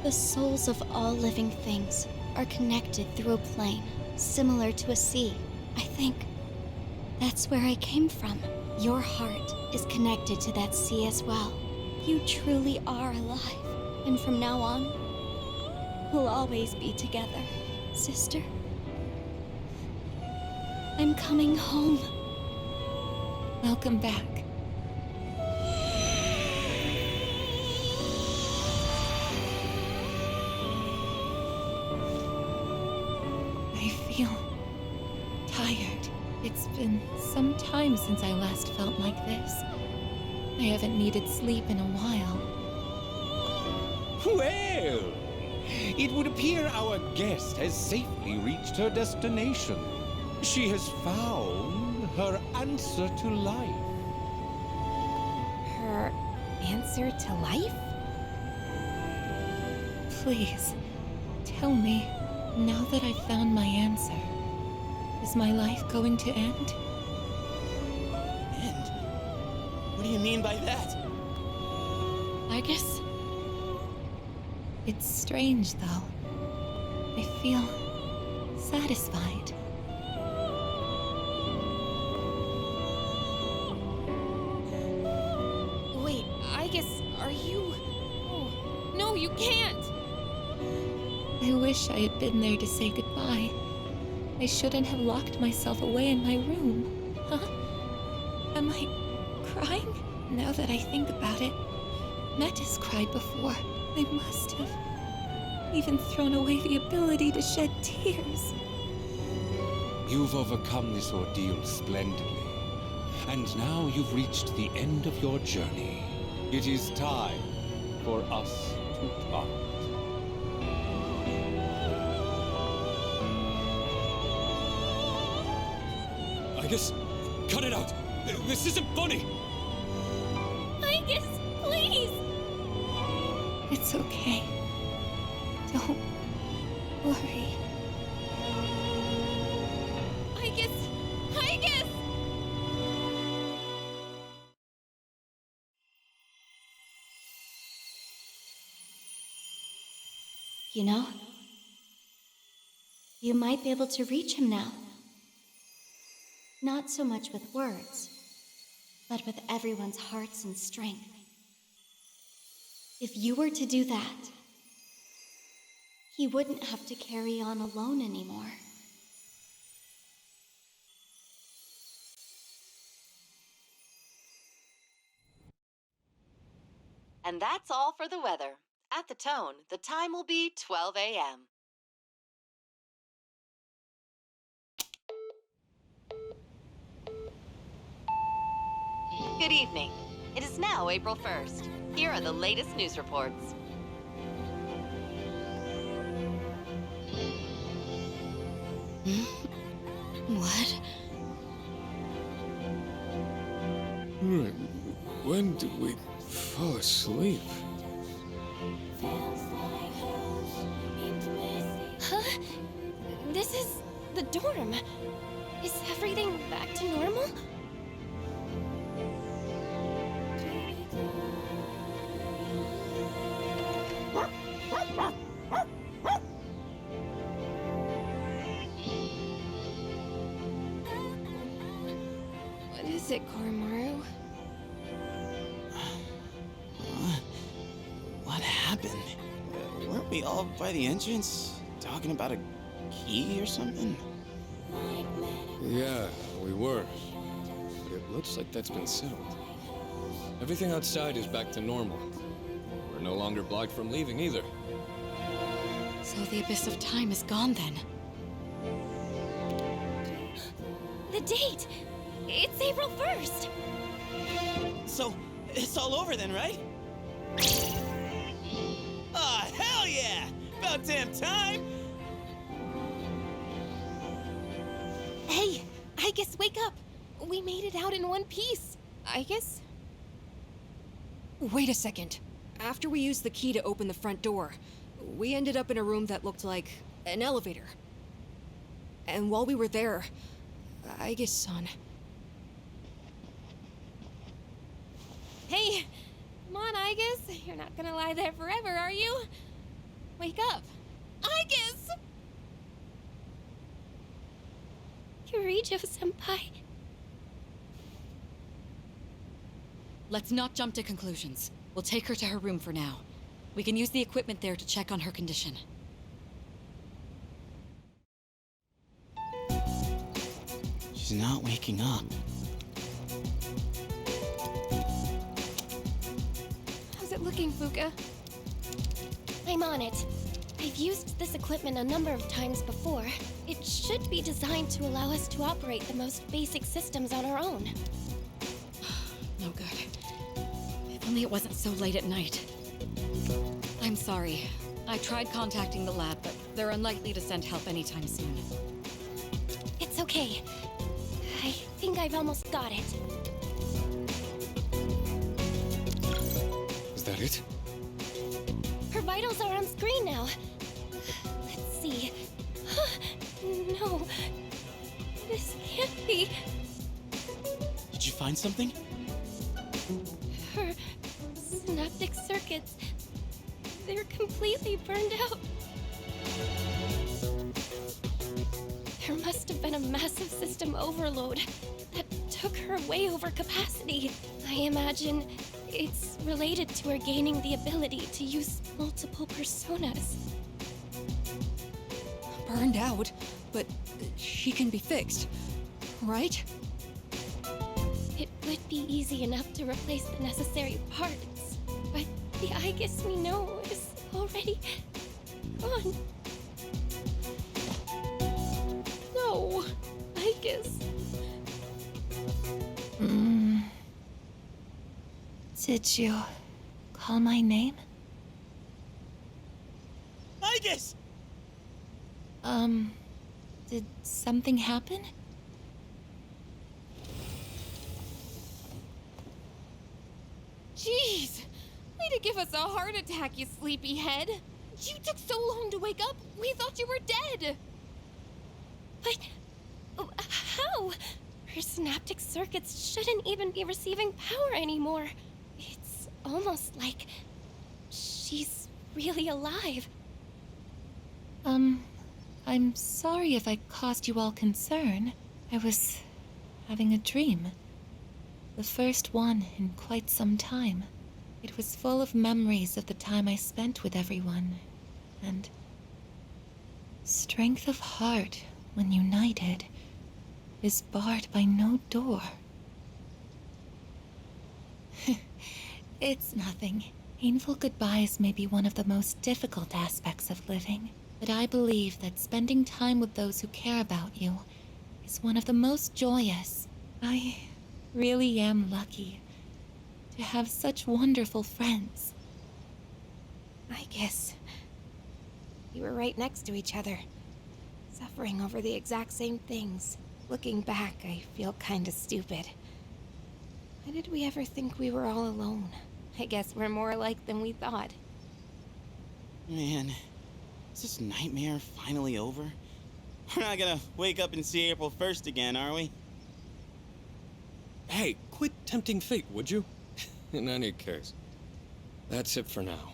The souls of all living things are connected through a plane, similar to a sea. I think that's where I came from. Your heart is connected to that sea as well. You truly are alive. And from now on, we'll always be together, sister. I'm coming home. Welcome back. I feel tired. It's been some time since I last felt like this. I haven't needed sleep in a while. Well, it would appear our guest has safely reached her destination. She has found her answer to life. Her answer to life? Please, tell me, now that I've found my answer, is my life going to end? End? What do you mean by that? Aigis? It's strange, though. I feel satisfied. Wait, are you... Oh, no, you can't! I wish I had been there to say goodbye. I shouldn't have locked myself away in my room. Huh? Am I crying? Now that I think about it, Metis cried before. I must have even thrown away the ability to shed tears. You've overcome this ordeal splendidly. And now you've reached the end of your journey. It is time for us to part. Aigis, cut it out! This isn't funny! Aigis, please! It's okay. Don't worry. Aigis! Aigis! You know? You might be able to reach him now. Not so much with words, but with everyone's hearts and strength. If you were to do that, he wouldn't have to carry on alone anymore. And that's all for the weather. At the tone, the time will be 12 a.m. Good evening. It is now April 1st. Here are the latest news reports. What? When did we fall asleep? Huh? This is the dorm. Is everything back to normal? What is it, Koromaru? What happened? Weren't we all by the entrance talking about a key or something? Yeah, we were. But it looks like that's been settled. Everything outside is back to normal. We're no longer blocked from leaving either. So the abyss of time is gone then. The date! It's April 1st! So, it's all over then, right? Ah, hell yeah! About damn time! Hey, Aigis, wake up! We made it out in one piece. Aigis? Wait a second. After we used the key to open the front door, we ended up in a room that looked like an elevator. And while we were there, Aigis-san... Hey, come on, Aigis. You're not gonna lie there forever, are you? Wake up. Aigis! Yurijo-senpai. Let's not jump to conclusions. We'll take her to her room for now. We can use the equipment there to check on her condition. She's not waking up. How's it looking, Fuka? I'm on it. I've used this equipment a number of times before. It should be designed to allow us to operate the most basic systems on our own. No good. If only it wasn't so late at night. I'm sorry. I tried contacting the lab, but they're unlikely to send help anytime soon. It's okay. I think I've almost got it. Is that it? Her vitals are on screen now. Let's see. No. This can't be. Did you find something? Her synaptic circuits. They're completely burned out. There must have been a massive system overload that took her way over capacity. I imagine it's related to her gaining the ability to use multiple personas. Burned out, but she can be fixed, right? It would be easy enough to replace the necessary parts, but the Aigis we know is already gone. No, Aigis. Did you call my name? Aigis! Did something happen? Jeez! Way to give us a heart attack, you sleepyhead! You took so long to wake up, we thought you were dead! But... how? Her synaptic circuits shouldn't even be receiving power anymore. It's almost like... she's really alive. I'm sorry if I caused you all concern. I was having a dream. The first one in quite some time. It was full of memories of the time I spent with everyone, and strength of heart, when united, is barred by no door. It's nothing. Painful goodbyes may be one of the most difficult aspects of living, but I believe that spending time with those who care about you is one of the most joyous. I really am lucky to have such wonderful friends. Aigis. We were right next to each other, suffering over the exact same things. Looking back, I feel kinda stupid. Why did we ever think we were all alone? I guess we're more alike than we thought. Man, is this nightmare finally over? We're not gonna wake up and see April 1st again, are we? Hey, quit tempting fate, would you? In any case, that's it for now.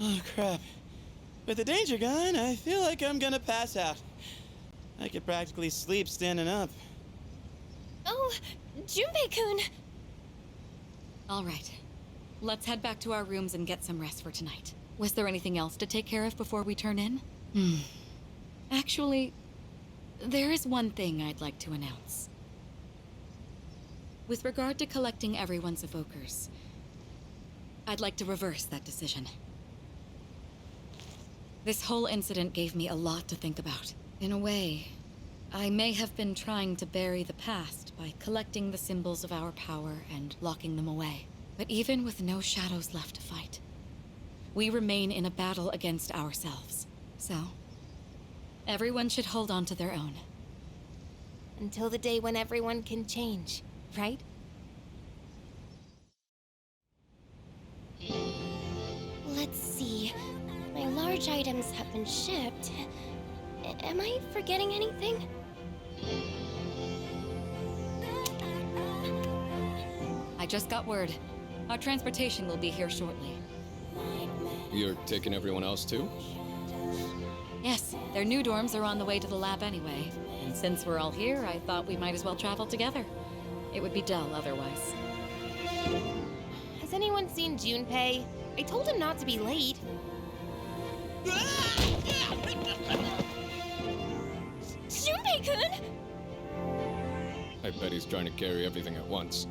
Oh, crap. With the danger gone, I feel like I'm gonna pass out. I could practically sleep standing up. Oh, Junpei-kun! All right. Let's head back to our rooms and get some rest for tonight. Was there anything else to take care of before we turn in? Actually, there is one thing I'd like to announce. With regard to collecting everyone's evokers, I'd like to reverse that decision. This whole incident gave me a lot to think about. In a way, I may have been trying to bury the past by collecting the symbols of our power and locking them away. But even with no shadows left to fight, we remain in a battle against ourselves. So, everyone should hold on to their own. Until the day when everyone can change, right? Let's see. My large items have been shipped. Am I forgetting anything? I just got word. Our transportation will be here shortly. You're taking everyone else too? Yes, their new dorms are on the way to the lab anyway. And since we're all here, I thought we might as well travel together. It would be dull otherwise. Has anyone seen Junpei? I told him not to be late. Junpei-kun! I bet he's trying to carry everything at once.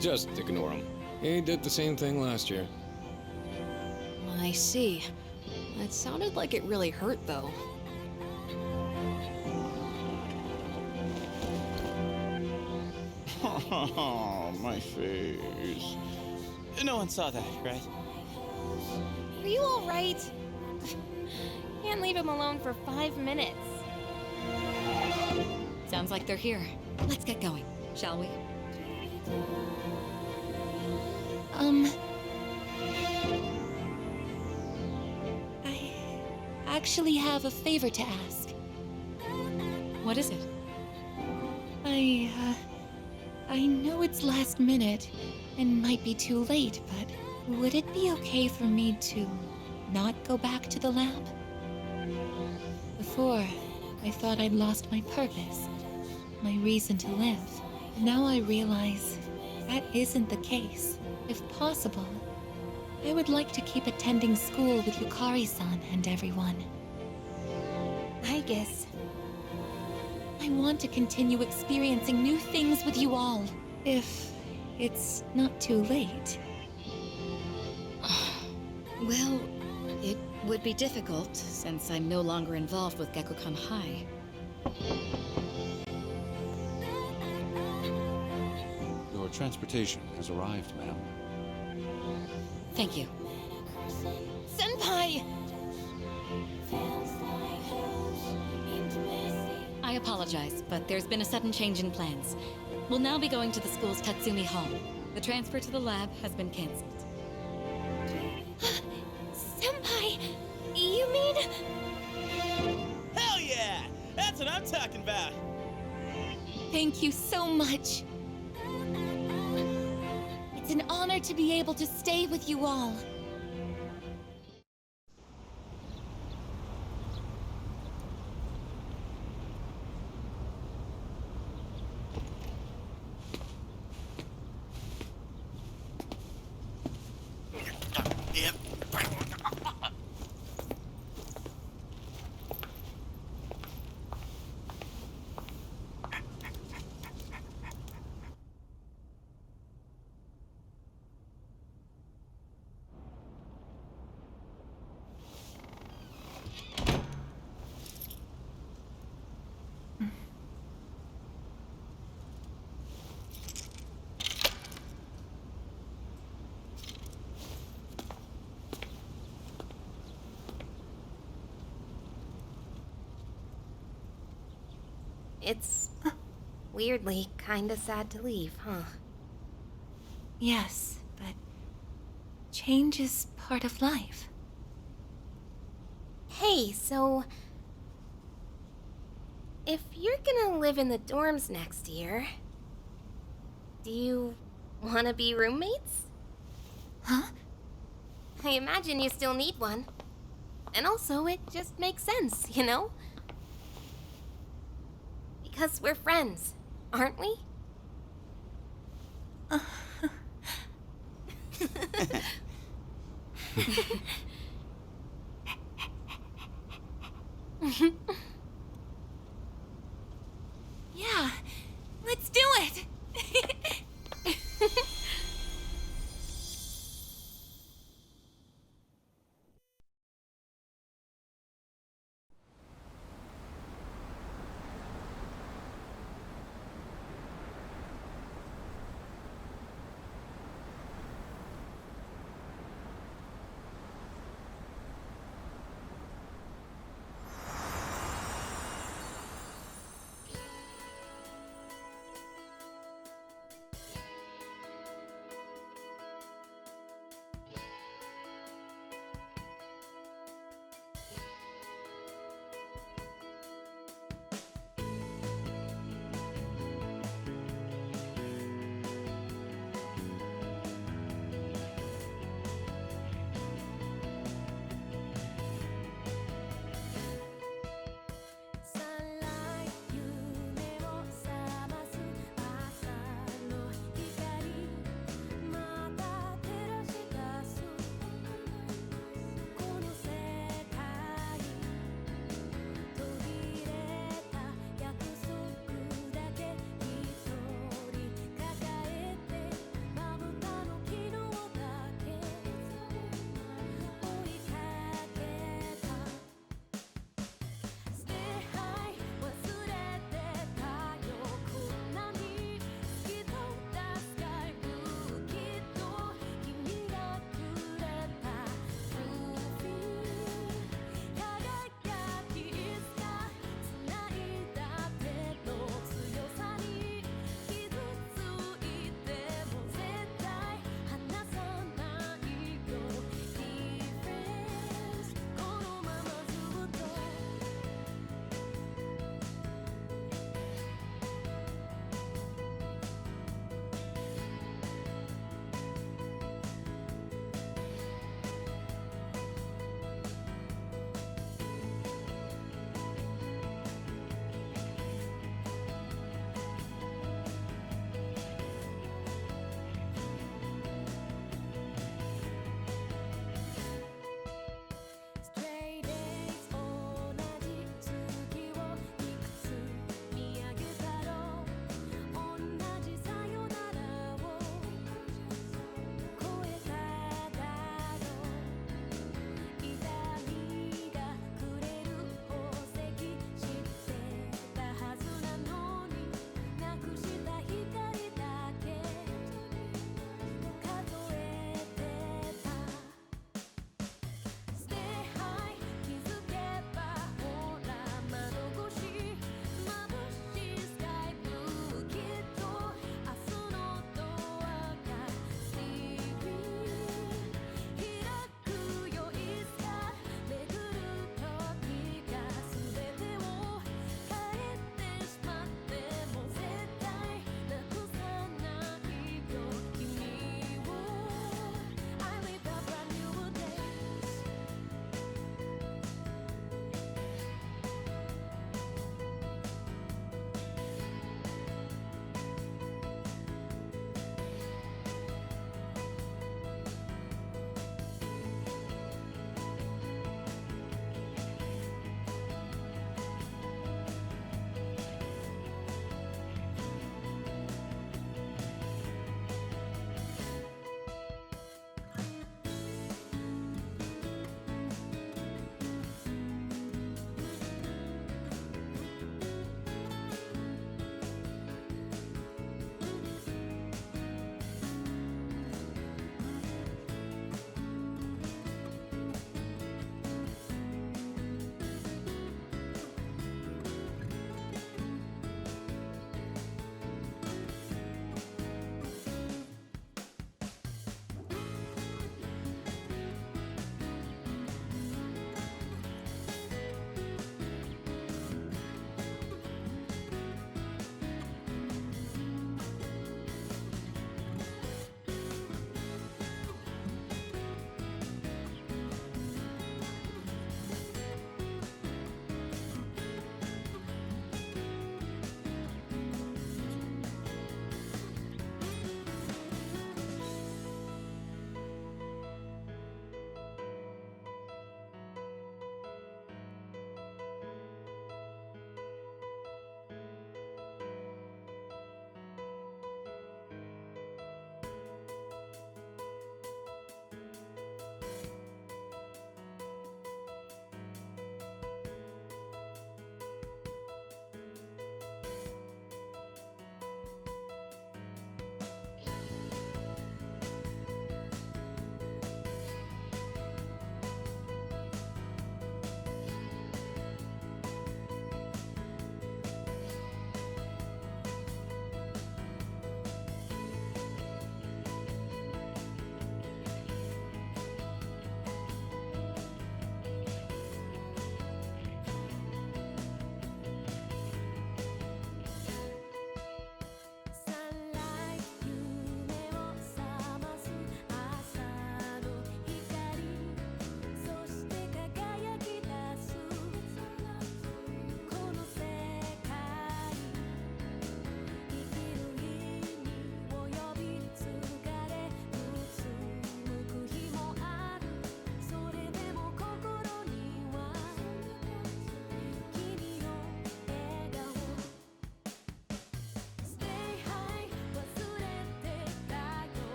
Just ignore him. He did the same thing last year. I see. It sounded like it really hurt, though. Oh, my face. No one saw that, right? Are you all right? Can't leave him alone for 5 minutes. Sounds like they're here. Let's get going, shall we? I actually have a favor to ask. What is it? I know it's last minute and might be too late, but would it be okay for me to not go back to the lab? Before, I thought I'd lost my purpose, my reason to live. Now I realize that isn't the case. If possible, I would like to keep attending school with Yukari-san and everyone. Aigis. I want to continue experiencing new things with you all, if it's not too late. Well, it would be difficult, since I'm no longer involved with Gekkoukan High. Your transportation has arrived, ma'am. Thank you. Senpai! I apologize, but there's been a sudden change in plans. We'll now be going to the school's Tatsumi Hall. The transfer to the lab has been cancelled. Senpai! You mean... Hell yeah! That's what I'm talking about! Thank you so much. It's an honor to be able to stay with you all. It's weirdly kinda sad to leave, huh? Yes, but change is part of life. Hey, so... if you're gonna live in the dorms next year, do you wanna be roommates? Huh? I imagine you still need one. And also, it just makes sense, you know? Because we're friends, aren't we?